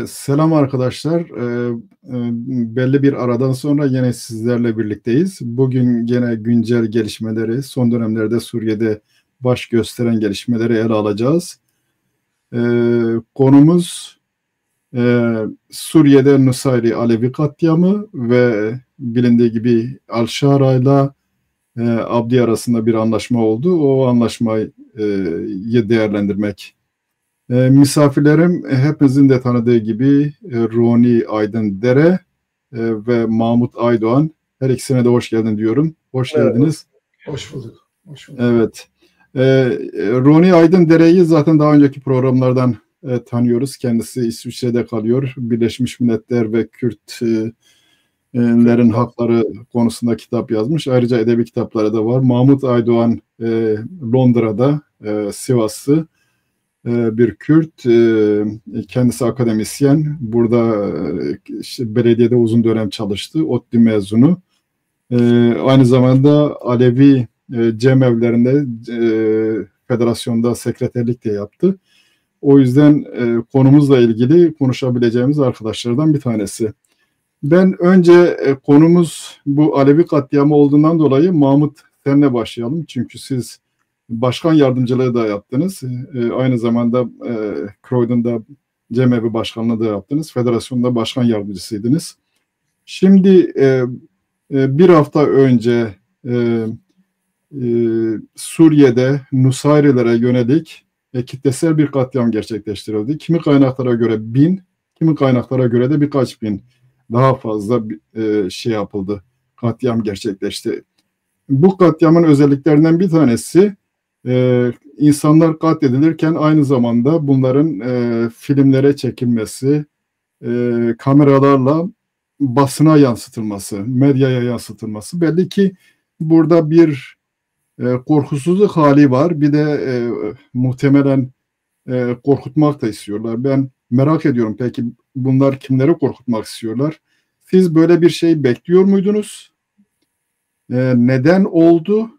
Selam arkadaşlar. Belli bir aradan sonra yine sizlerle birlikteyiz. Bugün gene güncel gelişmeleri, son dönemlerde Suriye'de baş gösteren gelişmeleri ele alacağız. Konumuz Suriye'de Nusayri Alevi katliamı ve bilindiği gibi Al-Şara ile Abdi arasında bir anlaşma oldu. O anlaşmayı değerlendirmek. Misafirlerim hepinizin de tanıdığı gibi Roni Aydındere ve Mahmut Aydoğan. Her ikisine de hoş geldin diyorum. Hoş geldiniz. Hoş bulduk. Hoş bulduk. Evet. Roni Aydındere'yi zaten daha önceki programlardan tanıyoruz. Kendisi İsviçre'de kalıyor. Birleşmiş Milletler ve Kürtlerin hakları konusunda kitap yazmış. Ayrıca edebi kitapları da var. Mahmut Aydoğan Londra'da, Sivaslı bir Kürt, kendisi akademisyen. Burada işte belediyede uzun dönem çalıştı. ODTÜ mezunu. Aynı zamanda Alevi cemevlerinde federasyonda sekreterlik de yaptı. O yüzden konumuzla ilgili konuşabileceğimiz arkadaşlardan bir tanesi. Ben önce konumuz bu Alevi katliamı olduğundan dolayı Mahmut senle başlayalım. Çünkü siz başkan yardımcılığı da yaptınız. Aynı zamanda Croydon'da cemevi başkanlığı da yaptınız. Federasyonda başkan yardımcısıydınız. Şimdi bir hafta önce Suriye'de Nusayrilere yönelik kitlesel bir katliam gerçekleştirildi. Kimi kaynaklara göre 1000, kimi kaynaklara göre de birkaç bin daha fazla şey yapıldı. Katliam gerçekleşti. Bu katliamın özelliklerinden bir tanesi insanlar katledilirken aynı zamanda bunların filmlere çekilmesi, kameralarla basına yansıtılması, medyaya yansıtılması. Belli ki burada bir korkusuzluk hali var. Bir de muhtemelen korkutmak da istiyorlar. Ben merak ediyorum, peki bunlar kimleri korkutmak istiyorlar? Siz böyle bir şey bekliyor muydunuz? Neden oldu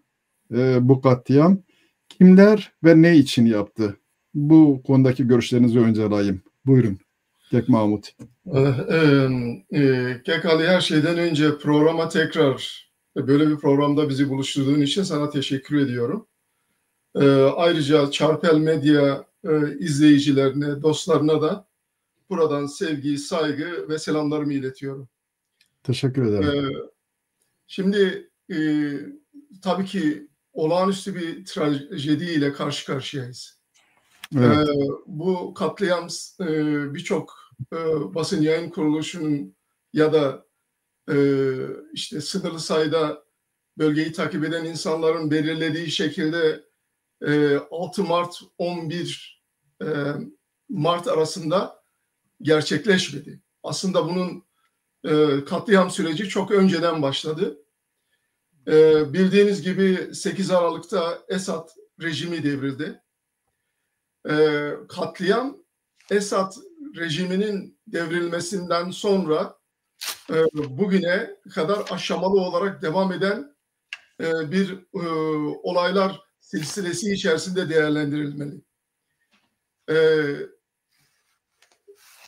bu katliam? Kimler ve ne için yaptı? Bu konudaki görüşlerinizi önce alayım. Buyurun. Kek Mahmut. Kek Ali, her şeyden önce programa tekrar böyle bir programda bizi buluşturduğun için sana teşekkür ediyorum. Ayrıca Çarpel Medya izleyicilerine, dostlarına da buradan sevgi, saygı ve selamlarımı iletiyorum. Teşekkür ederim. Şimdi tabii ki olağanüstü bir trajediyle karşı karşıyayız. Evet. Bu katliam birçok basın yayın kuruluşunun ya da işte sınırlı sayıda bölgeyi takip eden insanların belirlediği şekilde 6 Mart 11 Mart arasında gerçekleşmedi. Aslında bunun katliam süreci çok önceden başladı. Bildiğiniz gibi 8 Aralık'ta Esad rejimi devrildi. Katliam Esad rejiminin devrilmesinden sonra bugüne kadar aşamalı olarak devam eden bir olaylar silsilesi içerisinde değerlendirilmeli.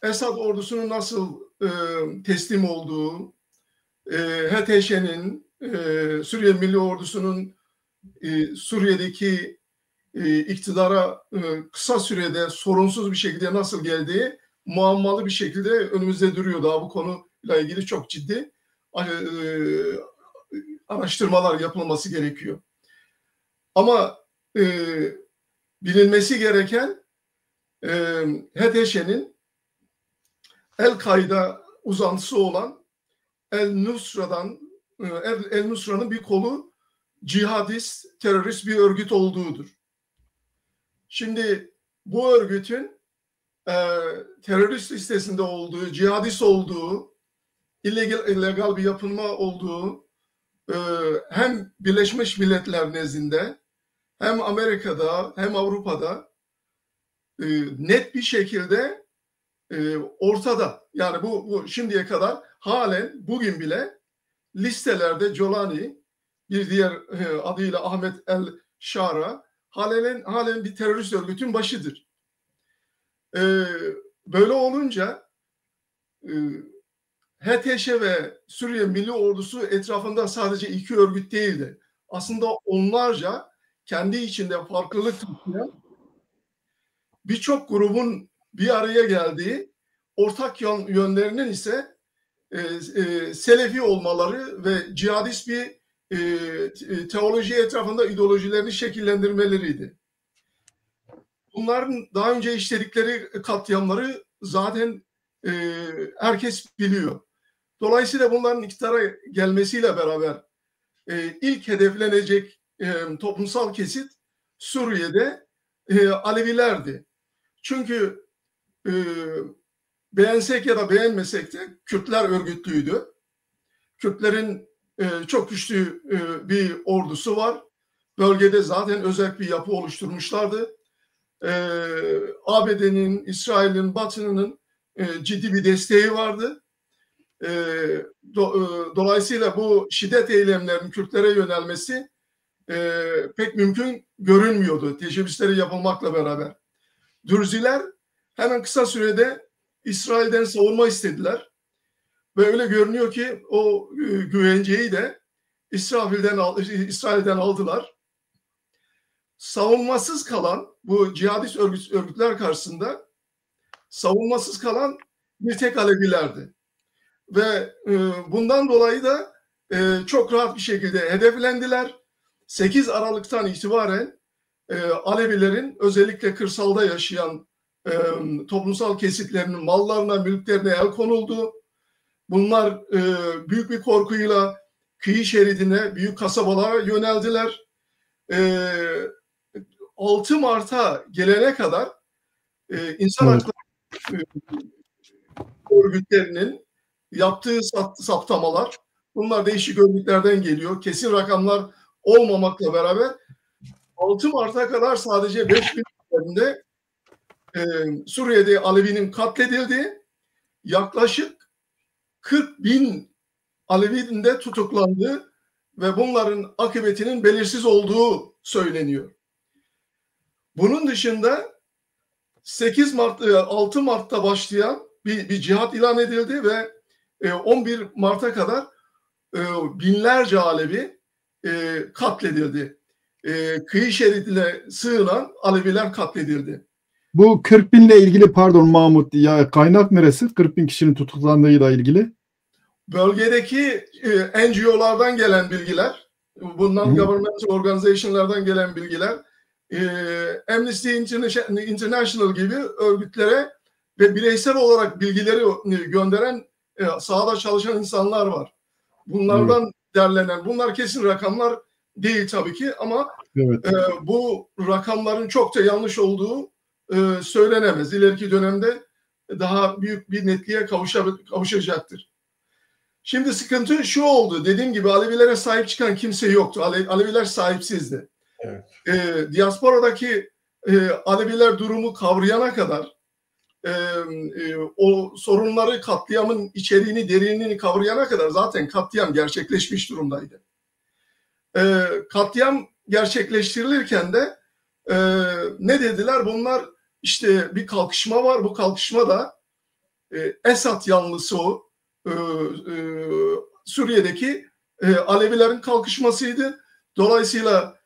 Esad ordusunun nasıl teslim olduğu, HTŞ'nin, Suriye Milli Ordusu'nun Suriye'deki iktidara kısa sürede sorunsuz bir şekilde nasıl geldiği muammalı bir şekilde önümüzde duruyor. Daha bu konuyla ilgili çok ciddi araştırmalar yapılması gerekiyor. Ama bilinmesi gereken HTŞ'nin El-Kaide uzantısı olan El-Nusra'nın bir kolu cihadist, terörist bir örgüt olduğudur. Şimdi bu örgütün terörist listesinde olduğu, cihadist olduğu, illegal bir yapılma olduğu hem Birleşmiş Milletler nezdinde hem Amerika'da hem Avrupa'da net bir şekilde ortada. Yani bu şimdiye kadar halen bugün bile listelerde Jolani, bir diğer adıyla Ahmet El-Şara halen bir terörist örgütün başıdır. böyle olunca HTŞ ve Suriye Milli Ordusu etrafında sadece iki örgüt değildi. Aslında onlarca kendi içinde farklılık taşıyan birçok grubun bir araya geldiği, ortak yönlerinin ise Selefi olmaları ve cihadist bir teoloji etrafında ideolojilerini şekillendirmeleriydi. Bunların daha önce işledikleri katliamları zaten herkes biliyor. Dolayısıyla bunların iktidara gelmesiyle beraber ilk hedeflenecek toplumsal kesit Suriye'de Alevilerdi. Çünkü beğensek ya da beğenmesek de Kürtler örgütlüydü. Kürtlerin çok güçlü bir ordusu var. Bölgede zaten özel bir yapı oluşturmuşlardı. ABD'nin, İsrail'in, Batı'nın ciddi bir desteği vardı. Dolayısıyla bu şiddet eylemlerinin Kürtlere yönelmesi pek mümkün görünmüyordu teşebbüsleri yapılmakla beraber. Dürziler hemen kısa sürede İsrail'den savunma istediler. Ve öyle görünüyor ki o güvenceyi de İsrail'den aldılar. Savunmasız kalan bu cihadist örgütler karşısında savunmasız kalan bir tek Alevilerdi. Ve bundan dolayı da çok rahat bir şekilde hedeflendiler. 8 Aralık'tan itibaren Alevilerin özellikle kırsalda yaşayan toplumsal kesitlerinin mallarına, mülklerine el konuldu. Bunlar büyük bir korkuyla kıyı şeridine, büyük kasabalara yöneldiler. 6 Mart'a gelene kadar insan hakları örgütlerinin yaptığı saptamalar, bunlar değişik örgütlerden geliyor. Kesin rakamlar olmamakla beraber 6 Mart'a kadar sadece 5.000 üzerinde Suriye'de Alevinin katledildiği, yaklaşık 40.000 Alevi'nin de tutuklandığı ve bunların akıbetinin belirsiz olduğu söyleniyor. Bunun dışında 6 Mart'ta başlayan bir cihat ilan edildi ve 11 Mart'a kadar binlerce Alevi katledildi. Kıyı şeridine sığınan Aleviler katledildi. Bu 40.000'le ilgili pardon Mahmut ya kaynak neresi? 40.000 kişinin tutuklandığıyla ilgili. Bölgedeki NGO'lardan gelen bilgiler, bundan governmental organization'lardan gelen bilgiler, Amnesty International gibi örgütlere ve bireysel olarak bilgileri gönderen sahada çalışan insanlar var. Bunlardan derlenen, bunlar kesin rakamlar değil tabii ki ama bu rakamların çok da yanlış olduğu söylenemez. İleriki dönemde daha büyük bir netliğe kavuşacaktır. Şimdi sıkıntı şu oldu. Dediğim gibi Alevilere sahip çıkan kimse yoktu. Aleviler sahipsizdi. Evet. Diasporadaki Aleviler durumu kavrayana kadar o sorunları, katliamın içeriğini, derinliğini kavrayana kadar zaten katliam gerçekleşmiş durumdaydı. Katliam gerçekleştirilirken de ne dediler? Bunlar işte bir kalkışma var. Bu kalkışma da Esad yanlısı o Suriye'deki Alevilerin kalkışmasıydı. Dolayısıyla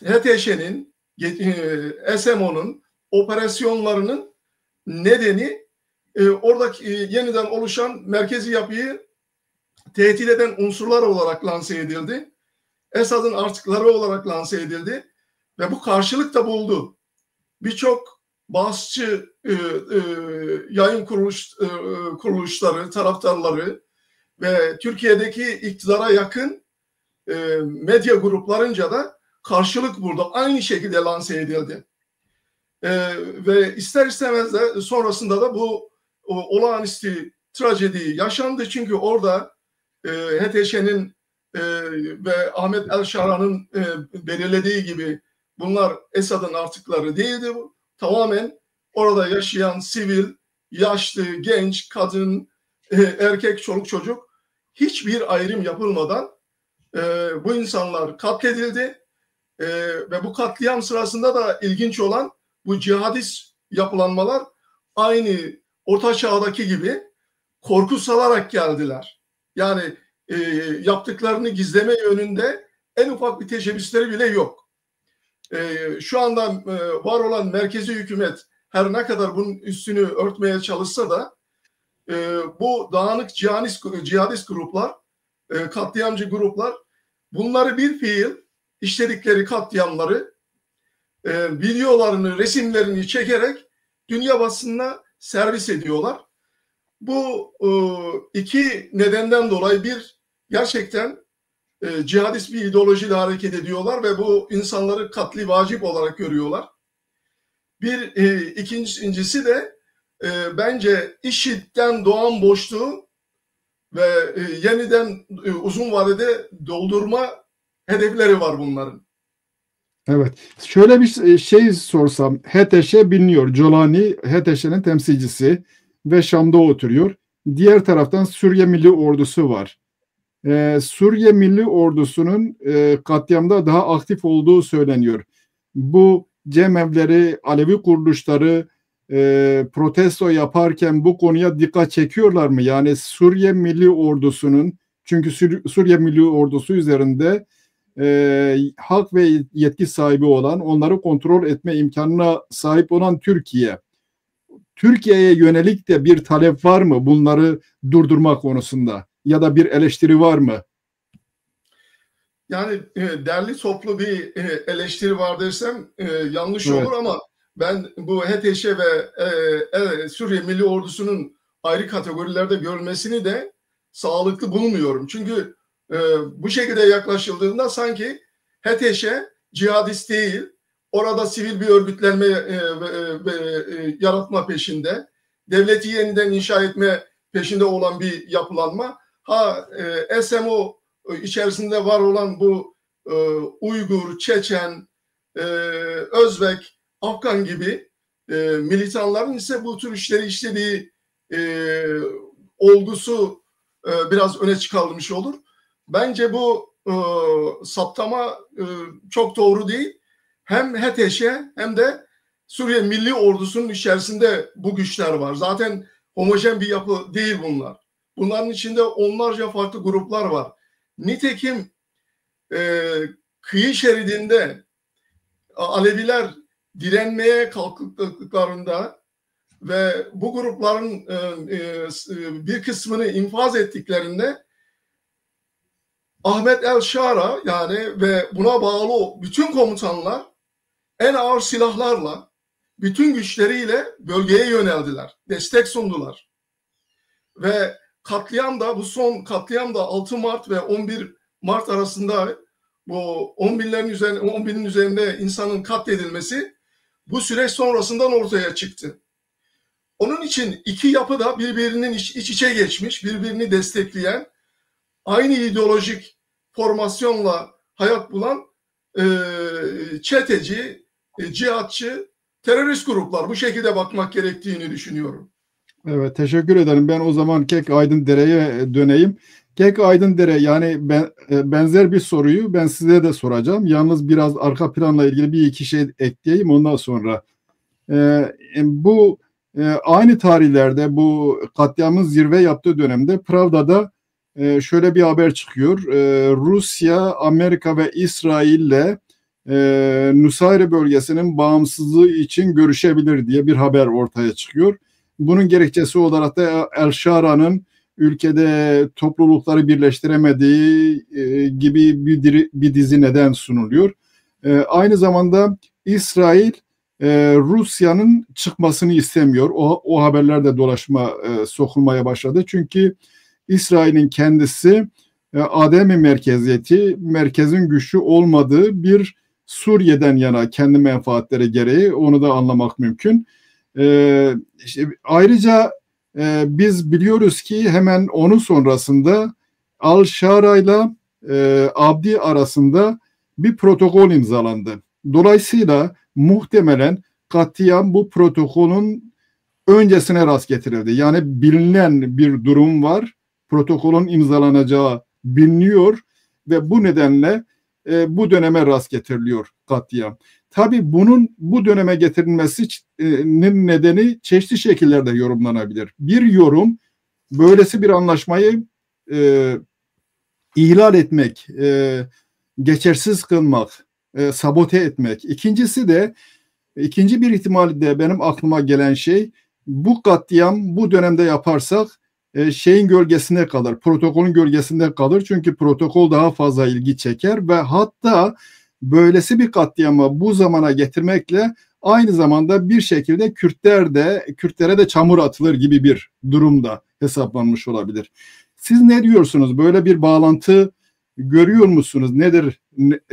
HTŞ'nin, SMO'nun operasyonlarının nedeni oradaki yeniden oluşan merkezi yapıyı tehdit eden unsurlar olarak lanse edildi. Esad'ın artıkları olarak lanse edildi ve bu karşılık da buldu. Birçok bağımsızcı yayın kuruluşları, taraftarları ve Türkiye'deki iktidara yakın medya gruplarınca da karşılık buldu. Aynı şekilde lanse edildi. Ve ister istemez de sonrasında da bu olağanüstü trajedi yaşandı. Çünkü orada HTŞ'nin ve Ahmet El-Şara'nın belirlediği gibi bunlar Esad'ın artıkları değildi. Tamamen orada yaşayan sivil, yaşlı, genç, kadın, erkek, çoluk çocuk hiçbir ayrım yapılmadan bu insanlar katledildi. Ve bu katliam sırasında da ilginç olan bu cihadist yapılanmalar aynı Orta Çağ'daki gibi korku salarak geldiler. Yani yaptıklarını gizleme yönünde en ufak bir teşebbüsleri bile yok. Şu anda var olan merkezi hükümet her ne kadar bunun üstünü örtmeye çalışsa da bu dağınık cihadist gruplar, katliamcı gruplar bunları bir fiil işledikleri katliamları videolarını, resimlerini çekerek dünya basınına servis ediyorlar. Bu iki nedenden dolayı bir gerçekten cihadist bir ideolojiyle hareket ediyorlar ve bu insanları katli vacip olarak görüyorlar. İkincisi de bence IŞİD'den doğan boşluğu ve yeniden uzun vadede doldurma hedefleri var bunların. Evet. Şöyle bir şey sorsam. HTŞ biliniyor. Jolani HTŞ'nin temsilcisi ve Şam'da oturuyor. Diğer taraftan Suriye Milli Ordusu var. Suriye Milli Ordusu'nun katliamda daha aktif olduğu söyleniyor. Bu cemevleri, Alevi kuruluşları protesto yaparken bu konuya dikkat çekiyorlar mı? Yani Suriye Milli Ordusu'nun, çünkü Suriye Milli Ordusu üzerinde hak ve yetki sahibi olan, onları kontrol etme imkanına sahip olan Türkiye. Türkiye'ye yönelik de bir talep var mı bunları durdurma konusunda? Ya da bir eleştiri var mı? Yani derli toplu bir eleştiri var dersem yanlış olur, ama ben bu HTŞ ve Suriye Milli Ordusu'nun ayrı kategorilerde görülmesini de sağlıklı bulmuyorum. Çünkü bu şekilde yaklaşıldığında sanki HTŞ cihadist değil, orada sivil bir örgütlenme yaratma peşinde, devleti yeniden inşa etme peşinde olan bir yapılanma. SMO içerisinde var olan bu Uygur, Çeçen, Özbek, Afgan gibi militanların ise bu tür işleri işlediği olgusu biraz öne çıkarılmış olur. Bence bu saptama çok doğru değil. Hem HTŞ hem de Suriye Milli Ordusu'nun içerisinde bu güçler var. Zaten homojen bir yapı değil bunlar. Bunların içinde onlarca farklı gruplar var. Nitekim kıyı şeridinde Aleviler direnmeye kalktıklarında ve bu grupların bir kısmını infaz ettiklerinde Ahmet el-Şara yani ve buna bağlı bütün komutanlar en ağır silahlarla, bütün güçleriyle bölgeye yöneldiler. Destek sundular. Ve bu son katliam da 6 Mart ve 11 Mart arasında bu 10 binin üzerinde insanın katledilmesi bu süreç sonrasından ortaya çıktı. Onun için iki yapı da birbirinin iç içe geçmiş, birbirini destekleyen, aynı ideolojik formasyonla hayat bulan çeteci, cihatçı, terörist gruplar. Bu şekilde bakmak gerektiğini düşünüyorum. Evet, teşekkür ederim. Ben o zaman Kek-Aydındere'ye döneyim. Kek-Aydındere, yani benzer bir soruyu ben size de soracağım. Yalnız biraz arka planla ilgili bir iki şey ekleyeyim ondan sonra. Bu aynı tarihlerde bu katliamın zirve yaptığı dönemde Pravda'da şöyle bir haber çıkıyor. Rusya, Amerika ve İsrail'le Nusayri bölgesinin bağımsızlığı için görüşebilir diye bir haber ortaya çıkıyor. Bunun gerekçesi olarak da El-Şara'nın ülkede toplulukları birleştiremediği gibi bir dizi neden sunuluyor. Aynı zamanda İsrail Rusya'nın çıkmasını istemiyor. O haberler de sokulmaya başladı. Çünkü İsrail'in kendisi ademi merkeziyeti, merkezin güçlü olmadığı bir Suriye'den yana kendi menfaatleri gereği, onu da anlamak mümkün. Ayrıca biz biliyoruz ki hemen onun sonrasında Al-Şara ile Abdi arasında bir protokol imzalandı. Dolayısıyla muhtemelen katliam bu protokolün öncesine rast getirildi. Yani bilinen bir durum var. Protokolün imzalanacağı biliniyor ve bu nedenle bu döneme rast getiriliyor katliam. Tabii bunun bu döneme getirilmesinin nedeni çeşitli şekillerde yorumlanabilir. Bir yorum, böylesi bir anlaşmayı ihlal etmek, geçersiz kılmak, sabote etmek. İkinci bir ihtimal de benim aklıma gelen şey, bu katliam bu dönemde yaparsak şeyin gölgesinde kalır, protokolün gölgesinde kalır. Çünkü protokol daha fazla ilgi çeker ve hatta böylesi bir katliamı bu zamana getirmekle aynı zamanda bir şekilde Kürtlere de çamur atılır gibi bir durumda hesaplanmış olabilir. Siz ne diyorsunuz? Böyle bir bağlantı görüyor musunuz? Nedir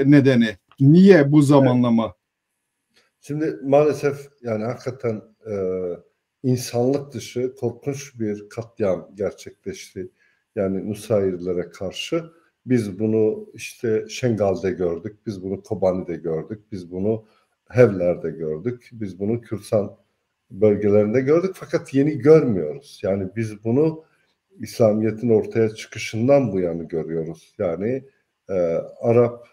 nedeni? Niye bu zamanlama? Şimdi maalesef yani hakikaten insanlık dışı korkunç bir katliam gerçekleşti. Yani Nusayrilere karşı. Biz bunu işte Şengal'de gördük, biz bunu Kobani'de gördük, biz bunu Hevler'de gördük, biz bunu Kürsan bölgelerinde gördük fakat yeni görmüyoruz. Yani biz bunu İslamiyet'in ortaya çıkışından bu yana görüyoruz. Yani Arap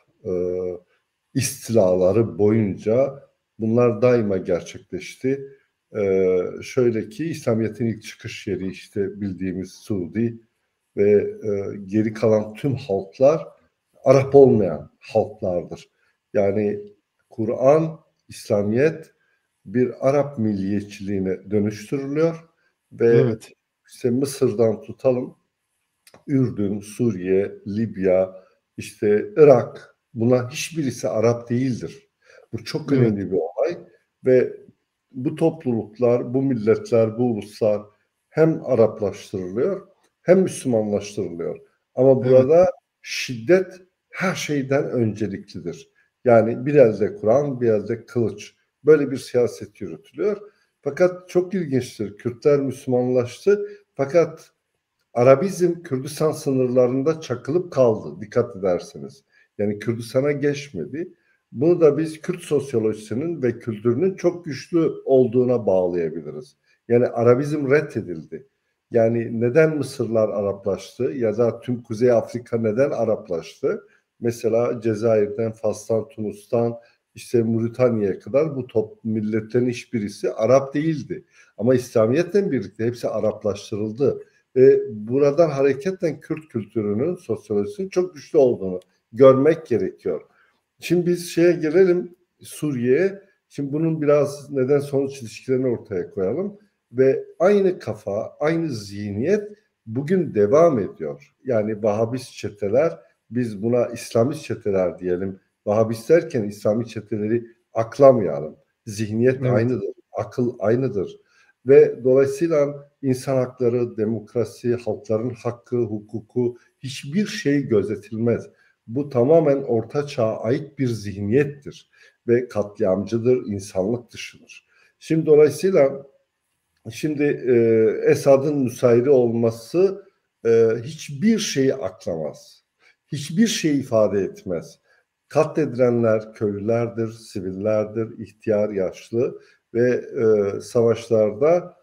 istilaları boyunca bunlar daima gerçekleşti. Şöyle ki İslamiyet'in ilk çıkış yeri işte bildiğimiz Suudi ve geri kalan tüm halklar Arap olmayan halklardır. Yani Kur'an, İslamiyet bir Arap milliyetçiliğine dönüştürülüyor ve Evet. işte Mısır'dan tutalım, Ürdün, Suriye, Libya, işte Irak, bunlar hiçbirisi Arap değildir. Bu çok Evet. önemli bir olay ve bu topluluklar, bu milletler, bu uluslar hem Araplaştırılıyor hem Müslümanlaştırılıyor. Ama burada şiddet her şeyden önceliklidir. Yani bir elde Kur'an, bir elde kılıç. Böyle bir siyaset yürütülüyor. Fakat çok ilginçtir. Kürtler Müslümanlaştı. Fakat Arabizm Kürdistan sınırlarında çakılıp kaldı. Dikkat ederseniz. Yani Kürdistan'a geçmedi. Bunu da biz Kürt sosyolojisinin ve kültürünün çok güçlü olduğuna bağlayabiliriz. Yani Arabizm reddedildi. Yani neden Mısırlar Araplaştı ya da tüm Kuzey Afrika neden Araplaştı? Mesela Cezayir'den, Fas'tan, Tunus'tan işte Moritanya'ya kadar bu milletlerin hiçbirisi Arap değildi. Ama İslamiyet'le birlikte hepsi Araplaştırıldı. Ve buradan hareketle Kürt kültürünün, sosyolojisinin çok güçlü olduğunu görmek gerekiyor. Şimdi biz şeye gelelim, Suriye'ye. Şimdi bunun biraz neden sonuç ilişkilerini ortaya koyalım. Ve aynı kafa, aynı zihniyet bugün devam ediyor. Yani Vahabist çeteler, biz buna İslamist çeteler diyelim. Vahabist derken İslami çeteleri aklamayalım. Zihniyet aynıdır, akıl aynıdır. Ve dolayısıyla insan hakları, demokrasi, halkların hakkı, hukuku hiçbir şey gözetilmez. Bu tamamen Orta Çağ'a ait bir zihniyettir ve katliamcıdır, insanlık dışıdır. Şimdi dolayısıyla Esad'ın müsairi olması hiçbir şeyi aklamaz. Hiçbir şey ifade etmez. Katledilenler köylülerdir, sivillerdir, ihtiyar, yaşlı ve savaşlarda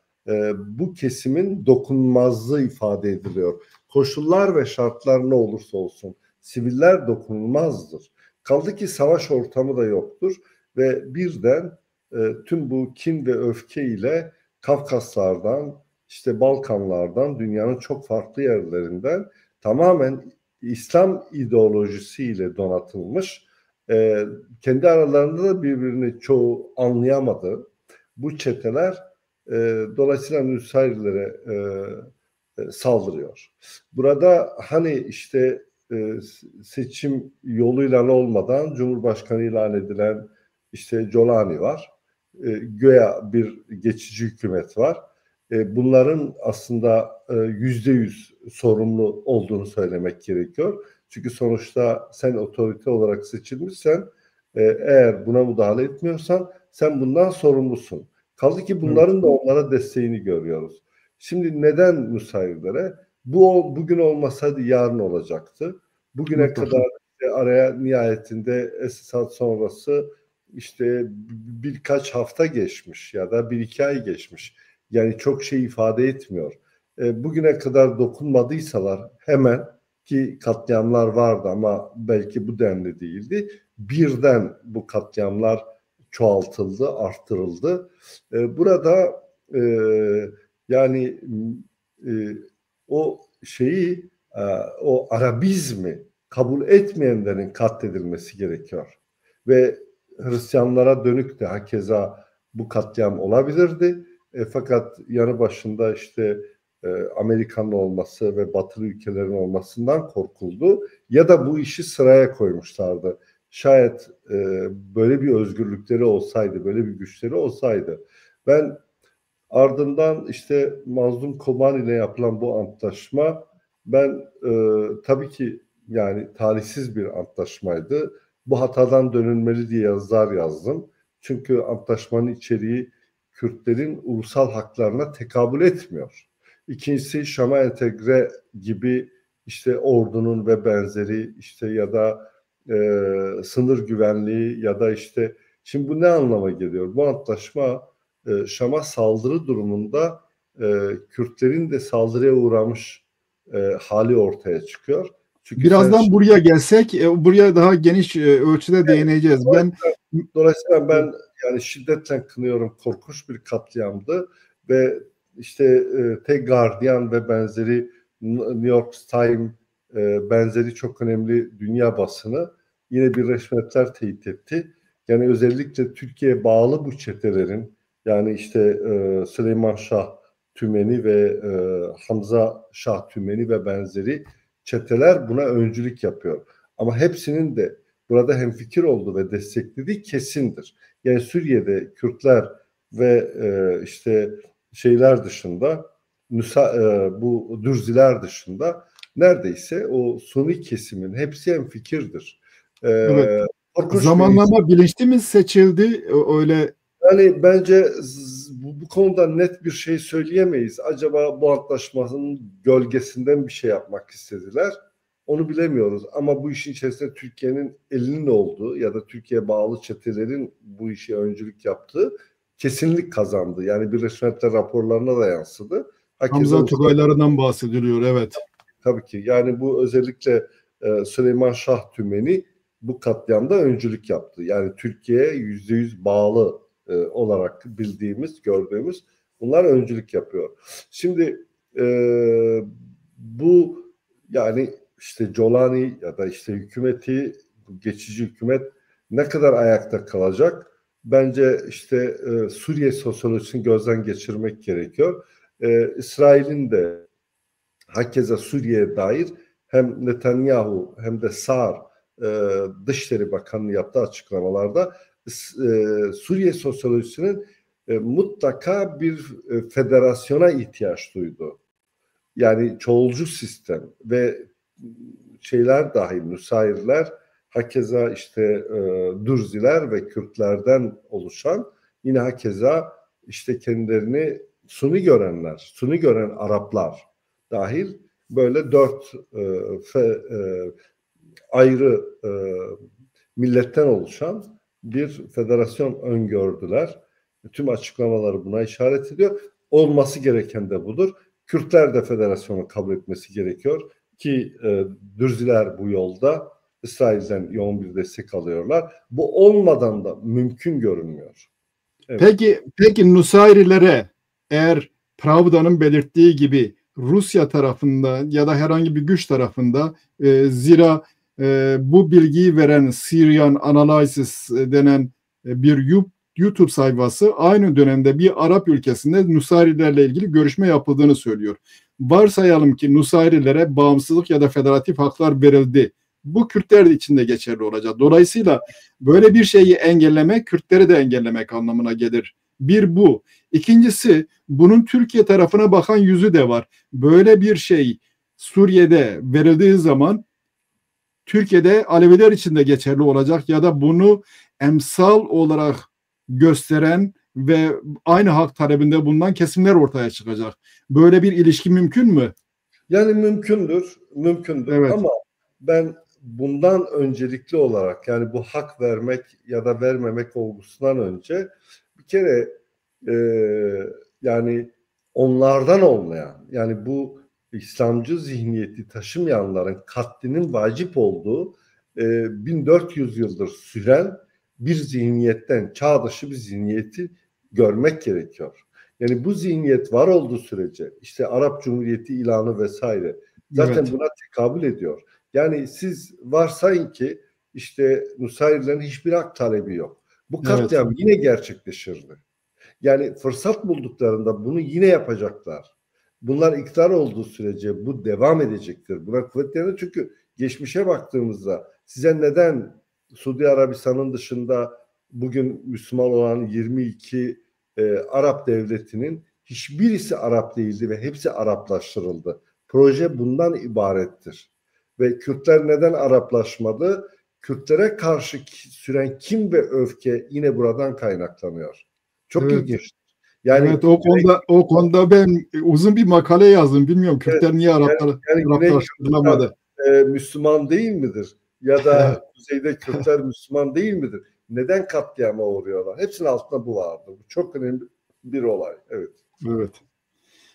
bu kesimin dokunulmazlığı ifade ediliyor. Koşullar ve şartlar ne olursa olsun siviller dokunulmazdır. Kaldı ki savaş ortamı da yoktur ve birden tüm bu kin ve öfke ile Kafkaslardan, işte Balkanlardan, dünyanın çok farklı yerlerinden tamamen İslam ideolojisiyle donatılmış, kendi aralarında da birbirini çoğu anlayamadı. Bu çeteler dolayısıyla Nusayrilere saldırıyor. Burada hani işte seçim yoluyla olmadan Cumhurbaşkanı ilan edilen işte Colani var. Göya bir geçici hükümet var. Bunların aslında %100 sorumlu olduğunu söylemek gerekiyor. Çünkü sonuçta sen otorite olarak seçilmişsen, eğer buna müdahale etmiyorsan sen bundan sorumlusun. Kaldı ki bunların da onlara desteğini görüyoruz. Şimdi neden Nusayrilere? Bu bugün olmasaydı yarın olacaktı. Bugüne kadar araya nihayetinde Esad sonrası işte birkaç hafta geçmiş ya da bir iki ay geçmiş. Yani çok şey ifade etmiyor. Bugüne kadar dokunmadıysalar hemen, ki katliamlar vardı ama belki bu denli değildi. Birden bu katliamlar çoğaltıldı, arttırıldı. Burada yani o şeyi, o Arabizmi kabul etmeyenlerin katledilmesi gerekiyor. Ve Hristiyanlara dönük de hakeza bu katliam olabilirdi. Fakat yanı başında işte Amerika'nın olması ve Batılı ülkelerin olmasından korkuldu. Ya da bu işi sıraya koymuşlardı. Şayet böyle bir özgürlükleri olsaydı, böyle bir güçleri olsaydı. Ben ardından işte Mazlum Kobani ile yapılan bu antlaşma, ben tabii ki yani talihsiz bir antlaşmaydı. Bu hatadan dönülmeli diye yazılar yazdım. Çünkü antlaşmanın içeriği Kürtlerin ulusal haklarına tekabül etmiyor. İkincisi, Şam'a entegre gibi işte ordunun ve benzeri işte ya da sınır güvenliği ya da işte şimdi bu ne anlama geliyor? Bu antlaşma Şam'a saldırı durumunda Kürtlerin de saldırıya uğramış hali ortaya çıkıyor. Çünkü birazdan buraya gelsek, buraya daha geniş ölçüde değineceğiz. Dolayısıyla ben yani şiddetle kınıyorum. Korkunç bir katliamdı ve işte The Guardian ve benzeri, New York Times benzeri çok önemli dünya basını yine Birleşmiş Milletler teyit etti. Yani özellikle Türkiye'ye bağlı bu çetelerin, yani işte Süleyman Şah Tümeni ve Hamza Şah Tümeni ve benzeri çeteler buna öncülük yapıyor. Ama hepsinin de burada hemfikir olduğu ve desteklediği kesindir. Yani Suriye'de Kürtler ve işte şeyler dışında, bu Dürziler dışında neredeyse o Sunni kesimin hepsi hemfikirdir. Evet. Zamanlama bilinçli mi seçildi öyle? Yani bence bu konuda net bir şey söyleyemeyiz. Acaba bu antlaşmanın gölgesinden bir şey yapmak istediler. Onu bilemiyoruz. Ama bu işin içerisinde Türkiye'nin elinin olduğu ya da Türkiye'ye bağlı çetelerin bu işe öncülük yaptığı kesinlik kazandı. Yani Birleşmiş Milletler raporlarına da yansıdı. Hamza Tugaylarından bahsediliyor, evet. Tabii ki. Yani bu özellikle Süleyman Şah Tümeni bu katliamda öncülük yaptı. Yani Türkiye'ye %100 bağlı olarak bildiğimiz, gördüğümüz bunlar öncülük yapıyor. Şimdi bu yani işte Colani ya da işte hükümeti, geçici hükümet ne kadar ayakta kalacak? Bence işte Suriye sosyolojisini gözden geçirmek gerekiyor. İsrail'in de hakeza Suriye'ye dair hem Netanyahu hem de Saar Dışişleri Bakanlığı yaptığı açıklamalarda Suriye sosyolojisinin mutlaka bir federasyona ihtiyaç duydu. Yani çoğulcu sistem ve şeyler dahil, Nusayriler, hakeza işte Dürziler ve Kürtlerden oluşan, yine hakeza işte kendilerini Suni görenler, Suni gören Araplar dahil böyle 4 ayrı milletten oluşan bir federasyon öngördüler. Tüm açıklamaları buna işaret ediyor. Olması gereken de budur. Kürtler de federasyonu kabul etmesi gerekiyor ki Dürziler bu yolda İsrail'den yoğun bir destek alıyorlar. Bu olmadan da mümkün görünmüyor. Evet. Peki Nusayrilere eğer Pravda'nın belirttiği gibi Rusya tarafında ya da herhangi bir güç tarafında zira bu bilgiyi veren Syrian Analysis denen bir YouTube sayfası aynı dönemde bir Arap ülkesinde Nusayrilerle ilgili görüşme yapıldığını söylüyor. Varsayalım ki Nusayrilere bağımsızlık ya da federatif haklar verildi. Bu Kürtler için de geçerli olacak. Dolayısıyla böyle bir şeyi engellemek, Kürtleri de engellemek anlamına gelir. Bir bu. İkincisi, bunun Türkiye tarafına bakan yüzü de var. Böyle bir şey Suriye'de verildiği zaman Türkiye'de Aleviler için de geçerli olacak ya da bunu emsal olarak gösteren ve aynı hak talebinde bulunan kesimler ortaya çıkacak. Böyle bir ilişki mümkün mü? Yani mümkündür. Evet. Ama ben bundan öncelikli olarak, yani bu hak vermek ya da vermemek olgusundan önce bir kere yani onlardan olmayan, yani bu İslamcı zihniyeti taşımayanların katlinin vacip olduğu 1400 yıldır süren bir zihniyetten, çağ dışı bir zihniyeti görmek gerekiyor. Yani bu zihniyet var olduğu sürece işte Arap Cumhuriyeti ilanı vesaire zaten Evet. buna tekabül ediyor. Yani siz varsayın ki işte Nusayrilerin hiçbir hak talebi yok. Bu katliam yine gerçekleşirdi. Yani fırsat bulduklarında bunu yine yapacaklar. Bunlar iktidar olduğu sürece bu devam edecektir. Buna kuvvetlenir çünkü geçmişe baktığımızda size neden Suudi Arabistan'ın dışında bugün Müslüman olan 22 Arap devletinin hiçbirisi Arap değildi ve hepsi Araplaştırıldı. Proje bundan ibarettir. Ve Kürtler neden Araplaşmadı? Kürtlere karşı süren kin ve öfke yine buradan kaynaklanıyor. Çok ilginç. Yani evet, o konuda ben uzun bir makale yazdım. Bilmiyorum Kürtler niye Araplaştırılamadı. Müslüman değil midir? Ya da kuzeyde Kürtler Müslüman değil midir? Neden katliama uğruyorlar? Hepsinin altında bu vardı. Bu çok önemli bir olay. Evet. Evet.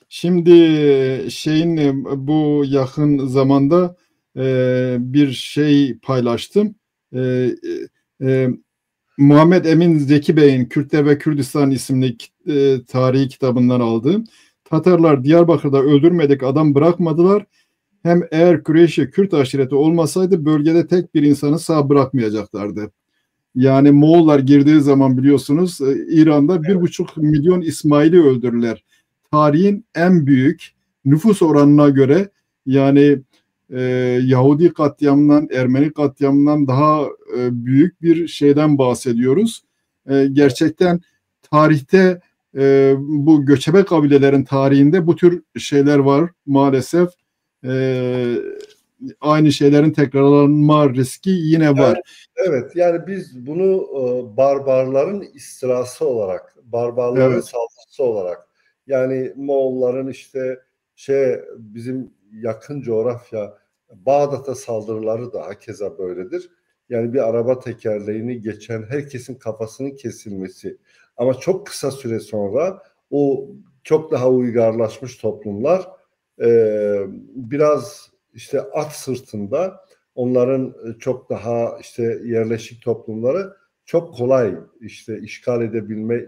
Şimdi bu yakın zamanda bir şey paylaştım. Muhammed Emin Zeki Bey'in Kürtler ve Kürdistan isimli tarihi kitabından aldığım. Tatarlar Diyarbakır'da öldürmedik adam bırakmadılar. Hem eğer Kureyşi Kürt aşireti olmasaydı bölgede tek bir insanı sağ bırakmayacaklardı. Yani Moğollar girdiği zaman biliyorsunuz İran'da 1,5 milyon İsmail'i öldürürler. Tarihin en büyük nüfus oranına göre yani Yahudi katliamından, Ermeni katliamından daha büyük bir şeyden bahsediyoruz. Gerçekten tarihte bu göçebe kabilelerin tarihinde bu tür şeyler var maalesef. Aynı şeylerin tekrarlanma riski yine var. Evet, yani biz bunu barbarların istilası olarak, barbarların saldırısı olarak, yani Moğolların işte bizim yakın coğrafya Bağdat'a saldırıları da hakeza böyledir. Yani bir araba tekerleğini geçen herkesin kafasının kesilmesi. Ama çok kısa süre sonra o çok daha uygarlaşmış toplumlar biraz işte at sırtında onların çok daha işte yerleşik toplumları çok kolay işte işgal edebilme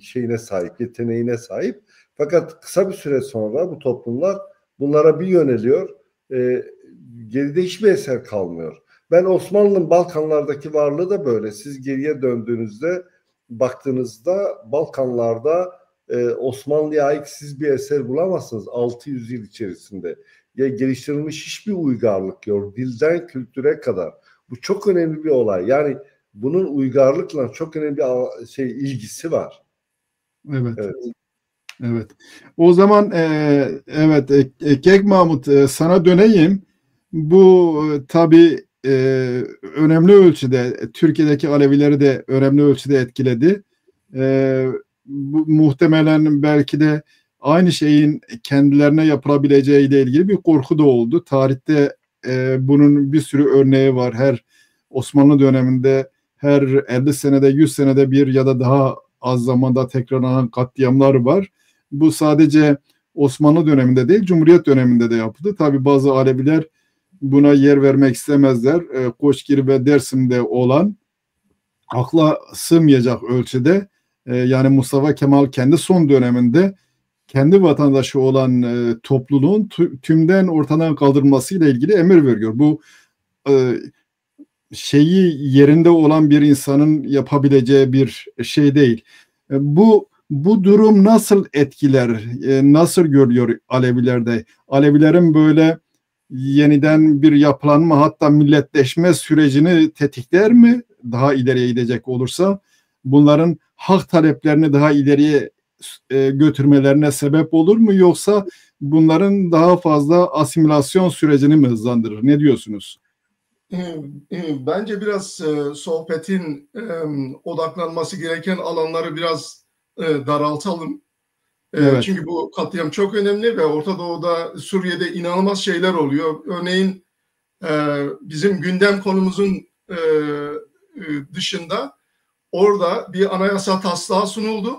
şeyine sahip, yeteneğine sahip. Fakat kısa bir süre sonra bu toplumlar bunlara bir yöneliyor. Geride hiçbir eser kalmıyor. Ben Osmanlı'nın Balkanlardaki varlığı da böyle. Siz geriye döndüğünüzde baktığınızda Balkanlarda Osmanlı'ya ait siz bir eser bulamazsınız 600 yıl içerisinde. Ya geliştirilmiş hiçbir uygarlık yok. Dilden kültüre kadar. Bu çok önemli bir olay. Yani bunun uygarlıkla çok önemli bir ilgisi var. Evet. Evet. O zaman evet Kek Mahmut sana döneyim. Bu tabii önemli ölçüde Türkiye'deki Alevileri de önemli ölçüde etkiledi. Bu, muhtemelen belki de aynı şeyin kendilerine yapılabileceği ile ilgili bir korku da oldu. Tarihte bunun bir sürü örneği var. Her Osmanlı döneminde her 50 senede 100 senede bir ya da daha az zamanda tekrarlanan katliamlar var. Bu sadece Osmanlı döneminde değil, Cumhuriyet döneminde de yapıldı. Tabii bazı Aleviler buna yer vermek istemezler. Koçgir ve Dersim'de olan akla sığmayacak ölçüde yani Mustafa Kemal kendi son döneminde kendi vatandaşı olan topluluğun tümden ortadan kaldırılmasıyla ilgili emir veriyor. Bu şeyi yerinde olan bir insanın yapabileceği bir şey değil. Bu durum nasıl etkiler, nasıl görüyor Alevilerde? Alevilerin böyle yeniden bir yapılanma hatta milletleşme sürecini tetikler mi? Daha ileriye gidecek olursa bunların hak taleplerini daha ileriye götürmelerine sebep olur mu? Yoksa bunların daha fazla asimilasyon sürecini mi hızlandırır? Ne diyorsunuz? Bence biraz sohbetin odaklanması gereken alanları biraz daraltalım. Evet. Çünkü bu katliam çok önemli ve Orta Doğu'da, Suriye'de inanılmaz şeyler oluyor. Örneğin bizim gündem konumuzun dışında orada bir anayasa taslağı sunuldu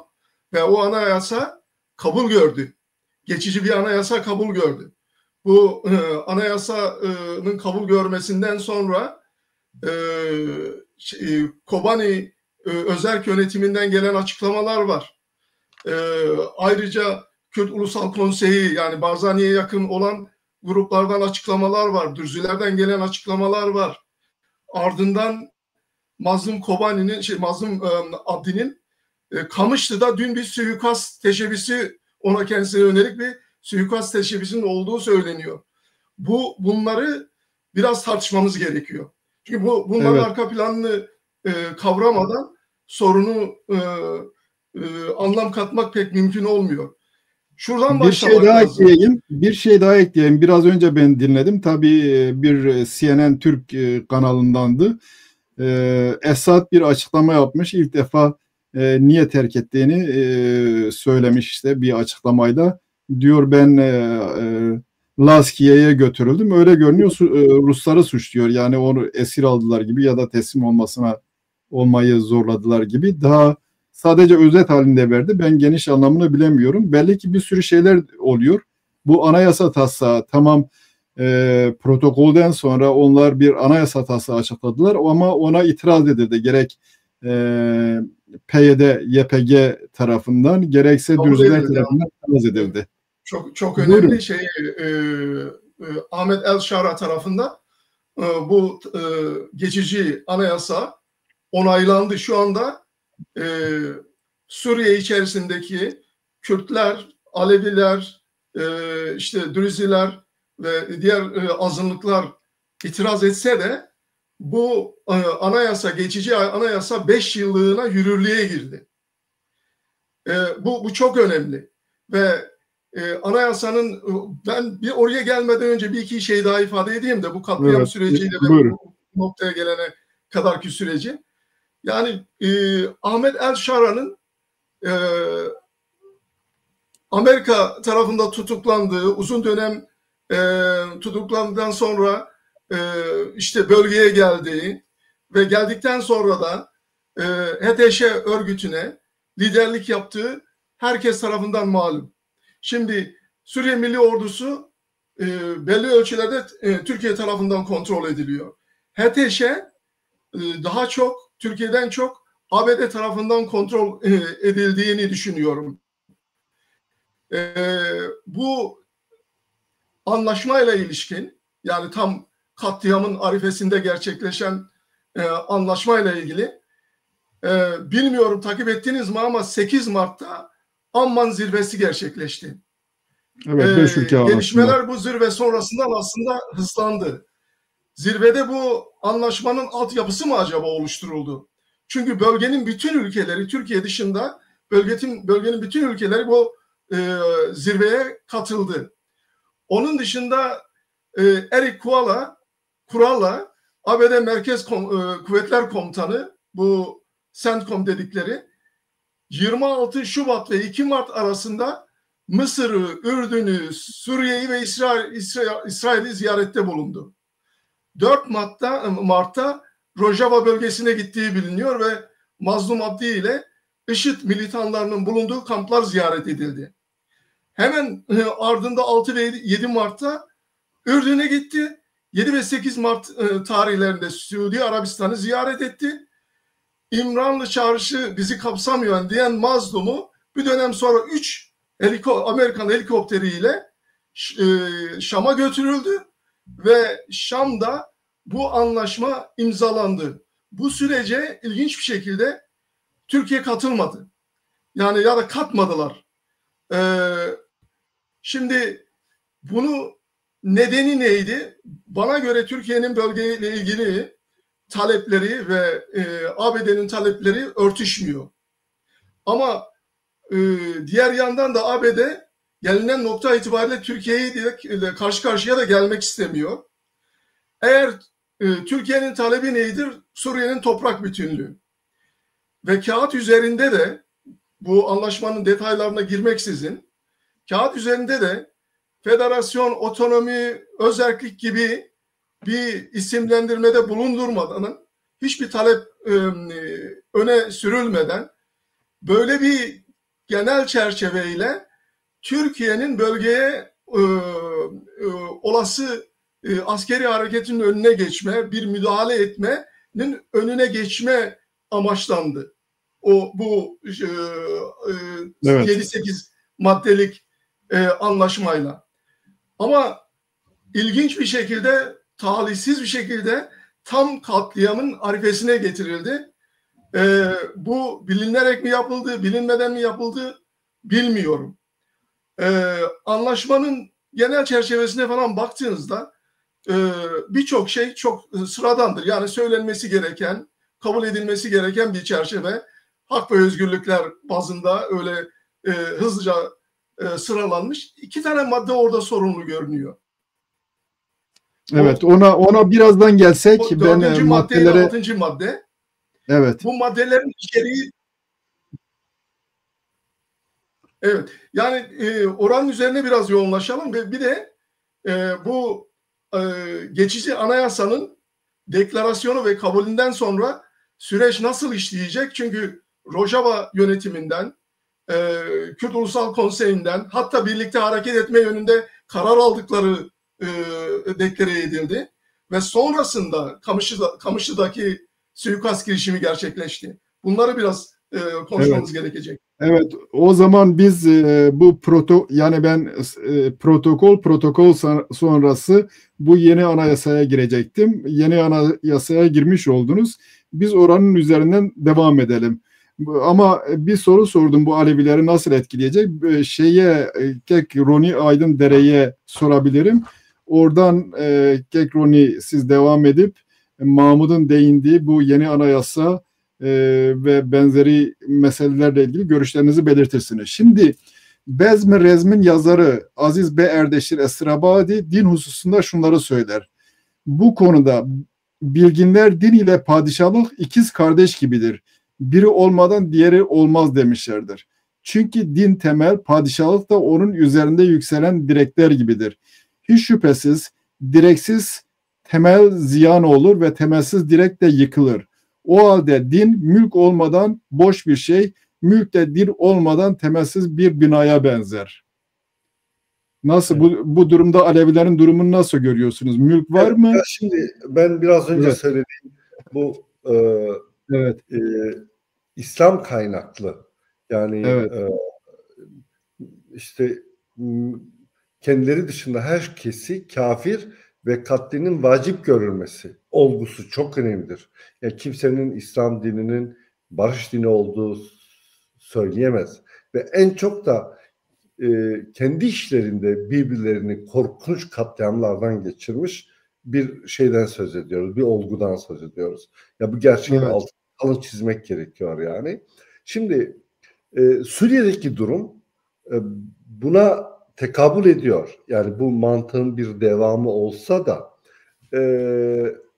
ve o anayasa kabul gördü. Geçici bir anayasa kabul gördü. Bu anayasanın kabul görmesinden sonra Kobani özerk yönetiminden gelen açıklamalar var. Ayrıca Kürt Ulusal Konseyi, yani Barzani'ye yakın olan gruplardan açıklamalar var. Dürzilerden gelen açıklamalar var. Ardından Mazlum Kobani'nin, Mazlum Abdi'nin Kamışlı'da dün bir suikast teşebbüsü, ona kendisine yönelik bir suikast teşebbüsünün olduğu söyleniyor. Bunları biraz tartışmamız gerekiyor. Çünkü bunların arka planını kavramadan sorunu anlam katmak pek mümkün olmuyor. Şuradan başlamak lazım. Bir şey daha ekleyeyim. Biraz önce ben dinledim. Tabii bir CNN Türk kanalındandı. Esad bir açıklama yapmış. İlk defa niye terk ettiğini söylemiş işte bir açıklamayla. Diyor ben Lazkiye'ye götürüldüm. Öyle görünüyor, Rusları suçluyor. Yani onu esir aldılar gibi ya da teslim olmayı zorladılar gibi. Daha sadece özet halinde verdi. Ben geniş anlamını bilemiyorum. Belli ki bir sürü şeyler oluyor. Bu anayasa taslağı tamam, protokolden sonra onlar bir anayasa taslağı açıkladılar ama ona itiraz edildi. Gerek PYD, YPG tarafından gerekse Dürziler tarafından itiraz edildi. Çok önemli Ahmet El Şara tarafından bu geçici anayasa onaylandı. Şu anda Suriye içerisindeki Kürtler, Aleviler, işte Dürziler ve diğer azınlıklar itiraz etse de bu geçici anayasa 5 yıllığına yürürlüğe girdi. Bu çok önemli ve anayasanın, ben bir oraya gelmeden önce bir iki şey daha ifade edeyim de bu katliam süreciyle ve bu noktaya gelene kadarki süreci. Yani Ahmet El Şara'nın Amerika tarafında tutuklandığı, uzun dönem tutuklandıktan sonra işte bölgeye geldiği ve geldikten sonra da HTŞ örgütüne liderlik yaptığı herkes tarafından malum. Şimdi Suriye Milli Ordusu belli ölçülerde Türkiye tarafından kontrol ediliyor. HTŞ daha çok, Türkiye'den çok ABD tarafından kontrol edildiğini düşünüyorum. Bu anlaşmayla ilişkin, yani tam katliamın arifesinde gerçekleşen anlaşmayla ilgili bilmiyorum takip ettiniz mi ama 8 Mart'ta Amman zirvesi gerçekleşti. Evet, gelişmeler bu zirve sonrasından aslında hızlandı. Zirvede bu anlaşmanın altyapısı mı acaba oluşturuldu? Çünkü bölgenin bütün ülkeleri, Türkiye dışında bölgenin bütün ülkeleri bu zirveye katıldı. Onun dışında Eric Kural'a ABD Merkez Kuvvetler Komutanı, bu CENTCOM dedikleri, 26 Şubat ve 2 Mart arasında Mısır'ı, Ürdün'ü, Suriye'yi ve İsrail'i ziyarette bulundu. 4 Mart'ta Rojava bölgesine gittiği biliniyor ve Mazlum Abdi ile IŞİD militanlarının bulunduğu kamplar ziyaret edildi. Hemen ardında 6 ve 7 Mart'ta Ürdün'e gitti. 7 ve 8 Mart tarihlerinde Suudi Arabistan'ı ziyaret etti. İmranlı Çarşı bizi kapsamıyor diyen Mazlum'u bir dönem sonra 3 Amerikan helikopteriyle Şam'a götürüldü ve Şam'da bu anlaşma imzalandı. Bu sürece ilginç bir şekilde Türkiye katılmadı. Yani ya da katmadılar. Şimdi bunu nedeni neydi? Bana göre Türkiye'nin bölgeyle ilgili talepleri ve ABD'nin talepleri örtüşmüyor. Ama diğer yandan da ABD gelinen nokta itibariyle Türkiye'yi ile karşı karşıya da gelmek istemiyor. Eğer Türkiye'nin talebi nedir? Suriye'nin toprak bütünlüğü. Ve kağıt üzerinde de, bu anlaşmanın detaylarına girmeksizin, kağıt üzerinde de federasyon, otonomi, özerklik gibi bir isimlendirmede bulundurmadan, hiçbir talep öne sürülmeden böyle bir genel çerçeveyle Türkiye'nin bölgeye olası askeri hareketin önüne geçme, bir müdahale etme Suriye'nin önüne geçme amaçlandı. Bu Evet. 7-8 maddelik anlaşmayla. Ama ilginç bir şekilde, talihsiz bir şekilde tam katliamın arifesine getirildi. Bu bilinerek mi yapıldı, bilinmeden mi yapıldı bilmiyorum. Anlaşmanın genel çerçevesine falan baktığınızda birçok şey çok sıradandır. Yani söylenmesi gereken, kabul edilmesi gereken bir çerçeve. Hak ve özgürlükler bazında öyle hızlıca sıralanmış. 2 tane madde orada sorunlu görünüyor. Evet, ona birazdan gelsek. O 4. Ben madde ile maddelere 6. madde. evet. Bu maddelerin içeriği, evet, yani oranın üzerine biraz yoğunlaşalım ve bir de bu geçici anayasanın deklarasyonu ve kabulünden sonra süreç nasıl işleyecek? Çünkü Rojava yönetiminden, Kürt Ulusal Konseyi'nden, hatta birlikte hareket etme yönünde karar aldıkları deklare edildi. Ve sonrasında Kamışlı'daki suikast girişimi gerçekleşti. Bunları biraz konuşmamız gerekecek. Evet, o zaman biz bu yani ben protokol sonrası bu yeni anayasaya girecektim. Yeni anayasaya girmiş oldunuz. Biz oranın üzerinden devam edelim. Ama bir soru sordum, bu Alevileri nasıl etkileyecek? Tek Roni Aydındere'ye sorabilirim. Oradan Roni siz devam edip Mahmut'un değindiği bu yeni anayasa ve benzeri meselelerle ilgili görüşlerinizi belirtirsiniz. Şimdi Bezmi Rezm'in yazarı Aziz B. Erdeşir Esrabadi din hususunda şunları söyler. Bu konuda bilginler din ile padişahlık ikiz kardeş gibidir. Biri olmadan diğeri olmaz demişlerdir. Çünkü din temel, padişahlık da onun üzerinde yükselen direkler gibidir. Hiç şüphesiz direksiz temel ziyan olur ve temelsiz direk de yıkılır. O halde din mülk olmadan boş bir şey, mülk de din olmadan temelsiz bir binaya benzer. Nasıl bu durumda Alevilerin durumunu nasıl görüyorsunuz? Mülk var mı? Şimdi ben biraz önce söylediğim bu İslam kaynaklı, yani işte kendileri dışında herkesi kafir ve katlinin vacip görülmesi olgusu çok önemlidir. Yani kimsenin İslam dininin barış dini olduğu söyleyemez. Ve en çok da kendi işlerinde birbirlerini korkunç katliamlardan geçirmiş bir şeyden söz ediyoruz. Bir olgudan söz ediyoruz. Ya bu gerçeğin altını çizmek gerekiyor yani. Şimdi Suriye'deki durum buna tekabül ediyor. Yani bu mantığın bir devamı olsa da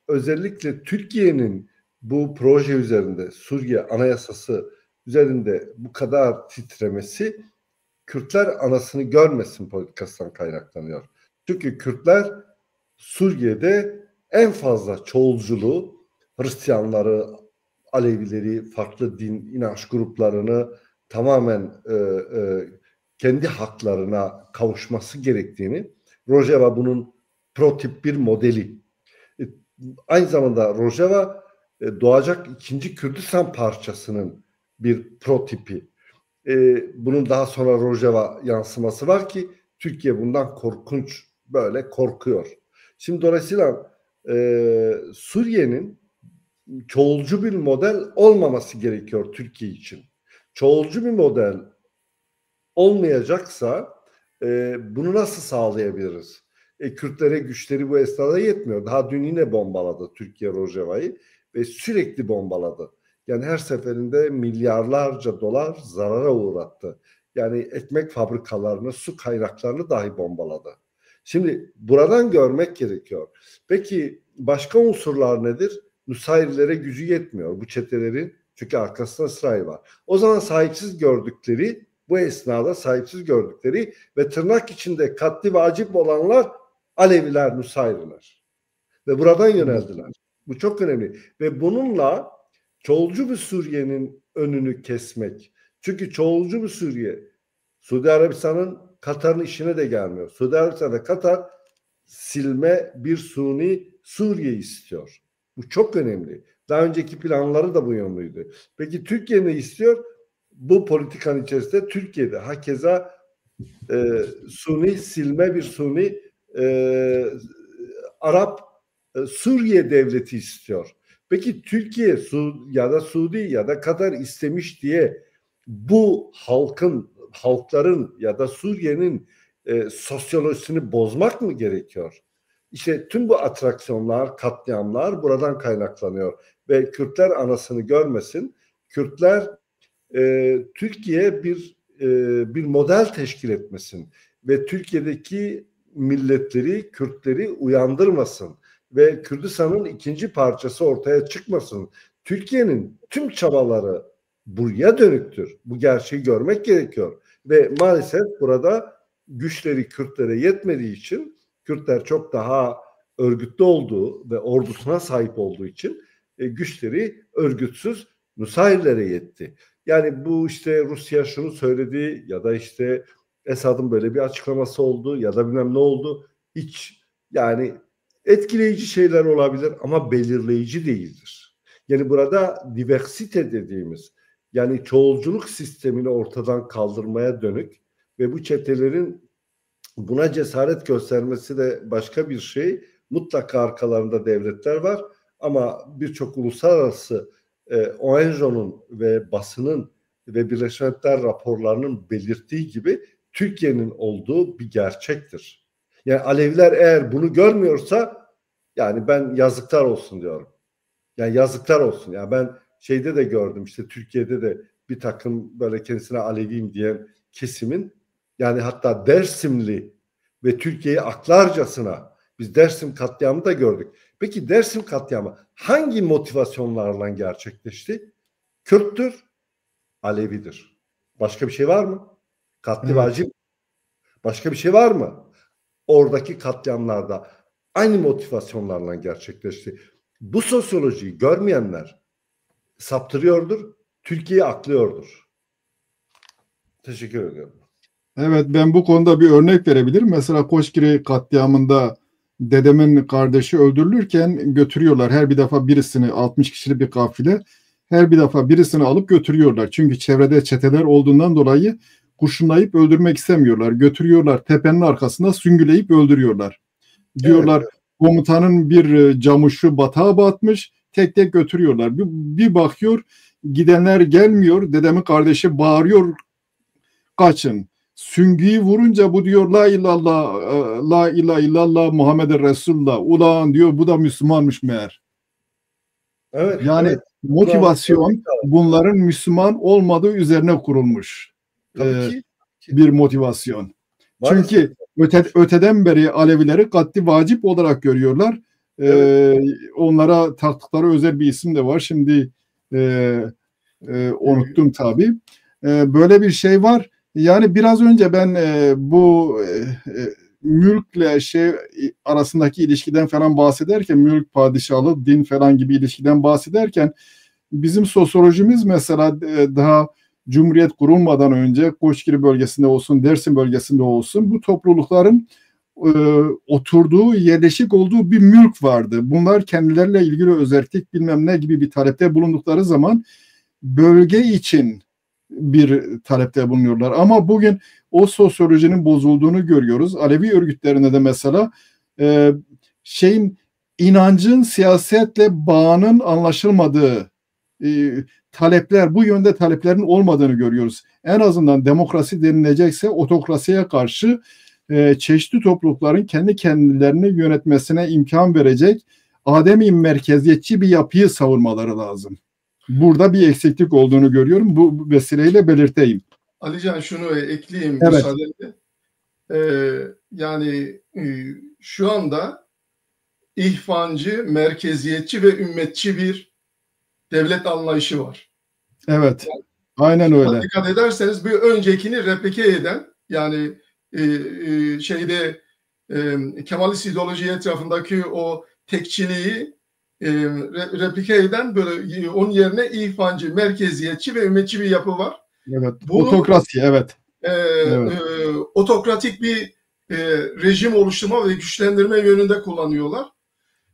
özellikle Türkiye'nin bu proje üzerinde, Suriye Anayasası üzerinde bu kadar titremesi Kürtler anasını görmesin politikasından kaynaklanıyor. Çünkü Kürtler Suriye'de en fazla çoğulculuğu, Hristiyanları, Alevileri, farklı din, inanç gruplarını tamamen kendi haklarına kavuşması gerektiğini, Rojava bunun prototip bir modeli. Aynı zamanda Rojava doğacak ikinci Kürdistan parçasının bir prototipi. Bunun daha sonra Rojava yansıması var ki Türkiye bundan korkunç böyle korkuyor. Şimdi dolayısıyla Suriye'nin çoğulcu bir model olmaması gerekiyor Türkiye için. Çoğulcu bir model olmayacaksa bunu nasıl sağlayabiliriz? Kürtlere güçleri bu esnada yetmiyor. Daha dün yine bombaladı Türkiye Rojava'yı ve sürekli bombaladı. Yani her seferinde milyarlarca dolar zarara uğrattı. Yani ekmek fabrikalarını, su kaynaklarını dahi bombaladı. Şimdi buradan görmek gerekiyor. Peki başka unsurlar nedir? Nusayrilere gücü yetmiyor bu çetelerin, çünkü arkasında İsrail var. O zaman sahipsiz gördükleri, bu esnada sahipsiz gördükleri ve tırnak içinde katli vacip olanlar Aleviler, Nusayriler. Ve buradan yöneldiler. Bu çok önemli. Ve bununla çoğulcu bir Suriye'nin önünü kesmek. Çünkü çoğulcu bir Suriye, Suudi Arabistan'ın, Katar'ın işine de gelmiyor. Suudi Arabistan ve Katar silme bir suni Suriye istiyor. Bu çok önemli. Daha önceki planları da bu yönlüydü. Peki Türkiye ne istiyor? Bu politikanın içerisinde Türkiye'de hakeza Suni silme bir Suni Arap Suriye devleti istiyor. Peki Türkiye ya da Suudi ya da Katar istemiş diye bu halkların ya da Suriye'nin sosyolojisini bozmak mı gerekiyor? İşte tüm bu atraksiyonlar, katliamlar buradan kaynaklanıyor. Ve Kürtler anasını görmesin. Kürtler Türkiye bir model teşkil etmesin ve Türkiye'deki milletleri, Kürtleri uyandırmasın ve Kürdistan'ın ikinci parçası ortaya çıkmasın. Türkiye'nin tüm çabaları buraya dönüktür. Bu gerçeği görmek gerekiyor. Ve maalesef burada güçleri Kürtlere yetmediği için, Kürtler çok daha örgütlü olduğu ve ordusuna sahip olduğu için güçleri örgütsüz Nusayirlere yetti. Yani bu işte Rusya şunu söyledi ya da işte Esad'ın böyle bir açıklaması oldu ya da bilmem ne oldu. Hiç yani etkileyici şeyler olabilir ama belirleyici değildir. Yani burada diversite dediğimiz yani çoğulculuk sistemini ortadan kaldırmaya dönük ve bu çetelerin buna cesaret göstermesi de başka bir şey. Mutlaka arkalarında devletler var ama birçok uluslararası ONG'nun ve basının ve Birleşmiş Milletler raporlarının belirttiği gibi Türkiye'nin olduğu bir gerçektir. Yani Aleviler eğer bunu görmüyorsa yani ben yazıklar olsun diyorum. Yani yazıklar olsun. Yani ben şeyde de gördüm işte Türkiye'de de bir takım böyle kendisine Aleviyim diyen kesimin yani hatta Dersimli ve Türkiye'yi aklarcasına biz Dersim katliamı da gördük. Peki Dersim katliamı hangi motivasyonlarla gerçekleşti? Kürttür, Alevidir. Başka bir şey var mı? Katli vacip. Başka bir şey var mı? Oradaki katliamlarda aynı motivasyonlarla gerçekleşti. Bu sosyolojiyi görmeyenler saptırıyordur, Türkiye'yi aklıyordur. Teşekkür ediyorum. Evet, ben bu konuda bir örnek verebilirim. Mesela Koşkiri katliamında dedemin kardeşi öldürülürken götürüyorlar. Her bir defa birisini 60 kişilik bir kafile her bir defa birisini alıp götürüyorlar. Çünkü çevrede çeteler olduğundan dolayı kurşunlayıp öldürmek istemiyorlar. Götürüyorlar tepenin arkasında süngüleyip öldürüyorlar. Diyorlar evet. Komutanın bir camuşu batağa batmış. Tek tek götürüyorlar. Bir bakıyor gidenler gelmiyor. Dedemin kardeşi bağırıyor kaçın. Süngüyü vurunca bu diyor la illallah, la ilahe illallah Muhammeden Resulullah. Ulan diyor bu da Müslümanmış meğer. Evet. Yani evet. motivasyon bunların Müslüman olmadığı üzerine kurulmuş. Tabii ki. Bir motivasyon. Maalesef. Çünkü öteden beri Alevileri katli vacip olarak görüyorlar. Evet. Onlara taktıkları özel bir isim de var. Şimdi unuttum tabii. Böyle bir şey var. Yani biraz önce ben bu mülkle arasındaki ilişkiden falan bahsederken, mülk, padişahlık, din falan gibi ilişkiden bahsederken bizim sosyolojimiz mesela daha Cumhuriyet kurulmadan önce Koşkiri bölgesinde olsun, Dersim bölgesinde olsun bu toplulukların oturduğu, yerleşik olduğu bir mülk vardı. Bunlar kendileriyle ilgili özellik bilmem ne gibi bir talepte bulundukları zaman bölge için bir talepte bulunuyorlar. Ama bugün o sosyolojinin bozulduğunu görüyoruz. Alevi örgütlerinde de mesela inancın siyasetle bağının anlaşılmadığı talepler, bu yönde taleplerin olmadığını görüyoruz. En azından demokrasi denilecekse otokrasiye karşı çeşitli toplulukların kendi kendilerini yönetmesine imkan verecek ademi merkeziyetçi bir yapıyı savunmaları lazım. Burada bir eksiklik olduğunu görüyorum. Bu vesileyle belirteyim. Alican şunu ekleyeyim evet. müsaadenle. Yani şu anda ihvancı, merkeziyetçi ve ümmetçi bir devlet anlayışı var. Evet. Yani, aynen öyle. Dikkat ederseniz bir öncekini replike eden yani Kemalist ideoloji etrafındaki o tekçiliği replike eden böyle onun yerine ihvancı, merkeziyetçi ve ümmetçi bir yapı var. Evet. Bunu, otokrasi, evet. Evet. Otokratik bir rejim oluşturma ve güçlendirme yönünde kullanıyorlar.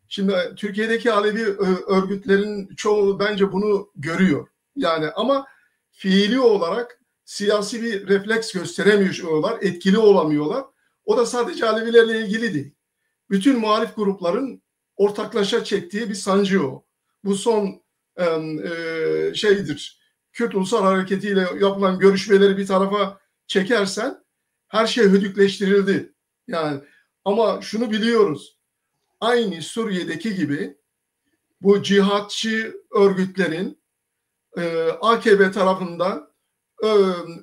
Şimdi Türkiye'deki Alevi örgütlerin çoğu bence bunu görüyor. Yani ama fiili olarak siyasi bir refleks gösteremiyorlar, etkili olamıyorlar. O da sadece Alevilerle ilgili değil. Bütün muhalif grupların ortaklaşa çektiği bir sancı o. Bu son şeydir. Kürt Ulusal Hareketi ile yapılan görüşmeleri bir tarafa çekersen her şey hödükleştirildi. Yani ama şunu biliyoruz. Aynı Suriye'deki gibi bu cihatçı örgütlerin AKP tarafından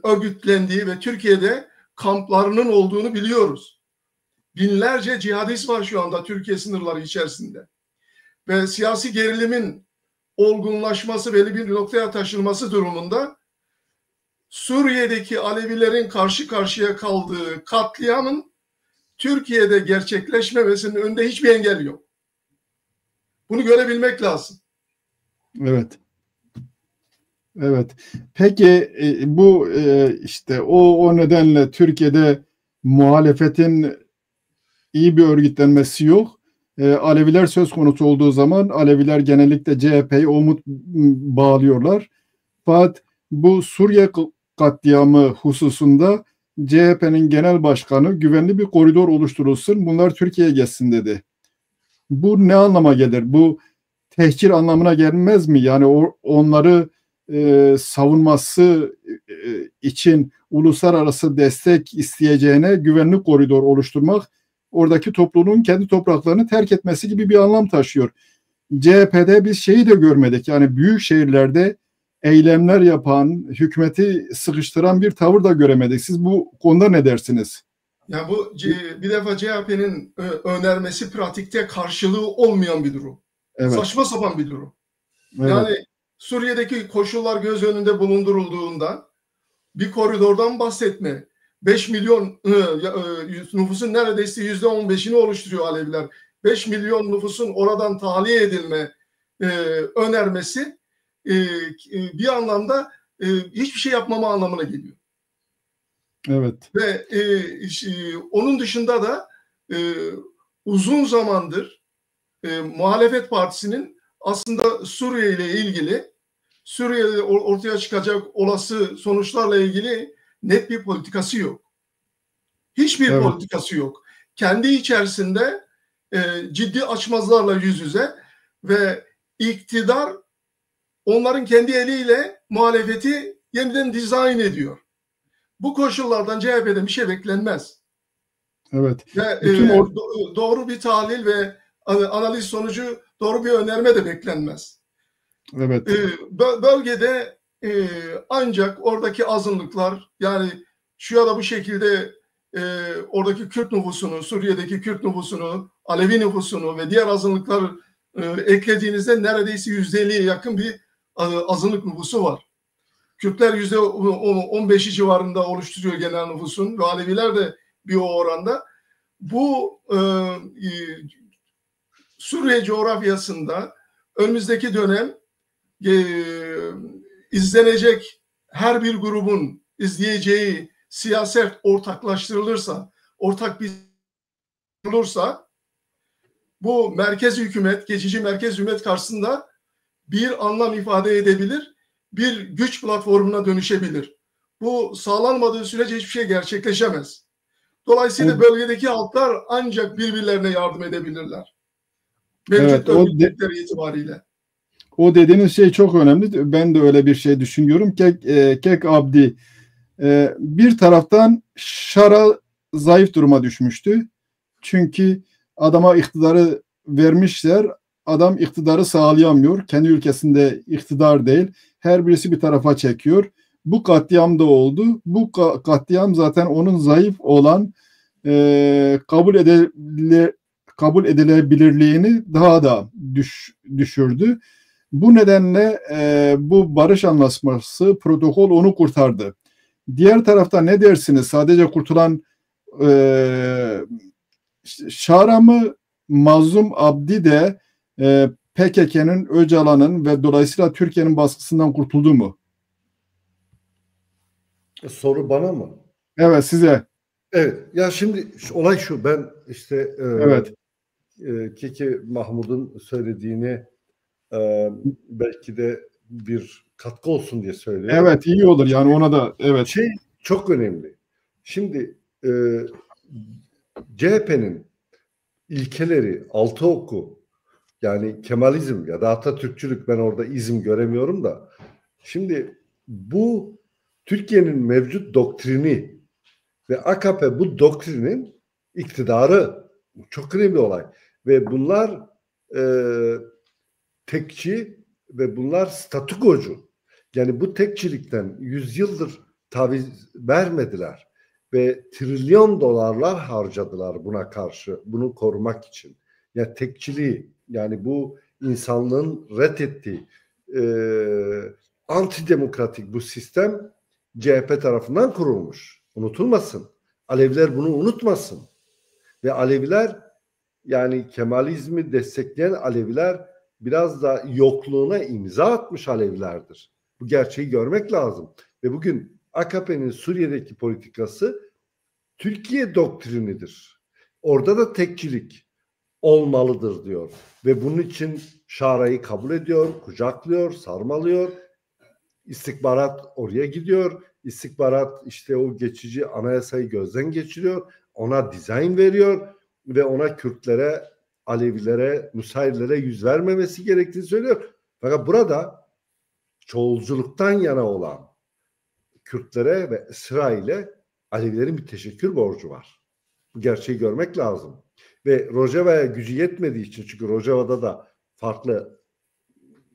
örgütlendiği ve Türkiye'de kamplarının olduğunu biliyoruz. Binlerce cihadist var şu anda Türkiye sınırları içerisinde. Ve siyasi gerilimin olgunlaşması, belli bir noktaya taşınması durumunda Suriye'deki Alevilerin karşı karşıya kaldığı katliamın Türkiye'de gerçekleşmemesinin önünde hiçbir engel yok. Bunu görebilmek lazım. Evet. Evet. Peki bu işte o nedenle Türkiye'de muhalefetin iyi bir örgütlenmesi yok. Aleviler söz konusu olduğu zaman Aleviler genellikle CHP'yi umut bağlıyorlar. Fakat bu Suriye katliamı hususunda CHP'nin genel başkanı güvenli bir koridor oluşturulsun, bunlar Türkiye'ye geçsin dedi. Bu ne anlama gelir? Bu tehcir anlamına gelmez mi? Yani onları savunması için uluslararası destek isteyeceğine güvenli koridor oluşturmak, oradaki topluluğun kendi topraklarını terk etmesi gibi bir anlam taşıyor. CHP'de biz şeyi de görmedik. Yani büyük şehirlerde eylemler yapan, hükümeti sıkıştıran bir tavır da göremedik. Siz bu konuda ne dersiniz? Ya bu bir defa CHP'nin önermesi pratikte karşılığı olmayan bir durum. Evet. Saçma sapan bir durum. Evet. Yani Suriye'deki koşullar göz önünde bulundurulduğunda bir koridordan bahsetme. 5 milyon nüfusun neredeyse %15'ini oluşturuyor Aleviler. 5 milyon nüfusun oradan tahliye edilme önermesi bir anlamda hiçbir şey yapmama anlamına geliyor. Evet. Ve onun dışında da uzun zamandır muhalefet partisinin aslında Suriye ile ilgili, Suriye'de ortaya çıkacak olası sonuçlarla ilgili net bir politikası yok. Hiçbir politikası yok. Kendi içerisinde ciddi açmazlarla yüz yüze ve iktidar onların kendi eliyle muhalefeti yeniden dizayn ediyor. Bu koşullardan CHP'den bir şey beklenmez. Evet. Ve doğru bir tahlil ve analiz sonucu doğru bir önerme de beklenmez. Evet. Bölgede ancak oradaki azınlıklar, yani şu ya da bu şekilde oradaki Kürt nüfusunu, Suriye'deki Kürt nüfusunu, Alevi nüfusunu ve diğer azınlıklar eklediğinizde neredeyse %50'ye yakın bir azınlık nüfusu var. Kürtler %15'i civarında oluşturuyor genel nüfusun ve Aleviler de bir o oranda. Bu Suriye coğrafyasında önümüzdeki dönem izlenecek her bir grubun izleyeceği siyaset ortaklaştırılırsa, ortak bir olursa bu merkez hükümet, geçici merkez hükümet karşısında bir anlam ifade edebilir, bir güç platformuna dönüşebilir. Bu sağlanmadığı sürece hiçbir şey gerçekleşemez. Dolayısıyla bölgedeki halklar ancak birbirlerine yardım edebilirler. Mevcut örgütleri itibariyle. O dediğiniz şey çok önemli. Ben de öyle bir şey düşünüyorum. Kek Abdi bir taraftan Şara zayıf duruma düşmüştü. Çünkü adama iktidarı vermişler. Adam iktidarı sağlayamıyor. Kendi ülkesinde iktidar değil. Her birisi bir tarafa çekiyor. Bu katliam da oldu. Bu katliam zaten onun zayıf olan kabul edilebilirliğini daha da düşürdü. Bu nedenle bu barış anlaşması, protokol onu kurtardı. Diğer tarafta ne dersiniz? Sadece kurtulan Şara mı, Mazlum Abdi de PKK'nın, Öcalan'ın ve dolayısıyla Türkiye'nin baskısından kurtuldu mu? Soru bana mı? Evet, size. Evet. Ya şimdi olay şu. Ben işte evet. Keke Mahmud'un söylediğini belki de bir katkı olsun diye söylüyorum. Evet, iyi olur yani ona da evet. Şey çok önemli. Şimdi CHP'nin ilkeleri, altı oku, yani Kemalizm ya da Atatürkçülük, ben orada izim göremiyorum da. Şimdi bu Türkiye'nin mevcut doktrini ve AKP bu doktrinin iktidarı, çok önemli olay. Ve bunlar tekçi ve bunlar statükocu. Yani bu tekçilikten 100 yıldır taviz vermediler ve trilyon dolarlar harcadılar buna karşı, bunu korumak için. Yani tekçiliği, yani bu insanlığın reddettiği antidemokratik bu sistem CHP tarafından kurulmuş. Unutulmasın. Aleviler bunu unutmasın. Ve Aleviler, yani Kemalizmi destekleyen Aleviler biraz da yokluğuna imza atmış Alevilerdir. Bu gerçeği görmek lazım. Ve bugün AKP'nin Suriye'deki politikası Türkiye doktrinidir. Orada da tekçilik olmalıdır diyor. Ve bunun için Şara'yı kabul ediyor, kucaklıyor, sarmalıyor. İstihbarat oraya gidiyor. İstihbarat işte o geçici anayasayı gözden geçiriyor. Ona dizayn veriyor ve ona Kürtlere, Alevilere, Nusayrilere yüz vermemesi gerektiğini söylüyor. Fakat burada çoğulculuktan yana olan Kürtlere ve İsrail'e Alevilerin bir teşekkür borcu var. Bu gerçeği görmek lazım. Ve Rojava'ya gücü yetmediği için, çünkü Rojava'da da farklı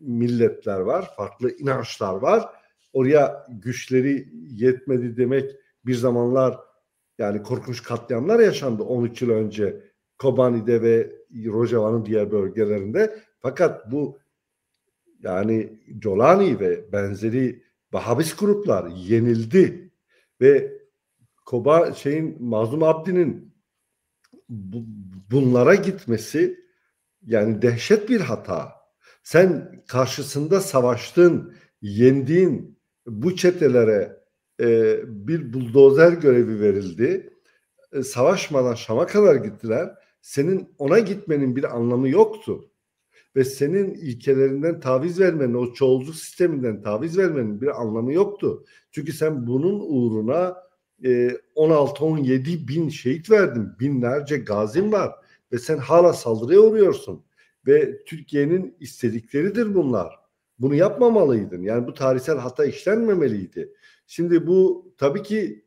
milletler var, farklı inançlar var. Oraya güçleri yetmedi demek, bir zamanlar yani korkunç katliamlar yaşandı 13 yıl önce Kobani'de ve Rojava'nın diğer bölgelerinde. Fakat bu yani Jolani ve benzeri Vahabist gruplar yenildi ve Mazlum Abdi'nin bunlara gitmesi yani dehşet bir hata. Sen karşısında savaştın, yendiğin bu çetelere bir buldozer görevi verildi. Savaşmadan Şam'a kadar gittiler. Senin ona gitmenin bir anlamı yoktu. Ve senin ilkelerinden taviz vermenin, o çoğulcu sisteminden taviz vermenin bir anlamı yoktu. Çünkü sen bunun uğruna 16-17 bin şehit verdin. Binlerce gazin var. Ve sen hala saldırıya uğruyorsun. Ve Türkiye'nin istedikleridir bunlar. Bunu yapmamalıydın. Yani bu tarihsel hata işlenmemeliydi. Şimdi bu tabii ki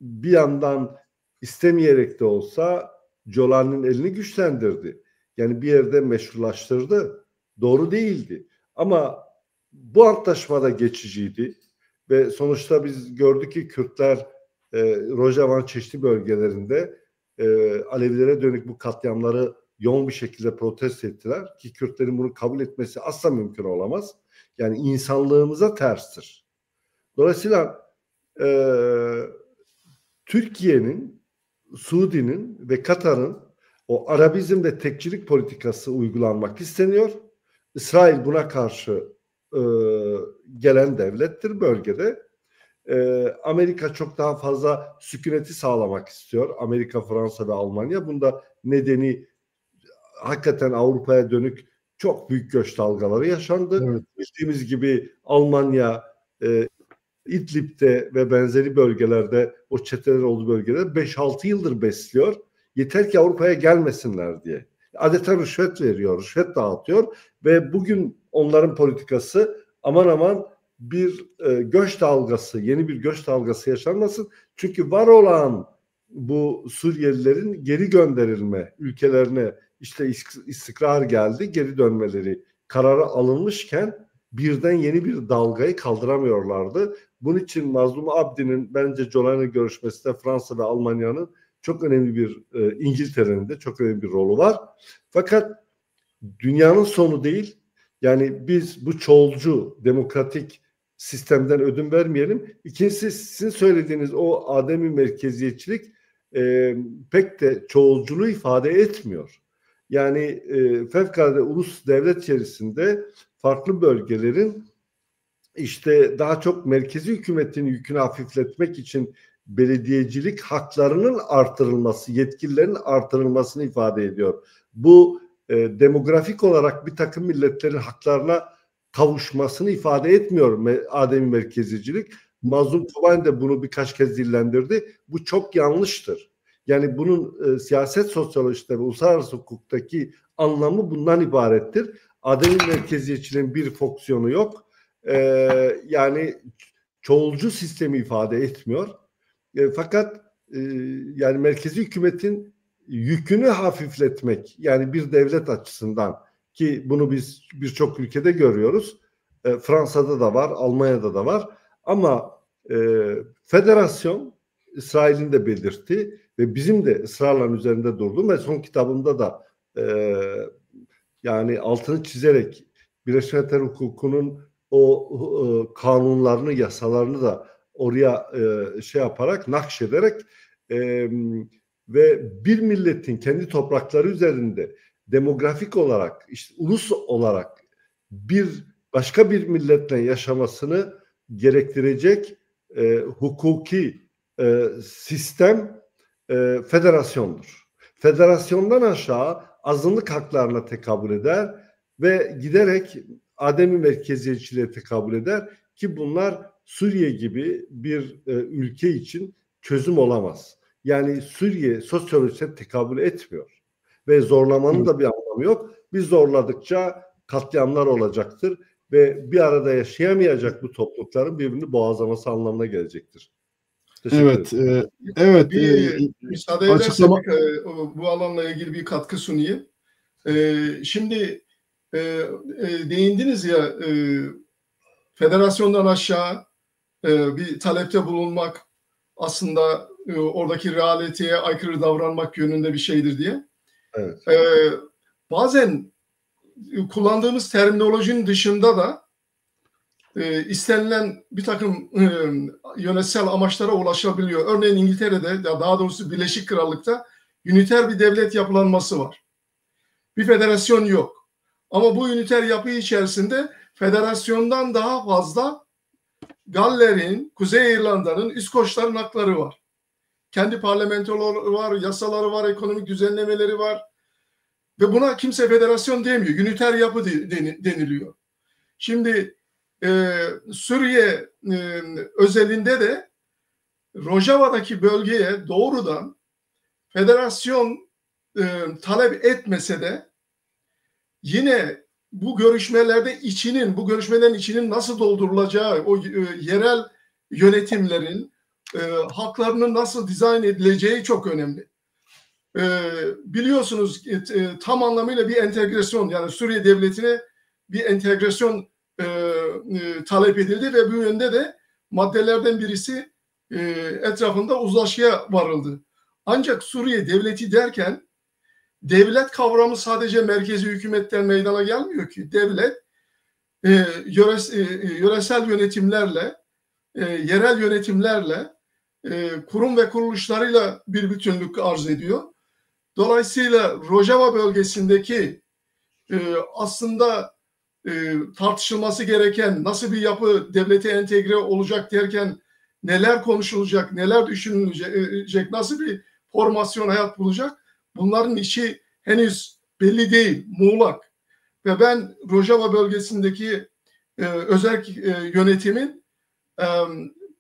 bir yandan istemeyerek de olsa Jolani'nin elini güçlendirdi. Yani bir yerde meşrulaştırdı. Doğru değildi. Ama bu antlaşmada geçiciydi. Ve sonuçta biz gördük ki Kürtler Rojava çeşitli bölgelerinde Alevilere dönük bu katliamları yoğun bir şekilde protesto ettiler. Ki Kürtlerin bunu kabul etmesi asla mümkün olamaz. Yani insanlığımıza terstir. Dolayısıyla Türkiye'nin, Suudi'nin ve Katar'ın o Arabizm ve tekçilik politikası uygulanmak isteniyor. İsrail buna karşı gelen devlettir bölgede. Amerika çok daha fazla sükuneti sağlamak istiyor. Amerika, Fransa ve Almanya. Bunda nedeni hakikaten Avrupa'ya dönük çok büyük göç dalgaları yaşandı. Evet. Bildiğimiz gibi Almanya İdlib'de ve benzeri bölgelerde, o çeteler olduğu bölgelerde 5-6 yıldır besliyor. Yeter ki Avrupa'ya gelmesinler diye. Adeta rüşvet veriyor, rüşvet dağıtıyor ve bugün onların politikası aman aman bir göç dalgası, yeni bir göç dalgası yaşanmasın. Çünkü var olan bu Suriyelilerin geri gönderilme ülkelerine işte istikrar geldi, geri dönmeleri kararı alınmışken birden yeni bir dalgayı kaldıramıyorlardı. Bunun için Mazlum Abdi'nin bence Jolani görüşmesinde Fransa ve Almanya'nın çok önemli bir, İngiltere'nin de çok önemli bir rolü var. Fakat dünyanın sonu değil. Yani biz bu çoğulcu demokratik sistemden ödün vermeyelim. İkincisi, sizin söylediğiniz o ademi merkeziyetçilik pek de çoğulculuğu ifade etmiyor. Yani fevkalade ulus devlet içerisinde farklı bölgelerin işte daha çok merkezi hükümetin yükünü hafifletmek için belediyecilik haklarının artırılması, yetkililerin artırılmasını ifade ediyor. Bu demografik olarak bir takım milletlerin haklarına kavuşmasını ifade etmiyor ademi merkezicilik. Mazlum Kobani de bunu birkaç kez dillendirdi. Bu çok yanlıştır. Yani bunun siyaset sosyolojide ve uluslararası hukuktaki anlamı bundan ibarettir. Ademi merkeziyetçiliğin bir fonksiyonu yok. Yani çoğulcu sistemi ifade etmiyor. Fakat yani merkezi hükümetin yükünü hafifletmek, yani bir devlet açısından, ki bunu biz birçok ülkede görüyoruz. Fransa'da da var, Almanya'da da var. Ama federasyon, İsrail'in de belirttiği ve bizim de ısrarla üzerinde durduğum ve son kitabımda da yani altını çizerek Birleşmiş Milletler hukukunun o kanunlarını, yasalarını da oraya şey yaparak, nakşederek ve bir milletin kendi toprakları üzerinde demografik olarak, işte ulus olarak başka bir milletle yaşamasını gerektirecek hukuki sistem federasyondur. Federasyondan aşağı azınlık haklarına tekabül eder ve giderek ademi merkeziyetçiliğe tekabül eder ki bunlar Suriye gibi bir ülke için çözüm olamaz. Yani Suriye sosyolojisine tekabül etmiyor ve zorlamanın da bir anlamı yok. Biz zorladıkça katliamlar olacaktır ve bir arada yaşayamayacak bu toplulukların birbirini boğazlaması anlamına gelecektir. Evet, evet. Müsaade ederseniz bu alanla ilgili bir katkı sunayım. Şimdi değindiniz ya, federasyondan aşağı bir talepte bulunmak aslında oradaki realiteye aykırı davranmak yönünde bir şeydir diye. Evet. Bazen kullandığımız terminolojinin dışında da istenilen bir takım yönetsel amaçlara ulaşabiliyor. Örneğin İngiltere'de, daha doğrusu Birleşik Krallık'ta üniter bir devlet yapılanması var. Bir federasyon yok. Ama bu üniter yapı içerisinde federasyondan daha fazla Galler'in, Kuzey İrlanda'nın, İskoçların hakları var. Kendi parlamentoları var, yasaları var, ekonomik düzenlemeleri var. Ve buna kimse federasyon demiyor. Üniter yapı deniliyor. Şimdi Suriye özelinde de Rojava'daki bölgeye doğrudan federasyon talep etmese de yine bu görüşmelerin içinin nasıl doldurulacağı, o yerel yönetimlerin haklarının nasıl dizayn edileceği çok önemli. Biliyorsunuz tam anlamıyla bir entegrasyon, yani Suriye devletine bir entegrasyon talep edildi ve bu yönde de maddelerden birisi etrafında uzlaşıya varıldı. Ancak Suriye devleti derken devlet kavramı sadece merkezi hükümetten meydana gelmiyor ki. Devlet yöresel yönetimlerle, yerel yönetimlerle, kurum ve kuruluşlarıyla bir bütünlük arz ediyor. Dolayısıyla Rojava bölgesindeki aslında tartışılması gereken nasıl bir yapı devlete entegre olacak derken neler konuşulacak, neler düşünülecek, nasıl bir formasyon hayat bulacak, bunların işi henüz belli değil, muğlak. Ve ben Rojava bölgesindeki özel yönetimin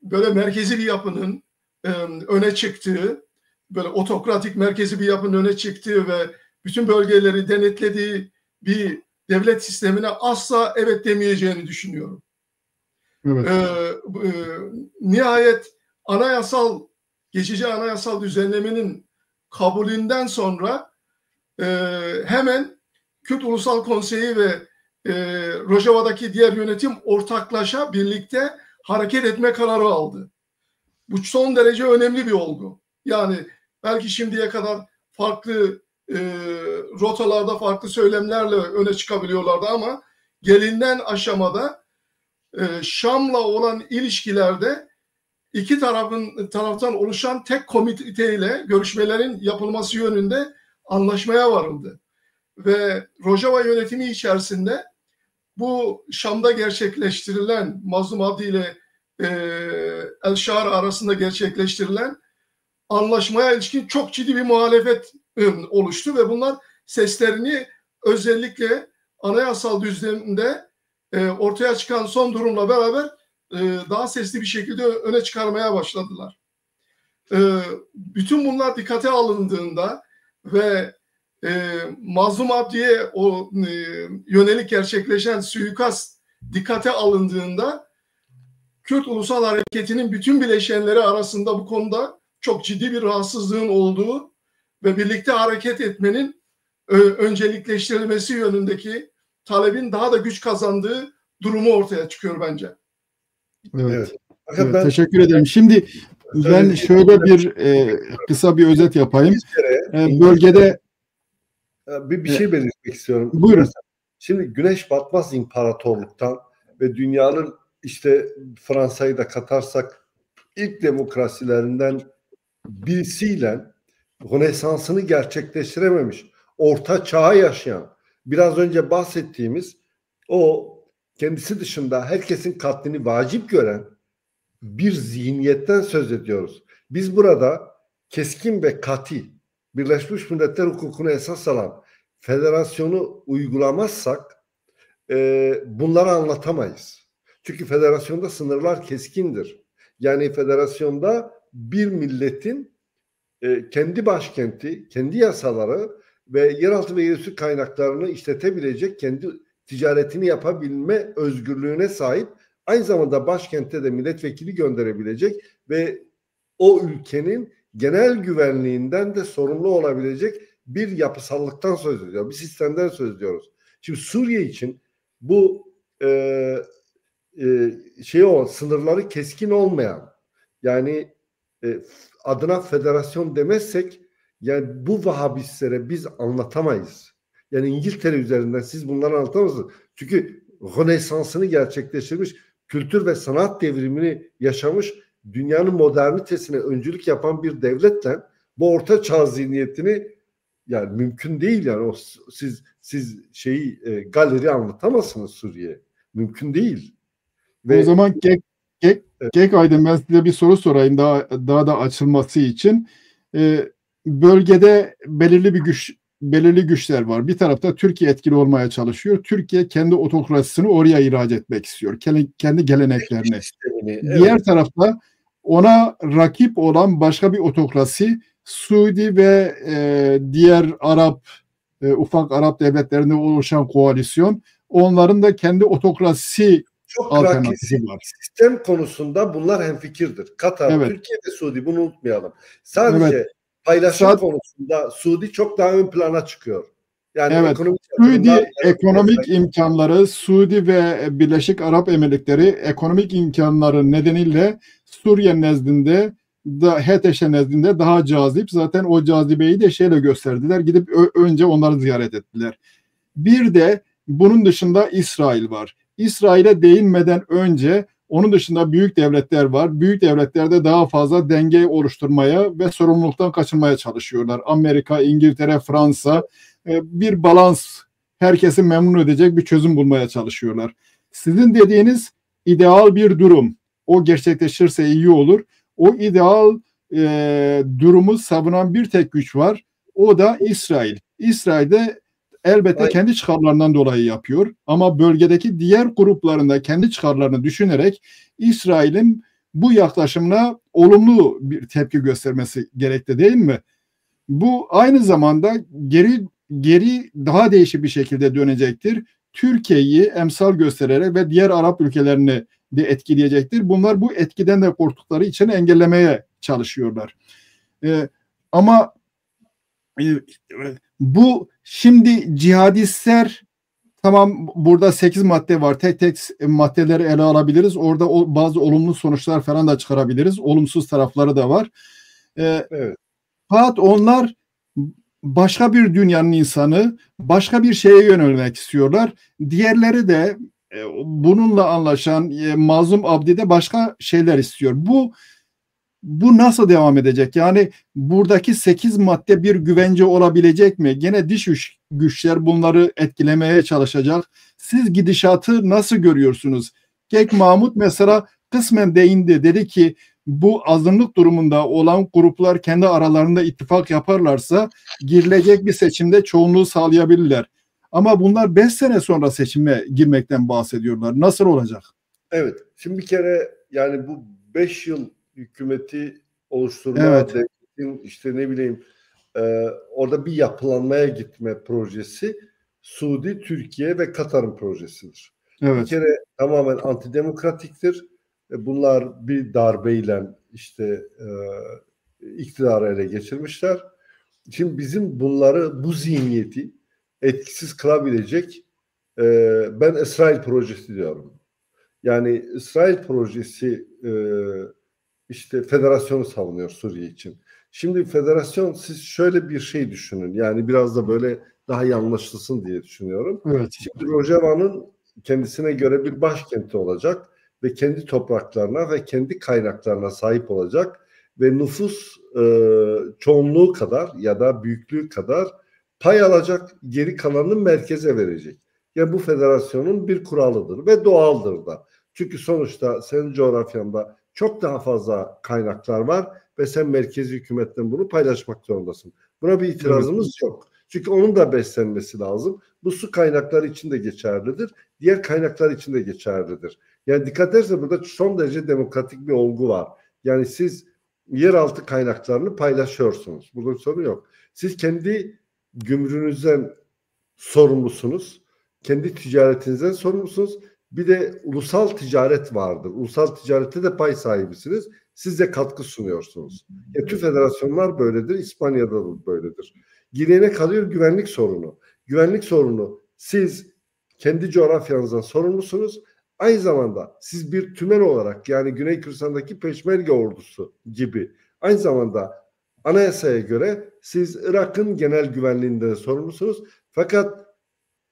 böyle merkezi bir yapının öne çıktığı, böyle otokratik merkezi bir yapının öne çıktığı ve bütün bölgeleri denetlediği bir devlet sistemine asla evet demeyeceğini düşünüyorum. Evet. Nihayet geçici anayasal düzenlemenin kabulünden sonra hemen Kürt Ulusal Konseyi ve Rojava'daki diğer yönetim ortaklaşa birlikte hareket etme kararı aldı. Bu son derece önemli bir olgu. Yani belki şimdiye kadar farklı rotalarda farklı söylemlerle öne çıkabiliyorlardı ama gelinen aşamada Şam'la olan ilişkilerde iki taraftan oluşan tek komiteyle görüşmelerin yapılması yönünde anlaşmaya varıldı. Ve Rojava yönetimi içerisinde bu Şam'da gerçekleştirilen Mazlum Abdi ile El-Şar arasında gerçekleştirilen anlaşmaya ilişkin çok ciddi bir muhalefet oluştu ve bunlar seslerini özellikle anayasal düzlemde ortaya çıkan son durumla beraber daha sesli bir şekilde öne çıkarmaya başladılar. Bütün bunlar dikkate alındığında ve Mazlum Abdi'ye yönelik gerçekleşen suikast dikkate alındığında Kürt Ulusal Hareketi'nin bütün bileşenleri arasında bu konuda çok ciddi bir rahatsızlığın olduğu ve birlikte hareket etmenin öncelikleştirilmesi yönündeki talebin daha da güç kazandığı durumu ortaya çıkıyor bence. Evet. Evet, teşekkür ederim. Şimdi ben şöyle bir kısa bir özet yapayım. Bölgede bir şey belirtmek istiyorum. Buyurun. Şimdi Güneş Batmaz İmparatorluk'tan ve dünyanın işte Fransa'yı da katarsak ilk demokrasilerinden birisiyle Rönesans'ını gerçekleştirememiş, Orta Çağ'ı yaşayan, biraz önce bahsettiğimiz o kendisi dışında herkesin katlini vacip gören bir zihniyetten söz ediyoruz. Biz burada keskin ve katı Birleşmiş Milletler hukukunu esas alan federasyonu uygulamazsak bunları anlatamayız. Çünkü federasyonda sınırlar keskindir. Yani federasyonda bir milletin kendi başkenti, kendi yasaları ve yeraltı ve yerüstü kaynaklarını işletebilecek, kendi ticaretini yapabilme özgürlüğüne sahip, aynı zamanda başkente de milletvekili gönderebilecek ve o ülkenin genel güvenliğinden de sorumlu olabilecek bir yapısallıktan söz ediyoruz. Bir sistemden söz ediyoruz. Şimdi Suriye için bu sınırları keskin olmayan, yani adına federasyon demezsek, yani bu Vahabistlere biz anlatamayız. Yani İngiltere üzerinden siz bunları anlatamazsınız. Çünkü Rönesans'ını gerçekleştirmiş, kültür ve sanat devrimini yaşamış, dünyanın modernitesine öncülük yapan bir devletle bu orta çağ zihniyetini, yani mümkün değil, yani o siz galeri anlatamazsınız Suriye. Mümkün değil. O zaman Gek Aydın, ben size bir soru sorayım daha da açılması için. Bölgede belirli güçler var. Bir tarafta Türkiye etkili olmaya çalışıyor. Türkiye kendi otokrasisini oraya ihraç etmek istiyor. Kendi geleneklerini. Diğer tarafta ona rakip olan başka bir otokrasi, Suudi ve diğer ufak Arap devletlerinde oluşan koalisyon, onların da kendi otokrasi alternatifi var. Sistem konusunda bunlar hemfikirdir. Katar, evet. Türkiye ve Suudi, bunu unutmayalım. Sadece paylaşım konusunda Suudi çok daha ön plana çıkıyor. Yani ekonomik imkanları, Suudi ve Birleşik Arap Emirlikleri ekonomik imkanları nedeniyle Suriye nezdinde, HTŞ nezdinde daha cazip. Zaten o cazibeyi de şeyle gösterdiler. Gidip önce onları ziyaret ettiler. Bir de bunun dışında İsrail var. İsrail'e değinmeden önce onun dışında büyük devletler var. Büyük devletlerde daha fazla denge oluşturmaya ve sorumluluktan kaçınmaya çalışıyorlar. Amerika, İngiltere, Fransa bir balans, herkesi memnun edecek bir çözüm bulmaya çalışıyorlar. Sizin dediğiniz ideal bir durum. O gerçekleşirse iyi olur. O ideal durumu savunan bir tek güç var. O da İsrail. İsrail'de elbette kendi çıkarlarından dolayı yapıyor. Ama bölgedeki diğer gruplarında kendi çıkarlarını düşünerek İsrail'in bu yaklaşımına olumlu bir tepki göstermesi gerekli, değil mi? Bu aynı zamanda geri daha değişik bir şekilde dönecektir. Türkiye'yi emsal göstererek ve diğer Arap ülkelerini de etkileyecektir. Bunlar bu etkiden de korktukları için engellemeye çalışıyorlar. Ama bu şimdi cihadistler, tamam, burada 8 madde var. Tek tek maddeleri ele alabiliriz. Orada bazı olumlu sonuçlar falan da çıkarabiliriz. Olumsuz tarafları da var. Evet. Fakat onlar başka bir dünyanın insanı, başka bir şeye yönelmek istiyorlar. Diğerleri de bununla anlaşan Mazlum Abdi de başka şeyler istiyor. Bu nasıl devam edecek? Yani buradaki 8 madde bir güvence olabilecek mi? Gene dış güçler bunları etkilemeye çalışacak. Siz gidişatı nasıl görüyorsunuz? Kek Mahmut mesela kısmen değindi. Dedi ki bu azınlık durumunda olan gruplar kendi aralarında ittifak yaparlarsa girilecek bir seçimde çoğunluğu sağlayabilirler. Ama bunlar 5 sene sonra seçime girmekten bahsediyorlar. Nasıl olacak? Evet. Şimdi bir kere yani bu 5 yıl hükümeti oluşturma, Evet. devletin işte ne bileyim orada bir yapılanmaya gitme projesi Suudi, Türkiye ve Katar'ın projesidir. Evet. Bir kere tamamen antidemokratiktir. Bunlar bir darbeyle işte iktidarı ele geçirmişler. Şimdi bizim bunları, bu zihniyeti etkisiz kılabilecek ben İsrail projesi diyorum. Yani İsrail projesi işte federasyonu savunuyor Suriye için. Şimdi federasyon, siz şöyle bir şey düşünün. Yani biraz da böyle daha iyi anlaşılsın diye düşünüyorum. Evet. Şimdi Rojava'nın kendisine göre bir başkenti olacak ve kendi topraklarına ve kendi kaynaklarına sahip olacak ve nüfus çoğunluğu kadar ya da büyüklüğü kadar pay alacak, geri kalanını merkeze verecek. Yani bu federasyonun bir kuralıdır ve doğaldır da. Çünkü sonuçta senin coğrafyanda çok daha fazla kaynaklar var ve sen merkezi hükümetten bunu paylaşmak zorundasın. Buna bir itirazımız yok. Çünkü onun da beslenmesi lazım. Bu su kaynakları için de geçerlidir. Diğer kaynaklar için de geçerlidir. Yani dikkat ederseniz burada son derece demokratik bir olgu var. Yani siz yeraltı kaynaklarını paylaşıyorsunuz. Burada bir sorun yok. Siz kendi gümrüğünüzden sorumlusunuz. Kendi ticaretinizden sorumlusunuz. Bir de ulusal ticaret vardır. Ulusal ticarette de pay sahibisiniz. Siz de katkı sunuyorsunuz. Tüm federasyonlar böyledir. İspanya'da da böyledir. Geriye kalıyor güvenlik sorunu. Güvenlik sorunu, siz kendi coğrafyanızdan sorumlusunuz. Aynı zamanda siz bir tümen olarak, yani Güney Kürdistan'daki Peşmerge ordusu gibi, aynı zamanda anayasaya göre siz Irak'ın genel güvenliğinden sorumlusunuz. Fakat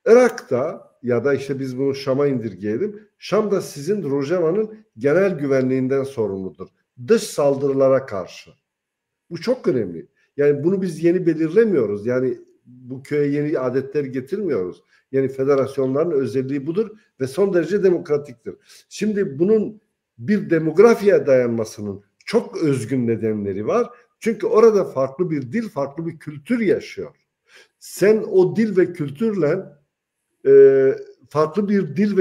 Irak'ta ya da işte biz bunu Şam'a indirgeyelim. Şam'da sizin Rojava'nın genel güvenliğinden sorumludur. Dış saldırılara karşı. Bu çok önemli. Yani bunu biz yeni belirlemiyoruz. Yani bu köye yeni adetler getirmiyoruz. Yani federasyonların özelliği budur ve son derece demokratiktir. Şimdi bunun bir demografiye dayanmasının çok özgün nedenleri var. Çünkü orada farklı bir dil, farklı bir kültür yaşıyor. Sen o dil ve kültürle farklı bir dil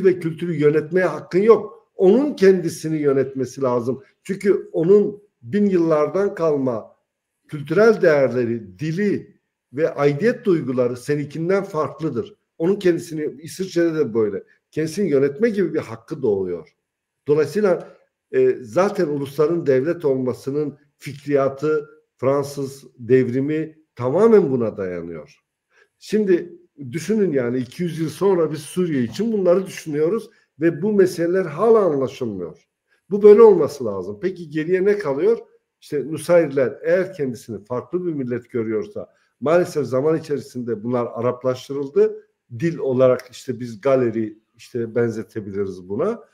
ve kültürü yönetmeye hakkın yok. Onun kendisini yönetmesi lazım. Çünkü onun 1000 yıllardan kalma kültürel değerleri, dili ve aidiyet duyguları seninkinden farklıdır. Onun kendisini, İsviçre'de de böyle, kendisini yönetme gibi bir hakkı doğuyor. Dolayısıyla zaten ulusların devlet olmasının fikriyatı, Fransız devrimi tamamen buna dayanıyor. Şimdi düşünün, yani 200 yıl sonra biz Suriye için bunları düşünüyoruz ve bu meseleler hala anlaşılmıyor. Bu böyle olması lazım. Peki geriye ne kalıyor? İşte Nusayriler eğer kendisini farklı bir millet görüyorsa, maalesef zaman içerisinde bunlar Araplaştırıldı. Dil olarak işte biz Galeri işte benzetebiliriz buna.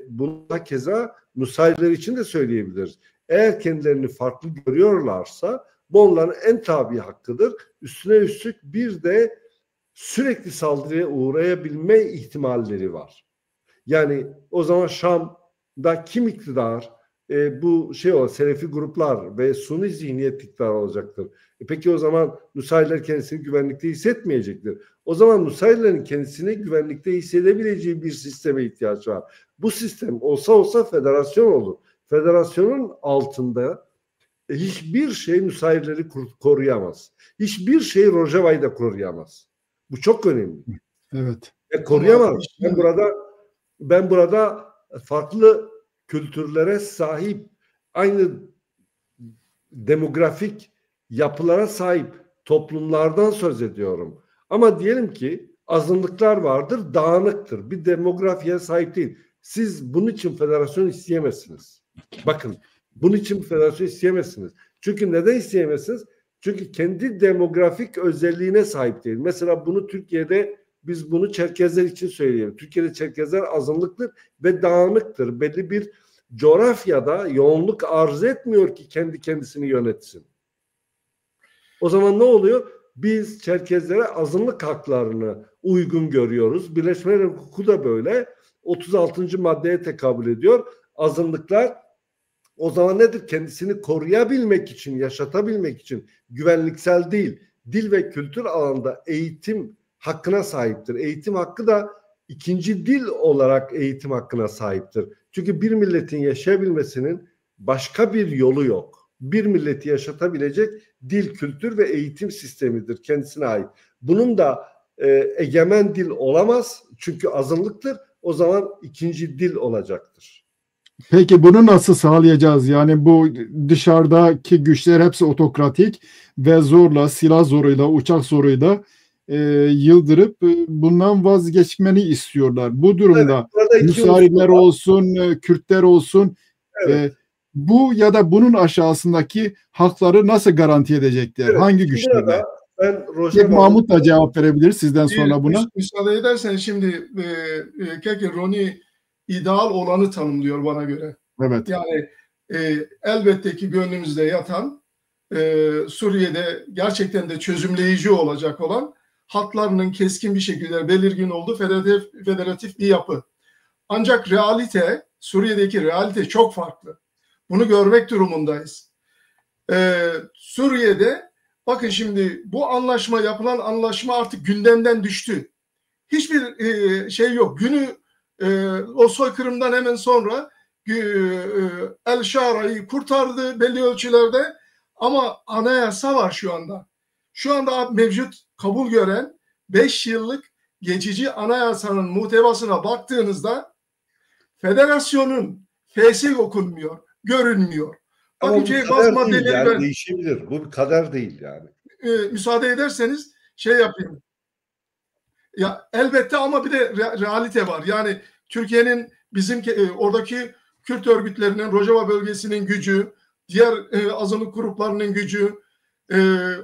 Buna keza Nusayriler için de söyleyebiliriz. Eğer kendilerini farklı görüyorlarsa bu onların en tabii hakkıdır. Üstüne üstlük bir de sürekli saldırıya uğrayabilme ihtimalleri var. Yani o zaman Şam'da kim iktidar? Bu Selefi gruplar ve Suni zihniyet iktidar olacaktır. Peki o zaman Nusayriler kendisini güvenlikte hissetmeyecektir. O zaman Nusayrilerin kendisini güvenlikte hissedebileceği bir sisteme ihtiyaç var. Bu sistem olsa federasyon olur. Federasyonun altında hiçbir şey Nusayrileri koruyamaz. Hiçbir şey Rojava'yı da koruyamaz. Bu çok önemli. Evet. Koruyamaz. Ben burada farklı kültürlere sahip, aynı demografik yapılara sahip toplumlardan söz ediyorum. Ama diyelim ki azınlıklar vardır, dağınıktır. Bir demografiye sahip değil. Siz bunun için federasyon isteyemezsiniz. Bakın, bunun için federasyon isteyemezsiniz. Çünkü neden isteyemezsiniz? Çünkü kendi demografik özelliğine sahip değil. Mesela bunu Türkiye'de biz bunu Çerkezler için söyleyelim. Türkiye'de Çerkezler azınlıktır ve dağınıktır. Belli bir coğrafyada yoğunluk arz etmiyor ki kendi kendisini yönetsin. O zaman ne oluyor? Biz Çerkezlere azınlık haklarını uygun görüyoruz. Birleşme hukuku da böyle. 36. maddeye tekabül ediyor. azınlıklar o zaman nedir? Kendisini koruyabilmek için, yaşatabilmek için güvenliksel değil, dil ve kültür alanında eğitim hakkına sahiptir. Eğitim hakkı da ikinci dil olarak eğitim hakkına sahiptir. Çünkü bir milletin yaşayabilmesinin başka bir yolu yok. Bir milleti yaşatabilecek dil, kültür ve eğitim sistemidir kendisine ait. Bunun da egemen dil olamaz çünkü azınlıktır. O zaman ikinci dil olacaktır. Peki bunu nasıl sağlayacağız? Yani bu dışarıdaki güçler hepsi otokratik ve zorla, silah zoruyla, uçak zoruyla yıldırıp bundan vazgeçmeni istiyorlar. Bu durumda Evet, Nusayriler olsun, Kürtler olsun, evet. Bu ya da bunun aşağısındaki hakları nasıl garanti edecekler? Evet, hangi güçlerle? Mahmut da cevap verebilir sizden sonra buna. Müsaade edersen şimdi Roni ideal olanı tanımlıyor bana göre. Evet. Yani elbette ki gönlümüzde yatan Suriye'de gerçekten de çözümleyici olacak olan hatlarının keskin bir şekilde belirgin olduğu federatif bir yapı. Ancak realite, Suriye'deki realite çok farklı. Bunu görmek durumundayız. Suriye'de bakın şimdi bu yapılan anlaşma artık gündemden düştü. Hiçbir şey yok. O soykırımdan hemen sonra El Şara'yı kurtardı belli ölçülerde ama anayasa var şu anda. Şu anda mevcut kabul gören 5 yıllık geçici anayasanın muhtevasına baktığınızda federasyonun F'si okunmuyor, görünmüyor. Ama bu kader değil yani, değişebilir. Bu bir kader değil yani. Müsaade ederseniz yapayım. Ya elbette ama bir de realite var. Yani Türkiye'nin oradaki Kürt örgütlerinin, Rojava bölgesinin gücü, diğer azınlık gruplarının gücü,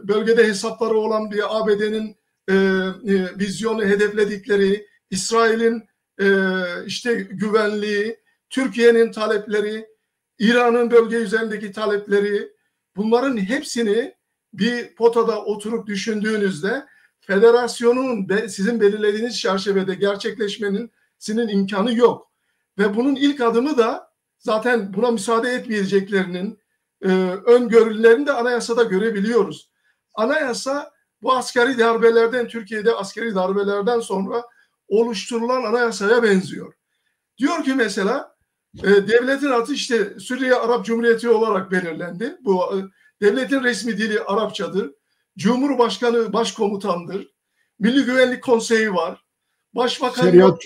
bölgede hesapları olan bir ABD'nin vizyonu hedefledikleri, İsrail'in güvenliği, Türkiye'nin talepleri, İran'ın bölge üzerindeki talepleri, bunların hepsini bir potada oturup düşündüğünüzde federasyonun sizin belirlediğiniz çerçevede gerçekleşmenin imkanı yok. Ve bunun ilk adımı da zaten buna müsaade etmeyeceklerinin öngörülerini de anayasada görebiliyoruz. Anayasa bu Türkiye'de askeri darbelerden sonra oluşturulan anayasaya benziyor. Diyor ki mesela devletin adı Suriye Arap Cumhuriyeti olarak belirlendi. Bu devletin resmi dili Arapçadır. Cumhurbaşkanı başkomutandır. Milli Güvenlik Konseyi var. Başbakan şeriat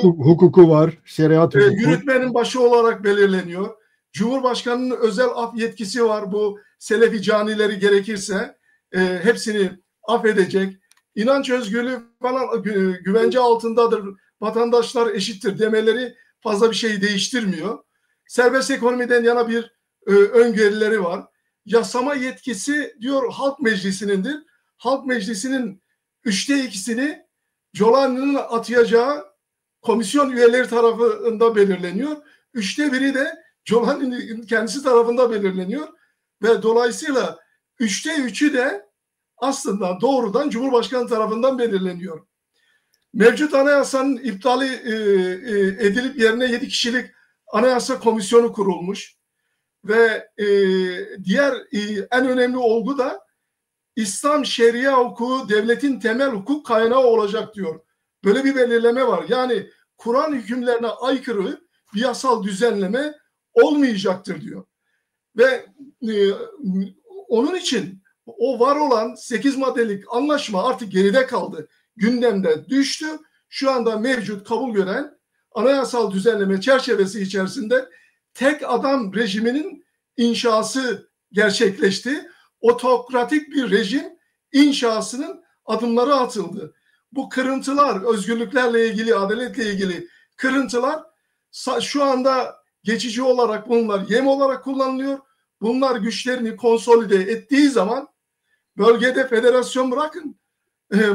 hukuku var. Şeriat hukuku. Yürütmenin başı olarak belirleniyor. Cumhurbaşkanının özel af yetkisi var. Bu Selefi canileri gerekirse hepsini affedecek. İnanç özgürlüğü falan güvence altındadır. Vatandaşlar eşittir demeleri fazla bir şey değiştirmiyor. Serbest ekonomiden yana bir öngörüleri var. Yasama yetkisi diyor Halk Meclisi'nindir. Halk Meclisi'nin 2/3'ünü Jolani'nin atayacağı komisyon üyeleri tarafından belirleniyor. 1/3 de Jolani'nin kendisi tarafından belirleniyor. Ve dolayısıyla 3'ü de aslında doğrudan Cumhurbaşkanı tarafından belirleniyor. Mevcut anayasanın iptali edilip yerine 7 kişilik anayasa komisyonu kurulmuş. Ve diğer en önemli olgu da İslam şeria hukuku devletin temel hukuk kaynağı olacak diyor. Böyle bir belirleme var. Yani Kur'an hükümlerine aykırı bir yasal düzenleme olmayacaktır diyor. Ve onun için o var olan 8 maddelik anlaşma artık geride kaldı. Gündemde düştü. Şu anda mevcut kabul gören anayasal düzenleme çerçevesi içerisinde tek adam rejiminin inşası gerçekleşti. Otokratik bir rejim inşasının adımları atıldı. Bu kırıntılar, özgürlüklerle ilgili, adaletle ilgili kırıntılar şu anda geçici olarak bunlar yem olarak kullanılıyor. Bunlar güçlerini konsolide ettiği zaman bölgede federasyon bırakın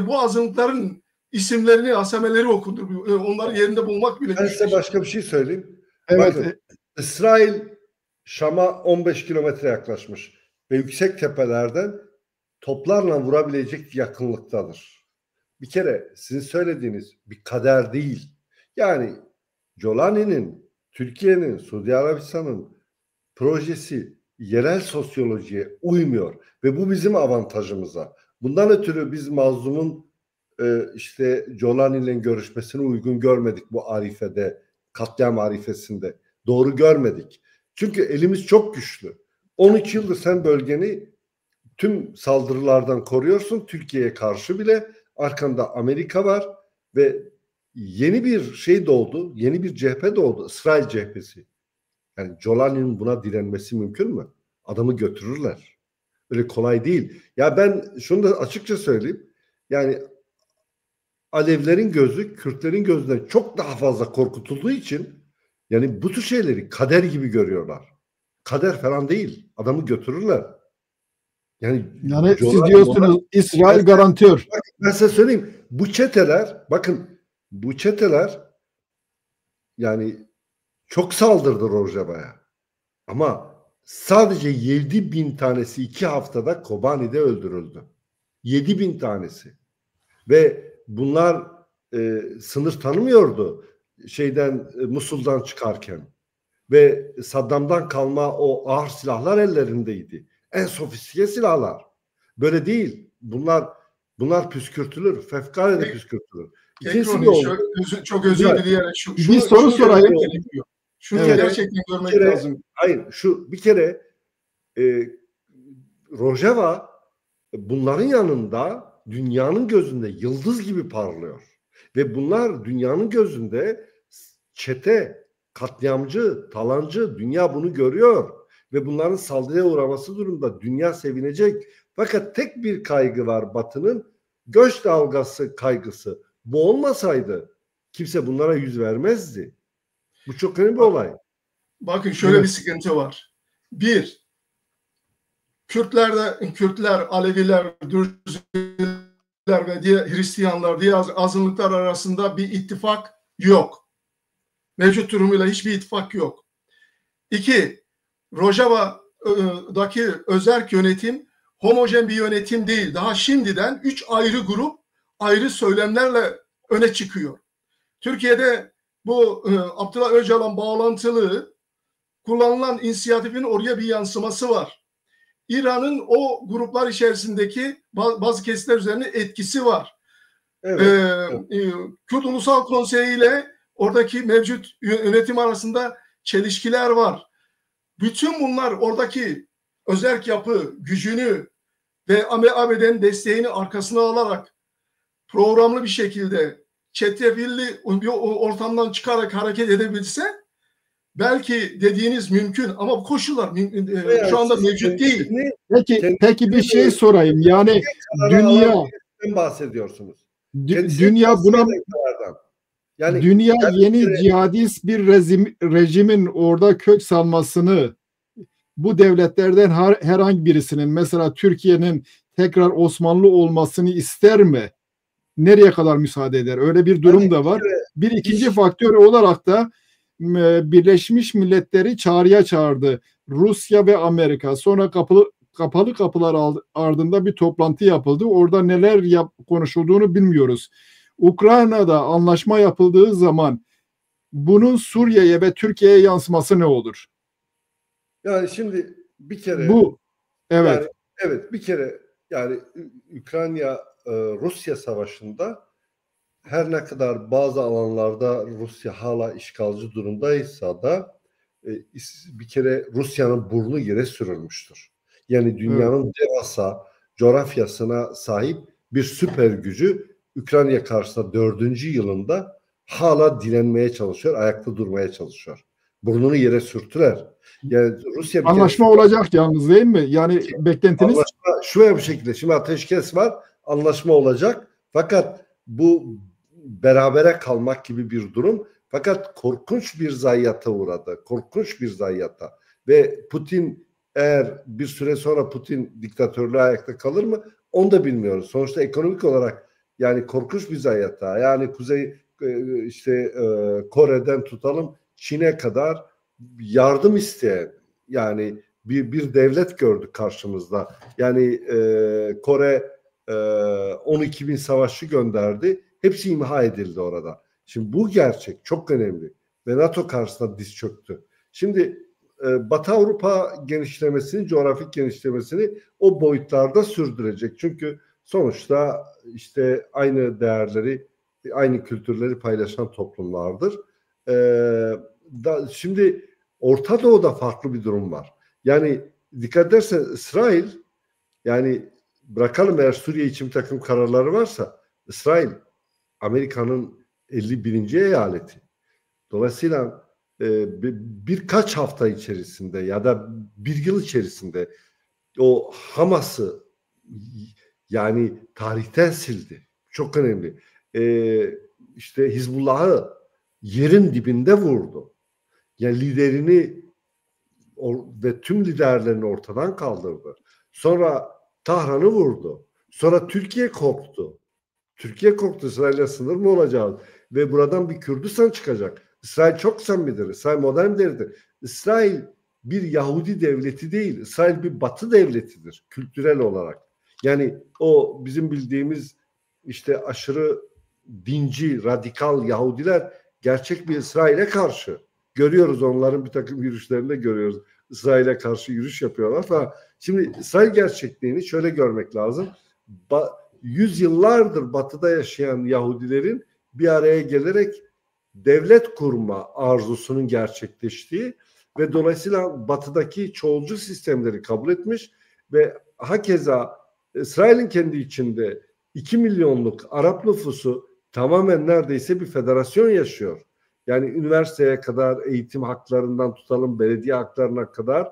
bu azınlıkların isimlerini, asameleri okunur. Onları yerinde bulmak bile. Ben size başka bir şey söyleyeyim. Evet. Bakın, İsrail Şam'a 15 kilometre yaklaşmış ve yüksek tepelerden toplarla vurabilecek yakınlıktadır. Bir kere sizin söylediğiniz bir kader değil. Yani Jolani'nin Türkiye'nin, Suudi Arabistan'ın projesi yerel sosyolojiye uymuyor ve bu bizim avantajımıza. Bundan ötürü biz mazlumun işte Jolani'yle görüşmesini uygun görmedik bu arifede, katliam arifesinde. Doğru görmedik. Çünkü elimiz çok güçlü. 13 yıldır sen bölgeni tüm saldırılardan koruyorsun. Türkiye'ye karşı bile arkanda Amerika var ve yeni bir şey doğdu. Yeni bir cephe doğdu. İsrail cephesi. Yani Jolani'nin buna direnmesi mümkün mü? Adamı götürürler. Öyle kolay değil. Ya ben şunu da açıkça söyleyeyim. Yani Alevlerin gözü Kürtlerin gözünden çok daha fazla korkutulduğu için yani bu tür şeyleri kader gibi görüyorlar. Kader falan değil. Adamı götürürler. Yani siz diyorsunuz İsrail garantör. Ben size söyleyeyim. Bu çeteler yani çok saldırdı Rojava'ya. Ama sadece 7.000 tanesi 2 haftada Kobani'de öldürüldü. 7.000 tanesi. Ve bunlar sınır tanımıyordu Musul'dan çıkarken. Ve Saddam'dan kalma o ağır silahlar ellerindeydi. En sofistike silahlar. Böyle değil. Bunlar püskürtülür. Fevkalade püskürtülür. Çok özür dileyerek bir soru sorayım. Şunu gerçekten görmek lazım. Hayır, bir kere Rojava bunların yanında dünyanın gözünde yıldız gibi parlıyor. Ve bunlar dünyanın gözünde çete, katliamcı, talancı, dünya bunu görüyor. Ve bunların saldırıya uğraması durumda dünya sevinecek. Fakat tek bir kaygı var Batı'nın, göç dalgası kaygısı. Bu olmasaydı kimse bunlara yüz vermezdi. Bu çok önemli bir olay. Bakın şöyle bir sıkıntı var. Bir, Kürtler, Aleviler, Dürziler ve diğer Hristiyanlar, diğer azınlıklar arasında bir ittifak yok. Mevcut durumuyla hiçbir ittifak yok. İki, Rojava'daki özerk yönetim homojen bir yönetim değil. Daha şimdiden 3 ayrı grup ayrı söylemlerle öne çıkıyor. Türkiye'de bu Abdullah Öcalan bağlantılı kullanılan inisiyatifin oraya bir yansıması var. İran'ın o gruplar içerisindeki bazı kesitler üzerine etkisi var. Evet. Kürt Ulusal Konseyi ile oradaki mevcut yönetim arasında çelişkiler var. Bütün bunlar oradaki özerk yapı gücünü ve ABD'nin desteğini arkasına alarak programlı bir şekilde çetrefilli bir ortamdan çıkarak hareket edebilse belki dediğiniz mümkün ama bu koşullar şu anda mevcut değil. Peki bir şey sorayım. Yani dünya bahsediyorsunuz. Dünya buna dünya yeni cihadist bir rejimin orada kök salmasını bu devletlerden herhangi birisinin mesela Türkiye'nin tekrar Osmanlı olmasını ister mi? Nereye kadar müsaade eder? Öyle bir durum da var. Bir ikinci faktör olarak da Birleşmiş Milletleri çağrıya çağırdı. Rusya ve Amerika. Sonra kapalı kapılar ardında bir toplantı yapıldı. Orada neler konuşulduğunu bilmiyoruz. Ukrayna'da anlaşma yapıldığı zaman bunun Suriye'ye ve Türkiye'ye yansıması ne olur? Yani şimdi bir kere bir kere Ukrayna Rusya savaşında her ne kadar bazı alanlarda Rusya hala işgalci durumdaysa da bir kere Rusya'nın burnu yere sürülmüştür. Yani dünyanın devasa coğrafyasına sahip bir süper gücü Ukrayna karşısında 4. yılında hala direnmeye çalışıyor, ayakta durmaya çalışıyor. Burnunu yere sürttüler. Yani Rusya anlaşma olacak yalnız değil mi? Yani beklentiniz? Anlaşma şöyle bir şekilde. Şimdi ateşkes var, anlaşma olacak. Fakat bu berabere kalmak gibi bir durum. Fakat korkunç bir zayiata uğradı. Korkunç bir zayiata. Ve Putin eğer bir süre sonra Putin diktatörlüğü ayakta kalır mı? Onu da bilmiyoruz. Sonuçta ekonomik olarak yani korkunç bir zayiata. Yani Kore'den tutalım Çin'e kadar yardım isteyen yani bir devlet gördük karşımızda. Yani Kore 12.000 savaşçı gönderdi. Hepsi imha edildi orada. Şimdi bu gerçek çok önemli. ve NATO karşısında diz çöktü. Şimdi Batı Avrupa genişlemesini, coğrafik genişlemesini o boyutlarda sürdürecek. Çünkü sonuçta işte aynı değerleri, aynı kültürleri paylaşan toplumlardır. Şimdi Orta Doğu'da farklı bir durum var. Yani dikkat edersen İsrail, yani bırakalım eğer Suriye için bir takım kararları varsa, İsrail Amerika'nın 51. eyaleti. Dolayısıyla birkaç hafta içerisinde ya da bir yıl içerisinde o Hamas'ı yani tarihten sildi. Çok önemli. İşte Hizbullah'ı yerin dibinde vurdu. Yani liderini ve tüm liderlerini ortadan kaldırdı. Sonra Tahran'ı vurdu. Sonra Türkiye korktu. Türkiye korktu, İsrail'le sınır mı olacağız? Ve buradan bir Kürdistan çıkacak. İsrail çok samimidir. İsrail modern devlettir. İsrail bir Yahudi devleti değil. İsrail bir Batı devletidir kültürel olarak. Yani o bizim bildiğimiz işte aşırı dinci, radikal Yahudiler gerçek bir İsrail'e karşı. Görüyoruz, onların bir takım yürüyüşlerinde görüyoruz. İsrail'e karşı yürüyüş yapıyorlar falan. Şimdi İsrail gerçekliğini şöyle görmek lazım. Yüzyıllardır Batı'da yaşayan Yahudilerin bir araya gelerek devlet kurma arzusunun gerçekleştiği ve dolayısıyla Batı'daki çoğulcu sistemleri kabul etmiş ve hakeza İsrail'in kendi içinde 2 milyonluk Arap nüfusu tamamen neredeyse bir federasyon yaşıyor. Yani üniversiteye kadar, eğitim haklarından tutalım belediye haklarına kadar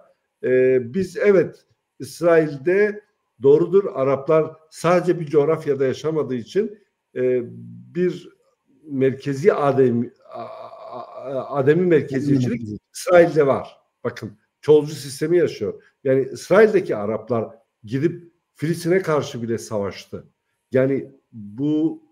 biz evet İsrail'de doğrudur, Araplar sadece bir coğrafyada yaşamadığı için bir merkezi ademi merkeziyetçilik İsrail'de var. Bakın, çoğulcu sistemi yaşıyor. Yani İsrail'deki Araplar gidip Filistin'e karşı bile savaştı. Yani bu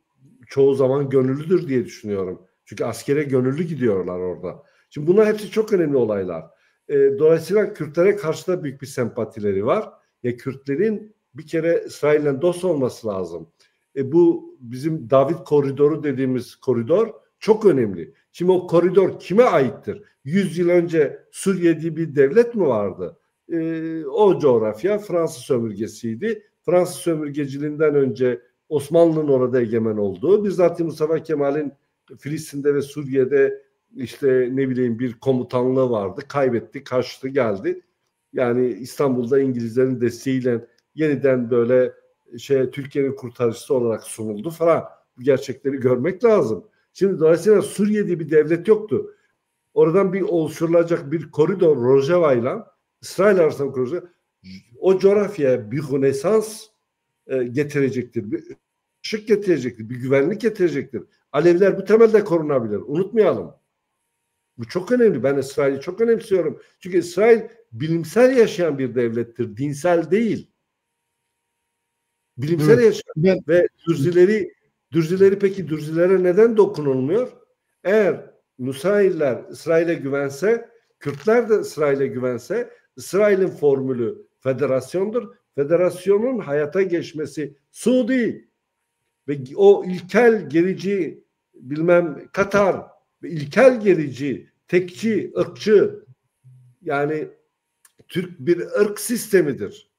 çoğu zaman gönüllüdür diye düşünüyorum. Çünkü askere gönüllü gidiyorlar orada. Şimdi bunlar hepsi çok önemli olaylar. Dolayısıyla Kürtlere karşı da büyük bir sempatileri var. Kürtlerin bir kere İsrail'le dost olması lazım. Bu bizim David Koridoru dediğimiz koridor çok önemli. Şimdi o koridor kime aittir? 100 yıl önce Suriye diye bir devlet mi vardı? O coğrafya Fransız sömürgesiydi. Fransız sömürgeciliğinden önce Osmanlı'nın orada egemen olduğu, bizzat Mustafa Kemal'in Filistin'de ve Suriye'de işte ne bileyim bir komutanlığı vardı. Kaybetti, kaçtı, geldi. Yani İstanbul'da İngilizlerin desteğiyle yeniden böyle Türkiye'nin kurtarıcısı olarak sunuldu falan. Bu gerçekleri görmek lazım. Şimdi dolayısıyla Suriye diye bir devlet yoktu. Oradan bir oluşturulacak bir koridor Rojava ile İsrail arasında kurulacak. O coğrafyaya bir rönesans getirecektir. Bir ışık getirecektir. Bir güvenlik getirecektir. Alevler bu temelde korunabilir. Unutmayalım. Bu çok önemli. Ben İsrail'i çok önemsiyorum. Çünkü İsrail bilimsel yaşayan bir devlettir. Dinsel değil. Bilimsel yaşayan. Ve Dürzileri peki Dürzilere neden dokunulmuyor? Eğer Nusayriler İsrail'e güvense, Kürtler de İsrail'e güvense, İsrail'in formülü federasyondur. Federasyonun hayata geçmesi Suudi ve o ilkel gerici Katar ve ilkel gerici, tekçi, ırkçı, yani Türk bir ırk sistemidir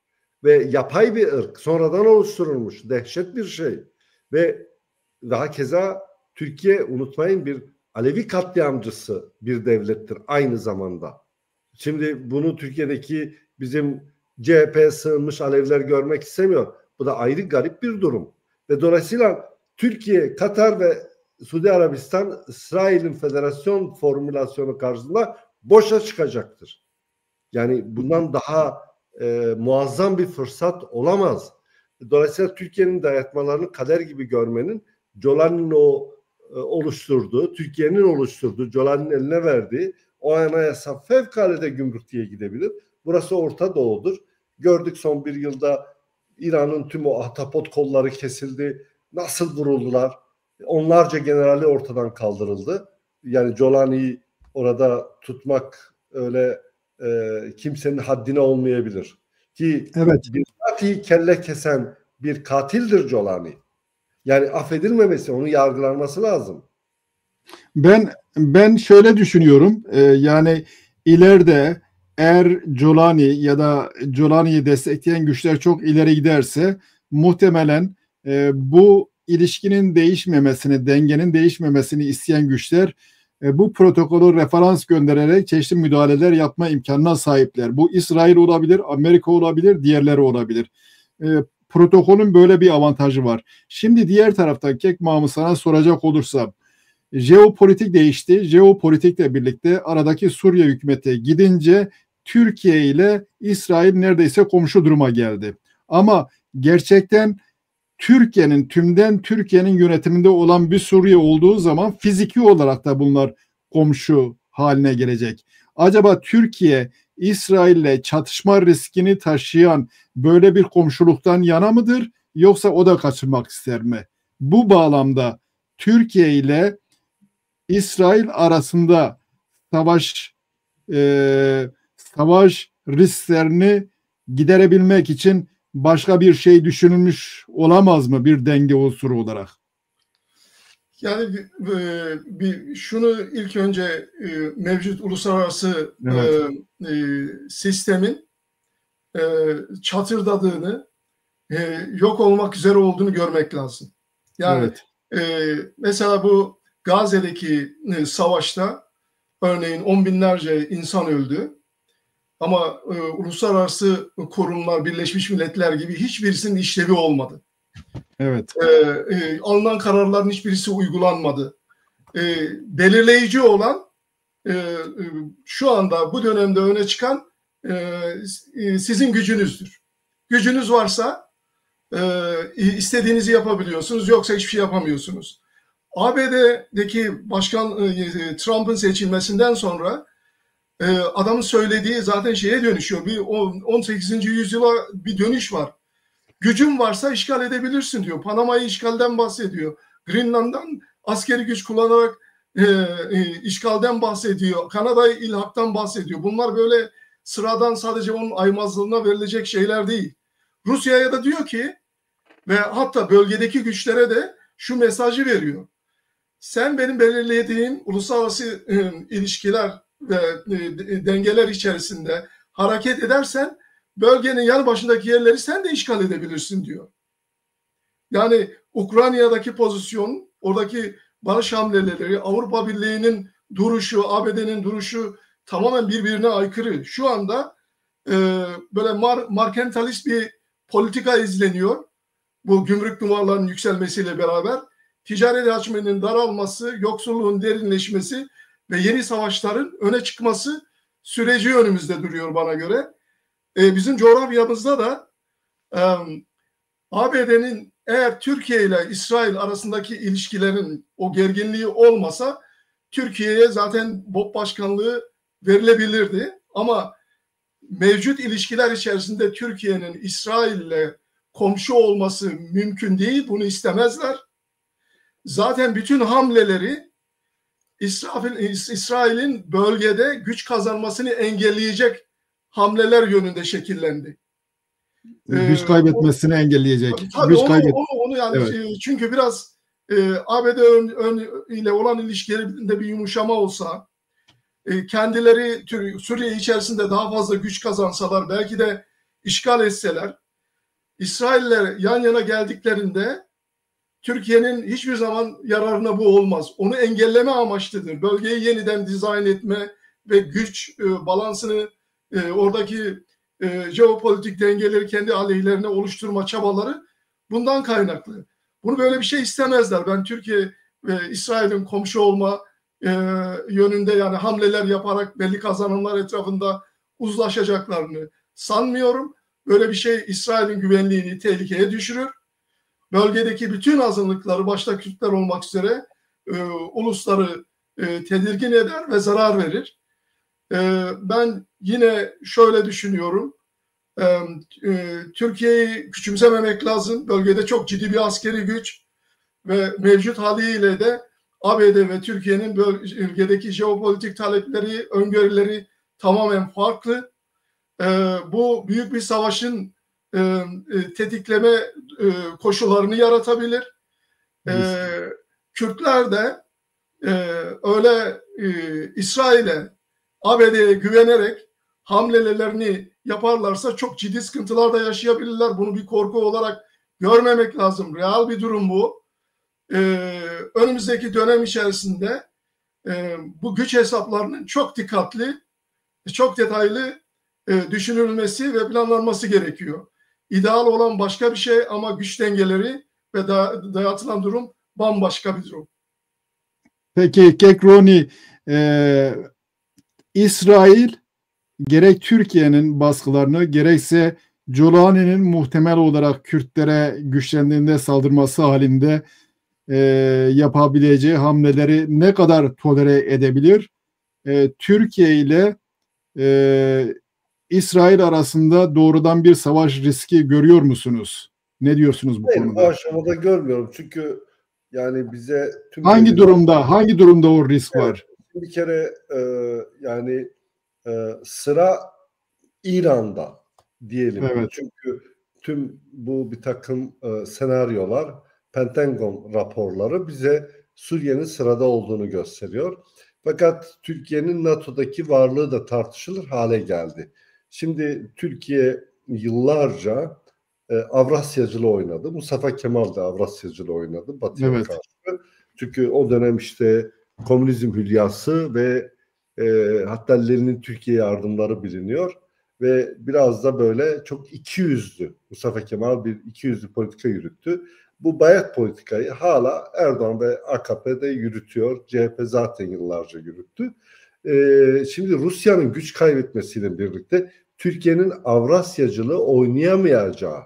ve yapay bir ırk, sonradan oluşturulmuş dehşet bir şey ve daha keza Türkiye, unutmayın, bir Alevi katliamcısı bir devlettir aynı zamanda. Şimdi bunu Türkiye'deki bizim CHP'ye sığınmış Aleviler görmek istemiyor. Bu da ayrı garip bir durum. Ve dolayısıyla Türkiye, Katar ve Suudi Arabistan İsrail'in federasyon formülasyonu karşısında boşa çıkacaktır. Yani bundan daha muazzam bir fırsat olamaz. Dolayısıyla Türkiye'nin dayatmalarını kader gibi görmenin, Jolani'nin oluşturduğu, Türkiye'nin oluşturduğu, Jolani'nin eline verdiği o anayasa fevkalade gümrüktiye gidebilir. Burası Orta Doğu'dur. Gördük son bir yılda İran'ın tüm o ahtapot kolları kesildi. Nasıl vuruldular? Onlarca generali ortadan kaldırıldı. Yani Jolani'yi orada tutmak öyle kimsenin haddine olmayabilir. Ki evet, bir kelle kesen bir katildir Jolani. Yani affedilmemesi, onun yargılanması lazım. Ben şöyle düşünüyorum. Yani ileride eğer Jolani ya da Jolani'yi destekleyen güçler çok ileri giderse muhtemelen bu ilişkinin değişmemesini, dengenin değişmemesini isteyen güçler bu protokolü referans göndererek çeşitli müdahaleler yapma imkanına sahipler. Bu İsrail olabilir, Amerika olabilir, diğerleri olabilir. Protokolün böyle bir avantajı var. Şimdi diğer taraftan Kek Mahmut sana soracak olursam, jeopolitik değişti. Jeopolitikle birlikte aradaki Suriye hükümeti gidince Türkiye ile İsrail neredeyse komşu duruma geldi. Ama gerçekten Türkiye'nin yönetiminde olan bir Suriye olduğu zaman fiziki olarak da bunlar komşu haline gelecek. Acaba Türkiye İsrail'le çatışma riskini taşıyan böyle bir komşuluktan yana mıdır, yoksa o da kaçırmak ister mi? Bu bağlamda Türkiye ile İsrail arasında savaş risklerini giderebilmek için başka bir şey düşünülmüş olamaz mı bir denge unsuru olarak? Yani şunu ilk önce mevcut uluslararası sistemin çatırdadığını, yok olmak üzere olduğunu görmek lazım. Yani mesela bu Gazze'deki savaşta örneğin 10 binlerce insan öldü. Ama uluslararası kurumlar, Birleşmiş Milletler gibi hiçbirisinin işlevi olmadı. Evet. Alınan kararların hiçbirisi uygulanmadı. Belirleyici olan şu anda bu dönemde öne çıkan sizin gücünüzdür. Gücünüz varsa istediğinizi yapabiliyorsunuz, yoksa hiçbir şey yapamıyorsunuz. ABD'deki Başkan Trump'ın seçilmesinden sonra adamın söylediği zaten şeye dönüşüyor. Bir 18. yüzyıla bir dönüş var. Gücün varsa işgal edebilirsin diyor. Panama'yı işgalden bahsediyor. Greenland'dan askeri güç kullanarak işgalden bahsediyor. Kanada'yı ilhaktan bahsediyor. Bunlar böyle sıradan sadece onun aymazlığına verilecek şeyler değil. Rusya'ya da diyor ki ve hatta bölgedeki güçlere de şu mesajı veriyor. Sen benim belirlediğim uluslararası ilişkiler ve dengeler içerisinde hareket edersen bölgenin yanı başındaki yerleri sen de işgal edebilirsin diyor. Yani Ukrayna'daki pozisyon, oradaki barış hamleleri, Avrupa Birliği'nin duruşu, ABD'nin duruşu tamamen birbirine aykırı. Şu anda böyle merkantilist bir politika izleniyor. Bu gümrük duvarlarının yükselmesiyle beraber ticaret hacminin daralması, yoksulluğun derinleşmesi ve yeni savaşların öne çıkması süreci önümüzde duruyor bana göre. Bizim coğrafyamızda da ABD'nin eğer Türkiye ile İsrail arasındaki ilişkilerin o gerginliği olmasa Türkiye'ye zaten BOP başkanlığı verilebilirdi. Ama mevcut ilişkiler içerisinde Türkiye'nin İsrail ile komşu olması mümkün değil. Bunu istemezler. Zaten bütün hamleleri İsrail'in bölgede güç kazanmasını engelleyecek hamleler yönünde şekillendi. Güç kaybetmesini engelleyecek. Tabii güç onu yani evet. Çünkü biraz ABD ile olan ilişkilerinde bir yumuşama olsa, kendileri Suriye içerisinde daha fazla güç kazansalar, belki de işgal etseler, İsrailler yan yana geldiklerinde Türkiye'nin hiçbir zaman yararına bu olmaz. Onu engelleme amaçlıdır. Bölgeyi yeniden dizayn etme ve güç balansını, oradaki jeopolitik dengeleri kendi aleyhlerine oluşturma çabaları bundan kaynaklı. Bunu böyle bir şey istemezler. Ben Türkiye ve İsrail'in komşu olma yönünde yani hamleler yaparak belli kazanımlar etrafında uzlaşacaklarını sanmıyorum. Böyle bir şey İsrail'in güvenliğini tehlikeye düşürür. Bölgedeki bütün azınlıkları başta Kürtler olmak üzere ulusları tedirgin eder ve zarar verir. Ben yine şöyle düşünüyorum. Türkiye'yi küçümsememek lazım. Bölgede çok ciddi bir askeri güç ve mevcut haliyle de ABD ve Türkiye'nin bölgedeki jeopolitik talepleri, öngörüleri tamamen farklı. Bu büyük bir savaşın tetikleme koşullarını yaratabilir. Kürtler de öyle İsrail'e, ABD'ye güvenerek hamlelerini yaparlarsa çok ciddi sıkıntılar da yaşayabilirler. Bunu bir korku olarak görmemek lazım. Real bir durum bu. Önümüzdeki dönem içerisinde bu güç hesaplarının çok dikkatli, çok detaylı düşünülmesi ve planlanması gerekiyor. İdeal olan başka bir şey ama güç dengeleri ve dayatılan durum bambaşka bir durum. Peki Kekroni, İsrail gerek Türkiye'nin baskılarını gerekse Colani'nin muhtemel olarak Kürtlere güçlendiğinde saldırması halinde yapabileceği hamleleri ne kadar tolere edebilir? Türkiye ile İsrail arasında doğrudan bir savaş riski görüyor musunuz? Ne diyorsunuz bu konuda? Bu aşamada görmüyorum çünkü yani bize tüm hangi durumda o risk var? Bir kere yani sıra İran'da diyelim. Evet. Çünkü tüm bu bir takım senaryolar, Pentagon raporları bize Suriye'nin sırada olduğunu gösteriyor. Fakat Türkiye'nin NATO'daki varlığı da tartışılır hale geldi. Şimdi Türkiye yıllarca Avrasyacılığı oynadı. Mustafa Kemal de Avrasyacılığı oynadı Batı'ya karşı. Çünkü o dönem işte komünizm hülyası ve hatta Lenin'in Türkiye yardımları biliniyor. Ve biraz da böyle çok ikiyüzlü, Mustafa Kemal bir ikiyüzlü politika yürüttü. Bu bayat politikayı hala Erdoğan ve AKP'de yürütüyor. CHP zaten yıllarca yürüttü. Şimdi Rusya'nın güç kaybetmesiyle birlikte Türkiye'nin Avrasyacılığı oynayamayacağı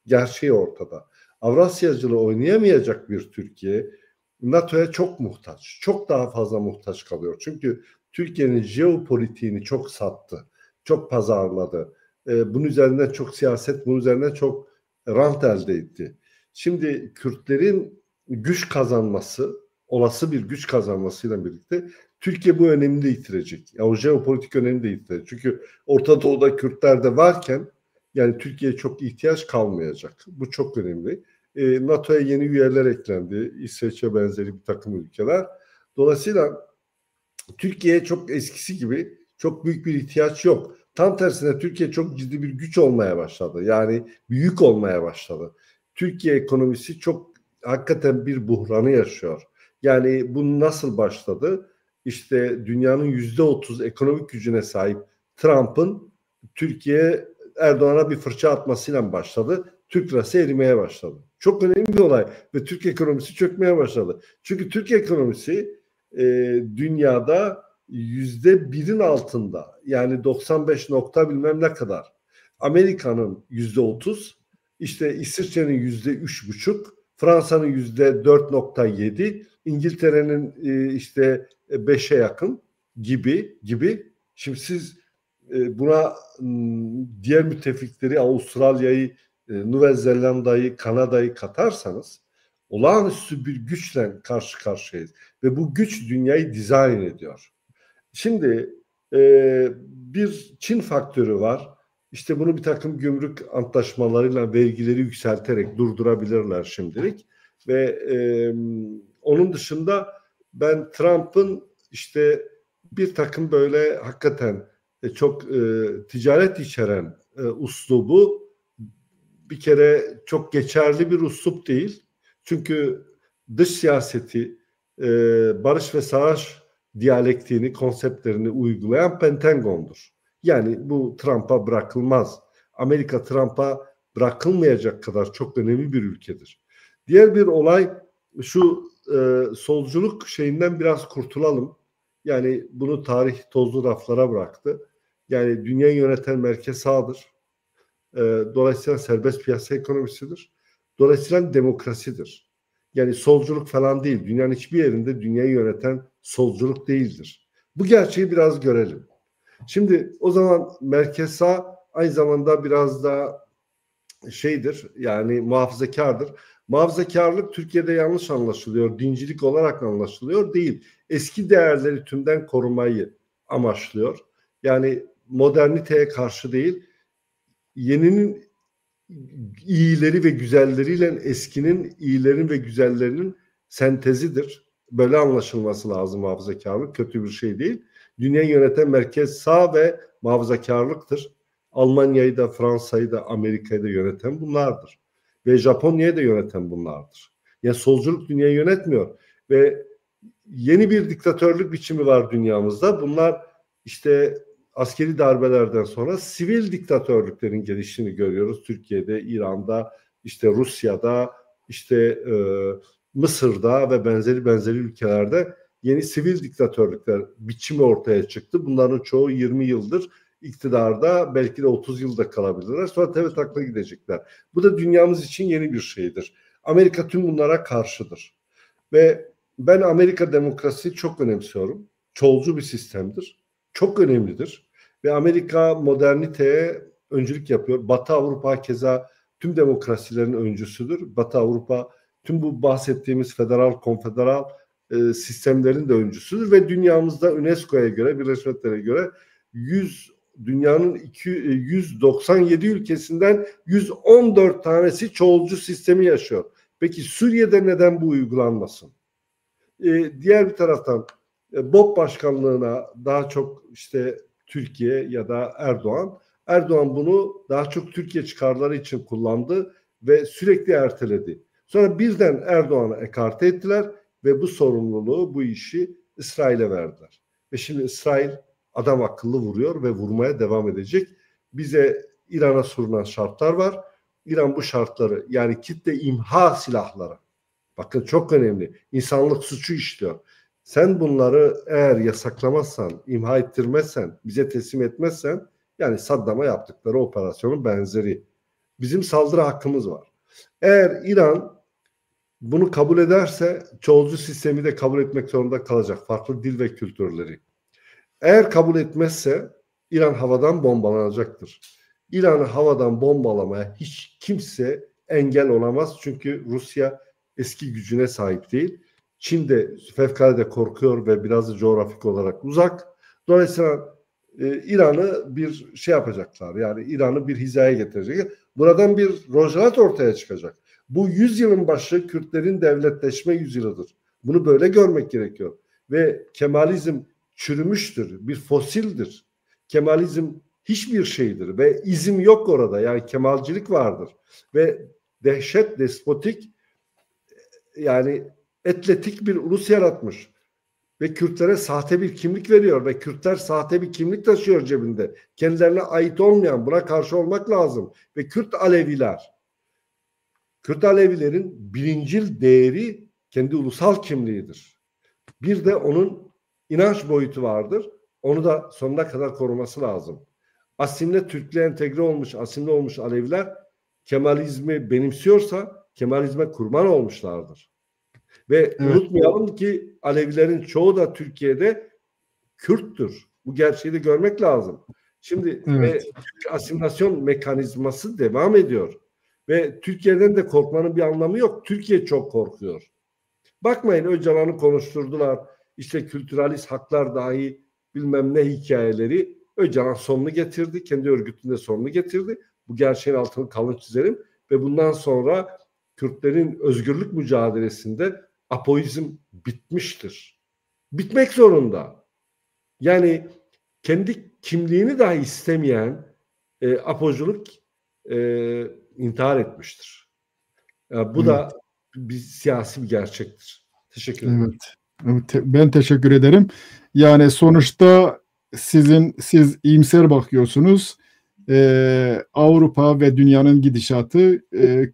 gerçeği ortada. Avrasyacılığı oynayamayacak bir Türkiye NATO'ya çok muhtaç. Çok daha fazla muhtaç kalıyor. Çünkü Türkiye'nin jeopolitiğini çok sattı. Çok pazarladı. Bunun üzerinden çok siyaset, bunun üzerinden çok rant elde etti. Şimdi Kürtlerin güç kazanması, olası bir güç kazanmasıyla birlikte Türkiye bu önemini de yitirecek. Ya, o jeopolitik önemini de yitirecek. Çünkü Orta Doğu'da Kürtler de varken yani Türkiye'ye çok ihtiyaç kalmayacak. Bu çok önemli. NATO'ya yeni üyeler eklendi. İsveç'e benzeri bir takım ülkeler. Dolayısıyla Türkiye'ye çok eskisi gibi çok büyük bir ihtiyaç yok. Tam tersine Türkiye çok ciddi bir güç olmaya başladı. Yani büyük olmaya başladı. Türkiye ekonomisi çok hakikaten bir buhranı yaşıyor. Yani bu nasıl başladı? İşte dünyanın %30 ekonomik gücüne sahip Trump'ın Türkiye Erdoğan'a bir fırça atmasıyla başladı. Türk lirası erimeye başladı. Çok önemli bir olay ve Türk ekonomisi çökmeye başladı. Çünkü Türk ekonomisi dünyada %1'in altında, yani 95 nokta bilmem ne kadar. Amerika'nın %30, işte İsviçre'nin %3,5, Fransa'nın %4,7, İngiltere'nin işte 5'e yakın gibi. Şimdi siz buna diğer müttefikleri, Avustralya'yı, Nova Zelanda'yı, Kanada'yı katarsanız olağanüstü bir güçle karşı karşıyayız. Ve bu güç dünyayı dizayn ediyor. Şimdi bir Çin faktörü var. İşte bunu bir takım gümrük antlaşmalarıyla vergileri yükselterek durdurabilirler şimdilik. Ve onun dışında ben Trump'ın işte bir takım böyle hakikaten çok ticaret içeren uslubu bir kere çok geçerli bir uslup değil. Çünkü dış siyaseti, barış ve savaş diyalektiğini, konseptlerini uygulayan Pentagon'dur. Yani bu Trump'a bırakılmaz. Amerika Trump'a bırakılmayacak kadar çok önemli bir ülkedir. Diğer bir olay şu, solculuk şeyinden biraz kurtulalım. Yani bunu tarih tozlu raflara bıraktı. Yani dünyayı yöneten merkez sağdır. Dolayısıyla serbest piyasa ekonomisidir. Dolayısıyla demokrasidir. Yani solculuk falan değil. Dünyanın hiçbir yerinde dünyayı yöneten solculuk değildir. Bu gerçeği biraz görelim. Şimdi o zaman merkez sağ aynı zamanda biraz da şeydir, yani muhafazakardır. Muhafazakarlık Türkiye'de yanlış anlaşılıyor, dincilik olarak anlaşılıyor değil. Eski değerleri tümden korumayı amaçlıyor. Yani moderniteye karşı değil, yeninin iyileri ve güzelleriyle eskinin iyilerin ve güzellerinin sentezidir. böyle anlaşılması lazım muhafazakarlık. Kötü bir şey değil. Dünyayı yöneten merkez sağ ve muhafazakarlıktır. Almanya'yı da, Fransa'yı da, Amerika'yı da yöneten bunlardır. Ve Japonya'yı da yöneten bunlardır. Yani solculuk dünyayı yönetmiyor. Ve yeni bir diktatörlük biçimi var dünyamızda. Bunlar işte askeri darbelerden sonra sivil diktatörlüklerin geliştiğini görüyoruz. Türkiye'de, İran'da, işte Rusya'da, işte Mısır'da ve benzeri ülkelerde yeni sivil diktatörlükler biçimi ortaya çıktı. Bunların çoğu 20 yıldır iktidarda, belki de 30 yılda kalabilirler. Sonra tepe takla gidecekler. Bu da dünyamız için yeni bir şeydir. Amerika tüm bunlara karşıdır. Ve ben Amerika demokrasiyi çok önemsiyorum. Çoğulcu bir sistemdir. Çok önemlidir. Ve Amerika moderniteye öncülük yapıyor. Batı Avrupa keza tüm demokrasilerin öncüsüdür. Batı Avrupa tüm bu bahsettiğimiz federal, konfederal sistemlerin de öncüsüdür. Ve dünyamızda UNESCO'ya göre, Birleşmiş Milletler'e göre dünyanın 197 ülkesinden 114 tanesi çoğulcu sistemi yaşıyor. Peki Suriye'de neden bu uygulanmasın? Diğer bir taraftan BOP başkanlığına daha çok işte Türkiye ya da Erdoğan bunu daha çok Türkiye çıkarları için kullandı ve sürekli erteledi. Sonra birden Erdoğan'a ekarte ettiler ve bu sorumluluğu, bu işi İsrail'e verdiler. Ve şimdi İsrail adam akıllı vuruyor ve vurmaya devam edecek. Bize İran'a sunulan şartlar var. İran bu şartları, yani kitle imha silahları, bakın çok önemli, insanlık suçu işliyor. Sen bunları eğer yasaklamazsan, imha ettirmezsen, bize teslim etmezsen, yani Saddam'a yaptıkları operasyonun benzeri. Bizim saldırı hakkımız var. Eğer İran bunu kabul ederse çoğulcu sistemi de kabul etmek zorunda kalacak. Farklı dil ve kültürleri. Eğer kabul etmezse İran havadan bombalanacaktır. İran'ı havadan bombalamaya hiç kimse engel olamaz. Çünkü Rusya eski gücüne sahip değil. Çin de fevkalade korkuyor ve biraz da coğrafik olarak uzak. Dolayısıyla İran'ı bir şey yapacaklar. Yani İran'ı bir hizaya getirecek. Buradan bir rojlat ortaya çıkacak. Bu yüzyılın başı Kürtlerin devletleşme yüzyılıdır. Bunu böyle görmek gerekiyor. Ve Kemalizm çürümüştür, bir fosildir. Kemalizm hiçbir şeydir ve izim yok orada. Yani Kemalcilik vardır. Ve dehşet, despotik, yani etletik bir ulus yaratmış. Ve Kürtlere sahte bir kimlik veriyor ve Kürtler sahte bir kimlik taşıyor cebinde. Kendilerine ait olmayan, buna karşı olmak lazım. Ve Kürt Alevilerin birincil değeri kendi ulusal kimliğidir. Bir de onun inanç boyutu vardır. Onu da sonuna kadar koruması lazım. Asimle Türklüğe entegre olmuş, asimle olmuş Aleviler Kemalizmi benimsiyorsa Kemalizme kurban olmuşlardır. Ve evet, unutmayalım ki Alevilerin çoğu da Türkiye'de Kürttür. Bu gerçeği de görmek lazım. Şimdi evet, asimilasyon mekanizması devam ediyor. Ve Türkiye'den de korkmanın bir anlamı yok. Türkiye çok korkuyor. Bakmayın, Öcalan'ı konuşturdular. İşte kültüralist haklar dahi bilmem ne hikayeleri. Öcalan sonunu getirdi. Kendi örgütünde sonunu getirdi. Bu gerçeğin altını kalın çizelim. Ve bundan sonra Kürtlerin özgürlük mücadelesinde apoizm bitmiştir. Bitmek zorunda. Yani kendi kimliğini dahi istemeyen apoculuk intihar etmiştir. Yani bu da bir siyasi bir gerçektir. Teşekkür ederim. Evet, ben teşekkür ederim. Yani sonuçta siz iyimser bakıyorsunuz. Avrupa ve dünyanın gidişatı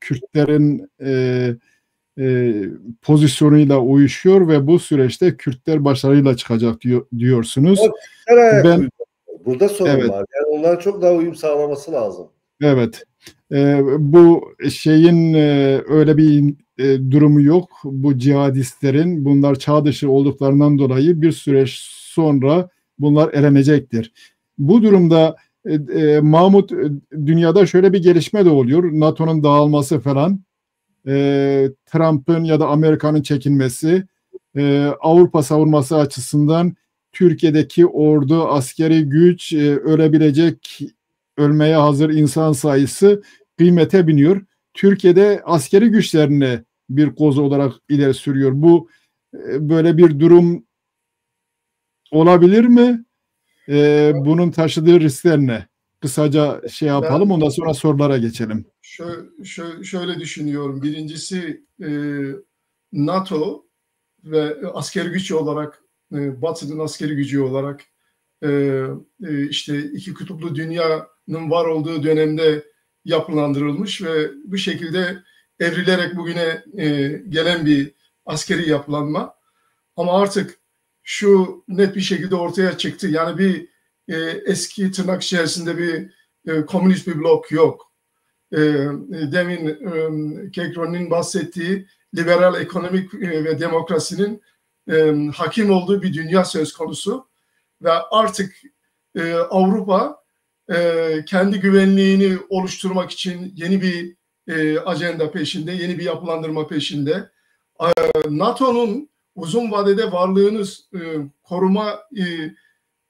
Kürtlerin pozisyonuyla uyuşuyor ve bu süreçte Kürtler başarıyla çıkacak diyorsunuz. Burada sorun var. Yani onlara çok daha uyum sağlaması lazım. Evet. Bu şeyin öyle bir durumu yok. Bu cihadistlerin, bunlar çağ dışı olduklarından dolayı bir süreç sonra bunlar elenecektir. Bu durumda Mahmut, dünyada şöyle bir gelişme de oluyor. NATO'nun dağılması falan, Trump'ın ya da Amerika'nın çekilmesi, Avrupa savunması açısından Türkiye'deki ordu, askeri güç, ölmeye hazır insan sayısı kıymete biniyor. Türkiye'de askeri güçlerini bir koz olarak ileri sürüyor. Bu böyle bir durum olabilir mi? Bunun taşıdığı riskler ne? Kısaca şey yapalım, ondan sonra sorulara geçelim. Şöyle düşünüyorum. Birincisi NATO ve askeri güç olarak, Batı'nın askeri gücü olarak işte iki kutuplu dünyanın var olduğu dönemde yapılandırılmış ve bu şekilde evrilerek bugüne gelen bir askeri yapılanma. Ama artık şu net bir şekilde ortaya çıktı. Yani bir eski tırnak içerisinde bir komünist bir blok yok. Demin Kekron'un bahsettiği liberal ekonomik ve demokrasinin hakim olduğu bir dünya söz konusu. Ve artık Avrupa kendi güvenliğini oluşturmak için yeni bir ajanda peşinde, yeni bir yapılandırma peşinde. NATO'nun uzun vadede varlığını koruma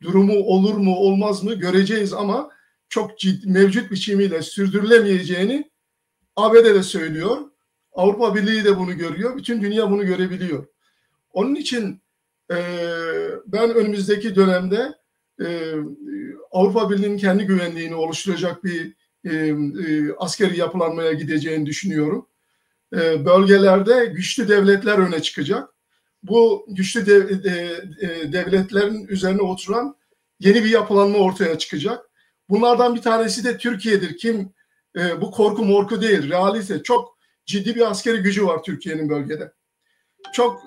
durumu olur mu olmaz mı göreceğiz ama çok ciddi, mevcut biçimiyle sürdürülemeyeceğini ABD de söylüyor. Avrupa Birliği de bunu görüyor. Bütün dünya bunu görebiliyor. Onun için ben önümüzdeki dönemde Avrupa Birliği'nin kendi güvenliğini oluşturacak bir askeri yapılanmaya gideceğini düşünüyorum. Bölgelerde güçlü devletler öne çıkacak. Bu güçlü devletlerin üzerine oturan yeni bir yapılanma ortaya çıkacak. Bunlardan bir tanesi de Türkiye'dir. Bu korku morku değil, realite. Çok ciddi bir askeri gücü var Türkiye'nin bölgede. Çok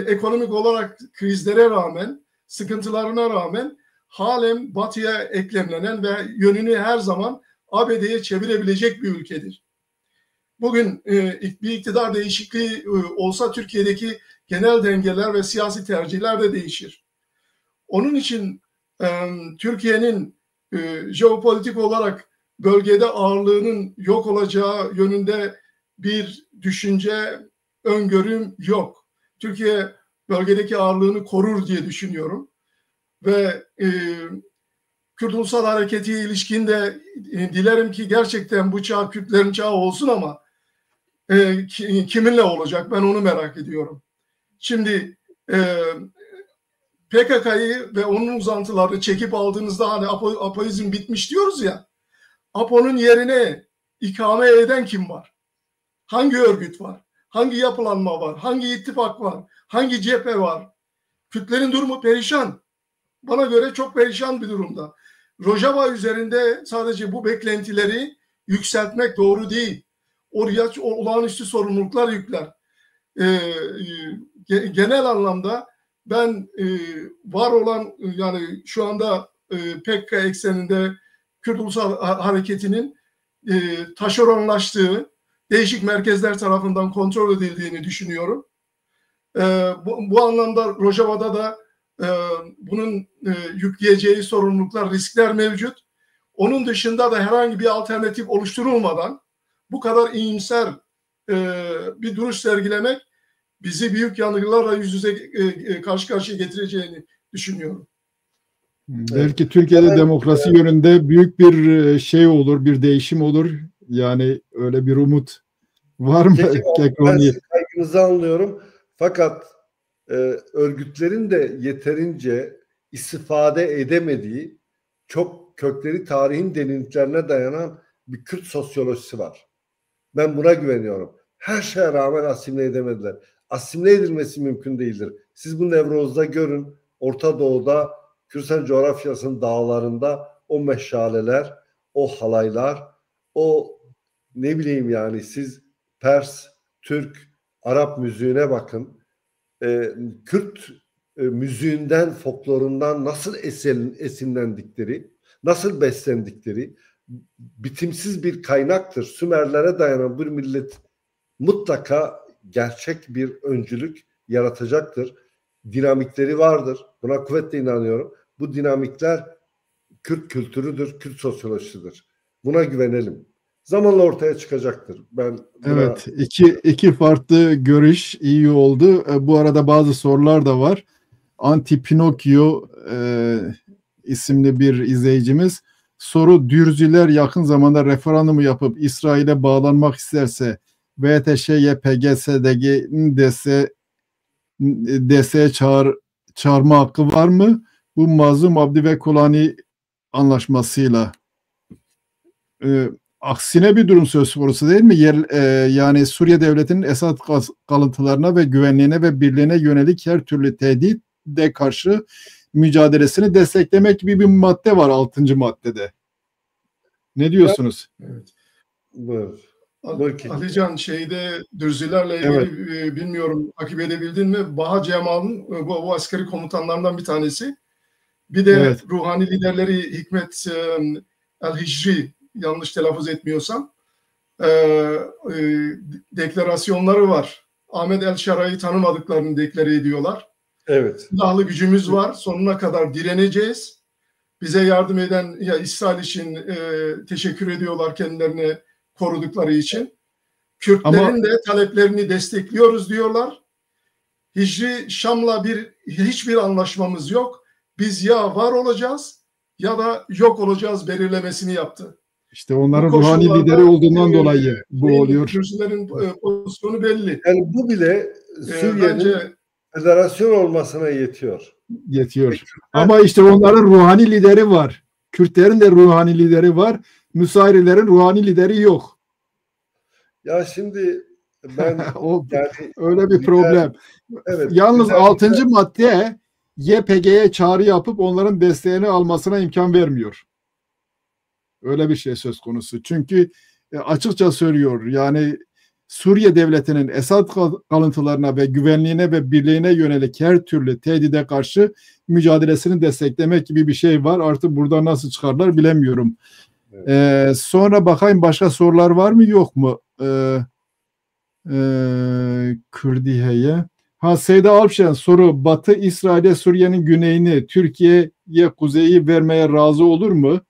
ekonomik olarak krizlere rağmen, sıkıntılarına rağmen halen Batı'ya eklemlenen ve yönünü her zaman ABD'ye çevirebilecek bir ülkedir. Bugün bir iktidar değişikliği olsa Türkiye'deki genel dengeler ve siyasi tercihler de değişir. Onun için Türkiye'nin jeopolitik olarak bölgede ağırlığının yok olacağı yönünde bir düşünce, öngörüm yok. Türkiye bölgedeki ağırlığını korur diye düşünüyorum. Ve Kürt Ulusal Hareketi'ye ilişkin de dilerim ki gerçekten bu çağ Kürtlerin çağı olsun ama kiminle olacak ben onu merak ediyorum. Şimdi PKK'yı ve onun uzantılarını çekip aldığınızda hani apoizm bitmiş diyoruz ya, APO'nun yerine ikame eden kim var? Hangi örgüt var? Hangi yapılanma var? Hangi ittifak var? Hangi cephe var? Kürtlerin durumu perişan. Bana göre çok perişan bir durumda. Rojava üzerinde sadece bu beklentileri yükseltmek doğru değil. Oraya olağanüstü sorumluluklar yükler. Genel anlamda ben var olan yani şu anda PKK ekseninde Kürt Ulusal Hareketi'nin taşeronlaştığı, değişik merkezler tarafından kontrol edildiğini düşünüyorum. Bu anlamda Rojava'da da bunun yükleyeceği sorumluluklar, riskler mevcut. Onun dışında da herhangi bir alternatif oluşturulmadan bu kadar iyimser bir duruş sergilemek bizi büyük yanılgılarla yüz yüze karşı karşıya getireceğini düşünüyorum. Belki Türkiye'de demokrasi yönünde büyük bir şey olur, bir değişim olur. Yani öyle bir umut var mı? Ben sizin kaygınızı anlıyorum. Fakat örgütlerin de yeterince istifade edemediği çok kökleri tarihin derinliklerine dayanan bir Kürt sosyolojisi var. Ben buna güveniyorum. Her şeye rağmen asimile edemediler. Asimile edilmesi mümkün değildir. Siz bu Nevroz'da görün. Orta Doğu'da, Kürdistan coğrafyasının dağlarında o meşaleler, o halaylar, o ne bileyim yani siz Pers, Türk, Arap müziğine bakın. Kürt müziğinden, folklorundan nasıl esinlendikleri, nasıl beslendikleri bitimsiz bir kaynaktır. Sümerlere dayanan bir millet mutlaka gerçek bir öncülük yaratacaktır. Dinamikleri vardır. Buna kuvvetle inanıyorum. Bu dinamikler Kürt kültürüdür, Kürt sosyolojisidir. Buna güvenelim. Zamanla ortaya çıkacaktır. Evet, iki farklı görüş iyi oldu. Bu arada bazı sorular da var. Anti Pinokyo isimli bir izleyicimiz soru: Dürziler yakın zamanda referandumu yapıp İsrail'e bağlanmak isterse VTŞ, YPG, SDG'nin desteğe çağırma hakkı var mı? Bu Mazlum Abdi ve Kolani anlaşmasıyla. Aksine bir durum söz konusu değil mi? Yani Suriye devletinin Esad kalıntılarına ve güvenliğine ve birliğine yönelik her türlü tehdide karşı mücadelesini desteklemek gibi bir madde var 6. maddede. Ne diyorsunuz? Evet. Buyur. Alican, Dürzilerle ilgili bilmiyorum takip edebildin mi? Baha Cemal'ın bu askeri komutanlarından bir tanesi. Bir de ruhani liderleri Hikmet el-Hicri, yanlış telaffuz etmiyorsam, deklarasyonları var. Ahmet el-Şara'yı tanımadıklarını deklare ediyorlar. Evet. Silahlı gücümüz var. Sonuna kadar direneceğiz. Bize yardım eden İsrail için teşekkür ediyorlar, kendilerini korudukları için. Kürtlerin de taleplerini destekliyoruz diyorlar. Hicri Şam'la hiçbir anlaşmamız yok. Biz ya var olacağız ya da yok olacağız belirlemesini yaptı. İşte onların ruhani lideri olduğundan dolayı bu oluyor. Kürtlerin pozisyonu belli. Yani bu bile Suriye'nin federasyon olmasına yetiyor. Yetiyor. Ama işte onların ruhani lideri var. Kürtlerin de ruhani lideri var. Nusayrilerin ruhani lideri yok. Ya şimdi ben yani öyle bir problem. Evet, yalnız 6. madde YPG'ye çağrı yapıp onların desteğini almasına imkan vermiyor. Öyle bir şey söz konusu. Çünkü açıkça söylüyor, yani Suriye devletinin Esad kalıntılarına ve güvenliğine ve birliğine yönelik her türlü tehdide karşı mücadelesini desteklemek gibi bir şey var. Artık burada nasıl çıkarlar bilemiyorum. Evet. Sonra bakayım başka sorular var mı yok mu? Kürdiye'ye. Seyda Alpşen soru: Batı İsrail'e Suriye'nin güneyini, Türkiye'ye kuzeyi vermeye razı olur mu?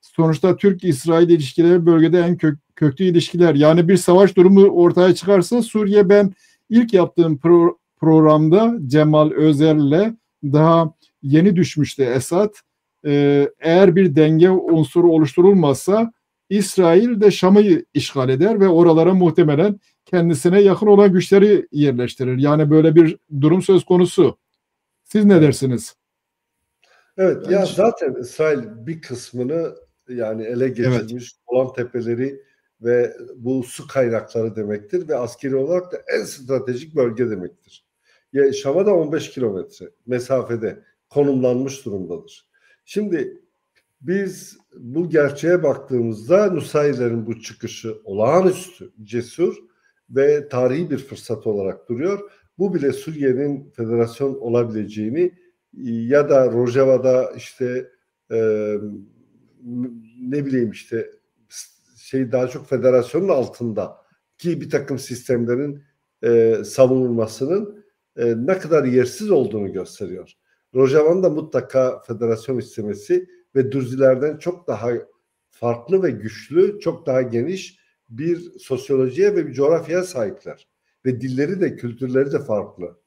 Sonuçta Türk-İsrail ilişkileri bölgede en köklü ilişkiler. Yani bir savaş durumu ortaya çıkarsa Suriye, ben ilk yaptığım programda Cemal Özer'le daha yeni düşmüştü Esad. Eğer bir denge unsuru oluşturulmazsa İsrail de Şam'ı işgal eder ve oralara muhtemelen kendisine yakın olan güçleri yerleştirir. Yani böyle bir durum söz konusu. Siz ne dersiniz? Evet, ya zaten İsrail bir kısmını yani ele geçirmiş, Golan Tepeleri ve bu su kaynakları demektir ve askeri olarak da en stratejik bölge demektir. Ya Şam'a da 15 kilometre mesafede konumlanmış durumdadır. Şimdi biz bu gerçeğe baktığımızda Nusayrilerin bu çıkışı olağanüstü, cesur ve tarihi bir fırsat olarak duruyor. Bu bile Suriye'nin federasyon olabileceğini ya da Rojava'da daha çok federasyonun altında ki bir takım sistemlerin savunulmasının ne kadar yersiz olduğunu gösteriyor. Rojava'nın da mutlaka federasyon istemesi ve Dürzilerden çok daha farklı ve güçlü, çok daha geniş bir sosyolojiye ve bir coğrafyaya sahipler. Ve dilleri de, kültürleri de farklı.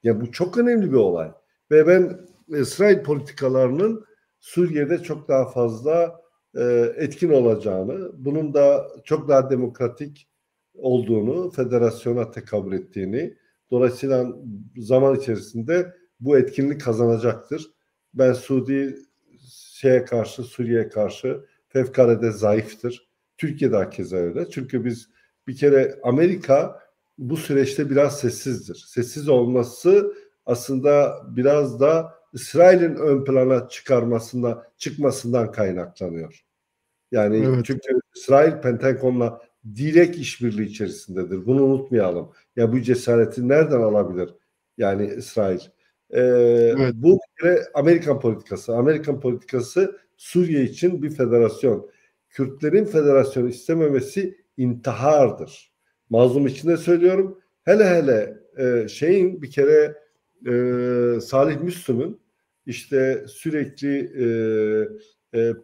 Yani bu çok önemli bir olay. Ve ben İsrail politikalarının Suriye'de çok daha fazla etkin olacağını, bunun da çok daha demokratik olduğunu, federasyona tekabül ettiğini, dolayısıyla zaman içerisinde bu etkinlik kazanacaktır. Ben Suriye'ye karşı fevkalade zayıftır. Türkiye'de hakeza öyle. Çünkü biz bir kere Amerika bu süreçte biraz sessizdir. Sessiz olması aslında biraz da İsrail'in ön plana çıkmasından kaynaklanıyor. Yani çünkü İsrail Pentagon'la direkt işbirliği içerisindedir. Bunu unutmayalım. Ya bu cesareti nereden alabilir? Yani İsrail. Bu bir kere Amerikan politikası. Amerikan politikası Suriye için bir federasyon. Kürtlerin federasyonu istememesi intihardır. Mazlum için de söylüyorum. Hele bir kere Salih Müslüm'ün sürekli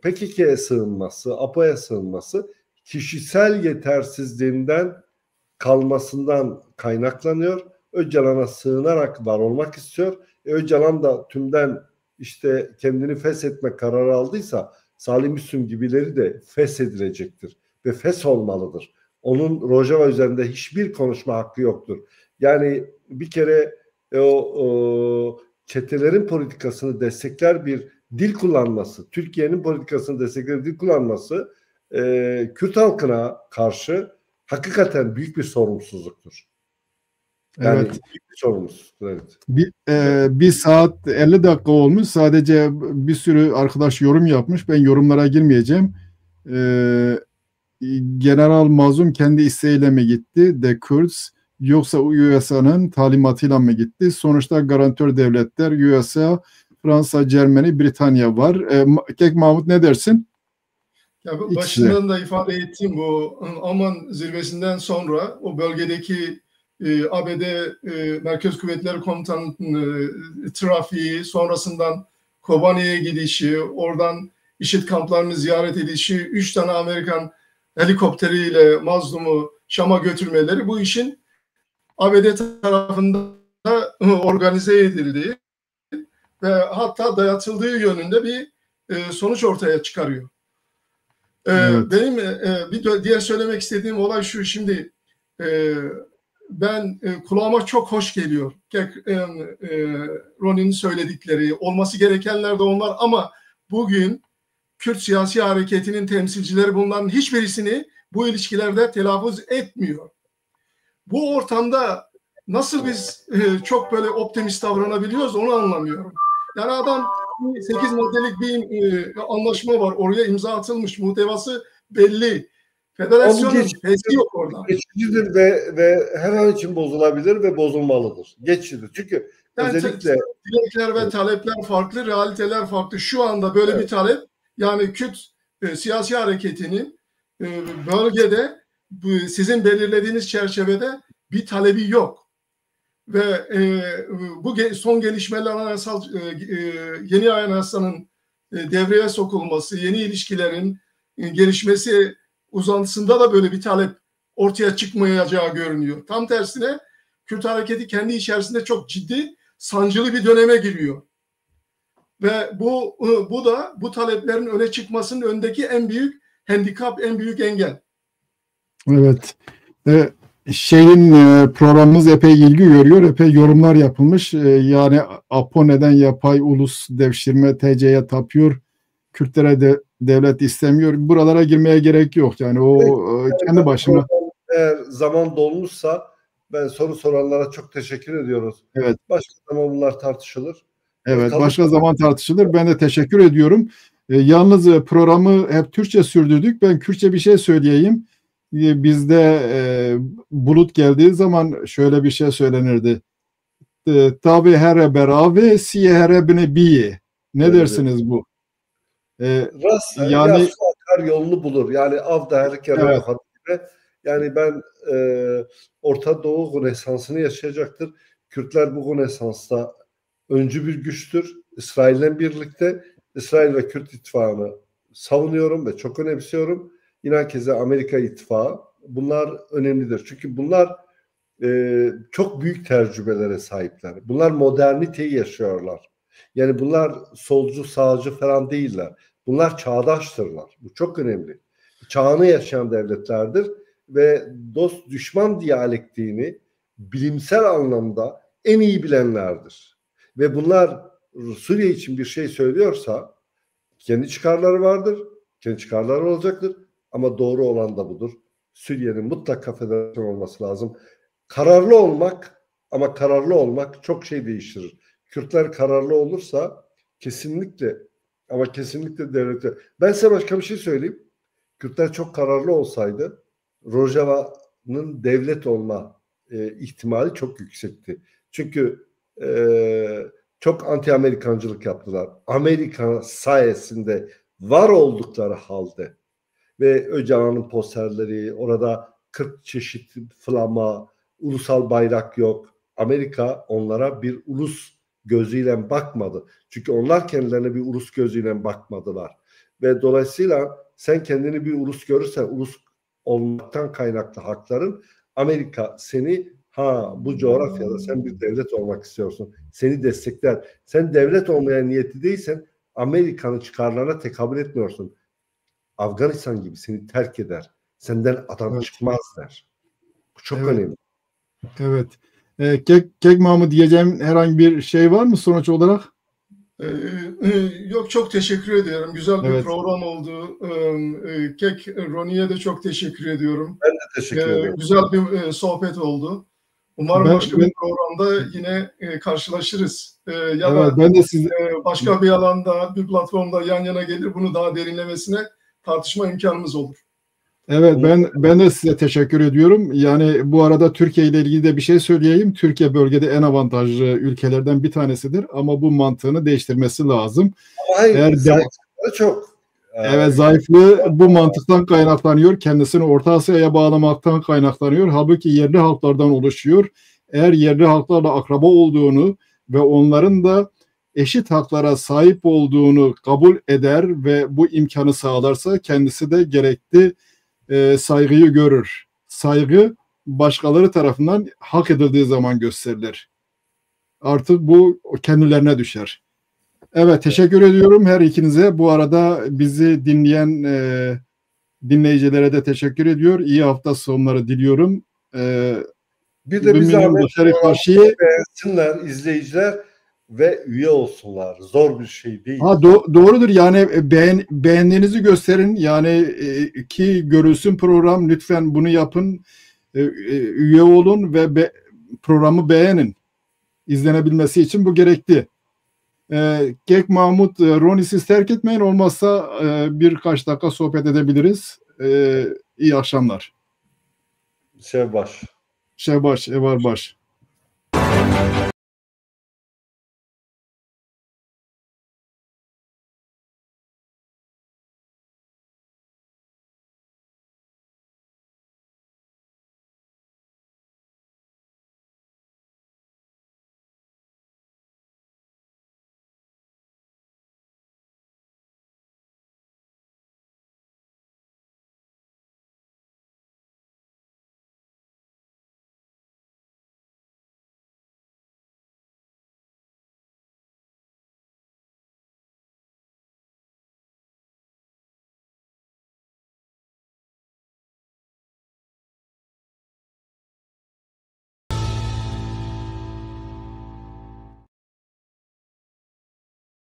PKK'ye sığınması, APO'ya sığınması kişisel yetersizliğinden kalmasından kaynaklanıyor. Öcalan'a sığınarak var olmak istiyor. Öcalan da tümden kendini feshetme kararı aldıysa Salih Müslüm gibileri de feshedilecektir ve olmalıdır. Onun Rojava üzerinde hiçbir konuşma hakkı yoktur. Yani bir kere o çetelerin politikasını destekler bir dil kullanması, Türkiye'nin politikasını destekler bir dil kullanması Kürt halkına karşı hakikaten büyük bir sorumsuzluktur. Yani Evet. büyük bir sorumsuzluktur. Evet. Bir saat 50 dakika olmuş. Sadece bir sürü arkadaş yorum yapmış. Ben yorumlara girmeyeceğim. General Mazlum kendi isteğiyle mi gitti? The Kurds yoksa USA'nın talimatıyla mı gitti? Sonuçta garantör devletler USA, Fransa, Cermeni, Britanya var. Kek Mahmut ne dersin? Ya başından da ifade ettiğim bu Aman zirvesinden sonra o bölgedeki ABD Merkez Kuvvetleri Komutanı'nın trafiği, sonrasından Kobani'ye gidişi, oradan IŞİD kamplarını ziyaret edişi, 3 tane Amerikan helikopteriyle Mazlum'u Şam'a götürmeleri bu işin ABD tarafından organize edildiği ve hatta dayatıldığı yönünde bir sonuç ortaya çıkarıyor. Evet. Benim bir diğer söylemek istediğim olay şu, şimdi ben kulağıma çok hoş geliyor. Ronnie'nin söyledikleri, olması gerekenler de onlar ama bugün Kürt siyasi hareketinin temsilcileri bunların hiçbirisini bu ilişkilerde telaffuz etmiyor. Bu ortamda nasıl biz çok böyle optimist davranabiliyoruz onu anlamıyorum. Yani adam 8 maddelik bir anlaşma var. Oraya imza atılmış. Muhtevası belli. Federasyonun fesi yok orada. Geçicidir ve her an için bozulabilir ve bozulmalıdır. Geçicidir. Çünkü yani özellikle dilekler ve talepler farklı, realiteler farklı. Şu anda böyle bir talep, yani Kürt siyasi hareketinin bölgede sizin belirlediğiniz çerçevede bir talebi yok. Ve bu son gelişmeler anayasal yeni anayasanın devreye sokulması, yeni ilişkilerin gelişmesi uzantısında da böyle bir talep ortaya çıkmayacağı görünüyor. Tam tersine Kürt hareketi kendi içerisinde çok ciddi sancılı bir döneme giriyor. Ve bu da bu taleplerin öne çıkmasının öndeki en büyük handikap, en büyük engel. Evet. Programımız epey ilgi görüyor. Epey yorumlar yapılmış. Yani APO neden yapay ulus devşirme TC'ye tapıyor? Kürtlere de devlet istemiyor. Buralara girmeye gerek yok. Yani o kendi başına. Eğer zaman dolmuşsa ben soru soranlara çok teşekkür ediyoruz. Evet. Başka zaman bunlar tartışılır. Evet, başka zaman tartışılır. Ben de teşekkür ediyorum. Yalnız programı hep Türkçe sürdürdük. Ben Kürtçe bir şey söyleyeyim. Bizde bulut geldiği zaman şöyle bir şey söylenirdi. Tabi her berave siye her bine biye. Ne dersiniz bu? Yani su akar yolunu bulur. Yani av da her kere yapar gibi. Yani ben Orta Doğu Rönesansı'nı yaşayacaktır. Kürtler bu Rönesans'ta öncü bir güçtür. İsrail'le birlikte İsrail ve Kürt ittifakını savunuyorum ve çok önemsiyorum. Yine keza Amerika ittifakı. Bunlar önemlidir. Çünkü bunlar çok büyük tecrübelere sahipler. Bunlar moderniteyi yaşıyorlar. Yani bunlar solcu, sağcı falan değiller. Bunlar çağdaştırlar. Bu çok önemli. Çağını yaşayan devletlerdir ve dost düşman diyalektiğini bilimsel anlamda en iyi bilenlerdir. Ve bunlar Suriye için bir şey söylüyorsa kendi çıkarları vardır, kendi çıkarları olacaktır ama doğru olan da budur. Suriye'nin mutlaka federasyon olması lazım. Kararlı olmak, ama kararlı olmak çok şey değiştirir. Kürtler kararlı olursa kesinlikle, ama kesinlikle devlete. Ben size başka bir şey söyleyeyim. Kürtler çok kararlı olsaydı Rojava'nın devlet olma ihtimali çok yüksekti. Çünkü çok anti-Amerikancılık yaptılar. Amerika sayesinde var oldukları halde ve Öcalan'ın posterleri, orada 40 çeşit flama, ulusal bayrak yok. Amerika onlara bir ulus gözüyle bakmadı. Çünkü onlar kendilerine bir ulus gözüyle bakmadılar. Ve dolayısıyla sen kendini bir ulus görürsen, ulus olmaktan kaynaklı hakların, Amerika seni bu coğrafyada sen bir devlet olmak istiyorsun, seni destekler. Sen devlet olmaya niyetli değilsen Amerika'nın çıkarlarına tekabül etmiyorsun. Afganistan gibi seni terk eder. Senden adam çıkmaz der. Bu çok önemli. Evet. Kek Mahmut diyeceğim herhangi bir şey var mı sonuç olarak? Yok, çok teşekkür ediyorum. Güzel bir Evet. program oldu. Kek Ronnie'ye de çok teşekkür ediyorum. Ben de teşekkür ederim. Güzel bir sohbet oldu. Umarım başka bir programda yine karşılaşırız. Ya evet, da ben de size başka bir alanda, bir platformda yan yana gelir, bunu daha derinlemesine tartışma imkanımız olur. Evet, ben de size teşekkür ediyorum. Yani bu arada Türkiye ile ilgili de bir şey söyleyeyim. Türkiye bölgede en avantajlı ülkelerden bir tanesidir ama bu mantığını değiştirmesi lazım. Ama hayır, zayıflıkları çok. Evet, zayıflığı bu mantıktan kaynaklanıyor. Kendisini Orta Asya'ya bağlamaktan kaynaklanıyor. Halbuki yerli halklardan oluşuyor. Eğer yerli halklarla akraba olduğunu ve onların da eşit haklara sahip olduğunu kabul eder ve bu imkanı sağlarsa kendisi de gerekli saygıyı görür. Saygı başkaları tarafından hak edildiği zaman gösterilir. Artık bu kendilerine düşer. Evet, teşekkür ediyorum her ikinize. Bu arada bizi dinleyen dinleyicilere de teşekkür ediyor. İyi hafta sonları diliyorum. Bir de bizi beğensinler izleyiciler ve üye olsunlar. Zor bir şey değil. Doğrudur. Yani beğendiğinizi gösterin. Yani ki görülsün program. Lütfen bunu yapın. Üye olun ve programı beğenin. İzlenebilmesi için bu gerekli. Kek Mahmut, Ronnie siz terk etmeyin. Olmazsa birkaç dakika sohbet edebiliriz. İyi akşamlar. Şevbaş. Evarbaş.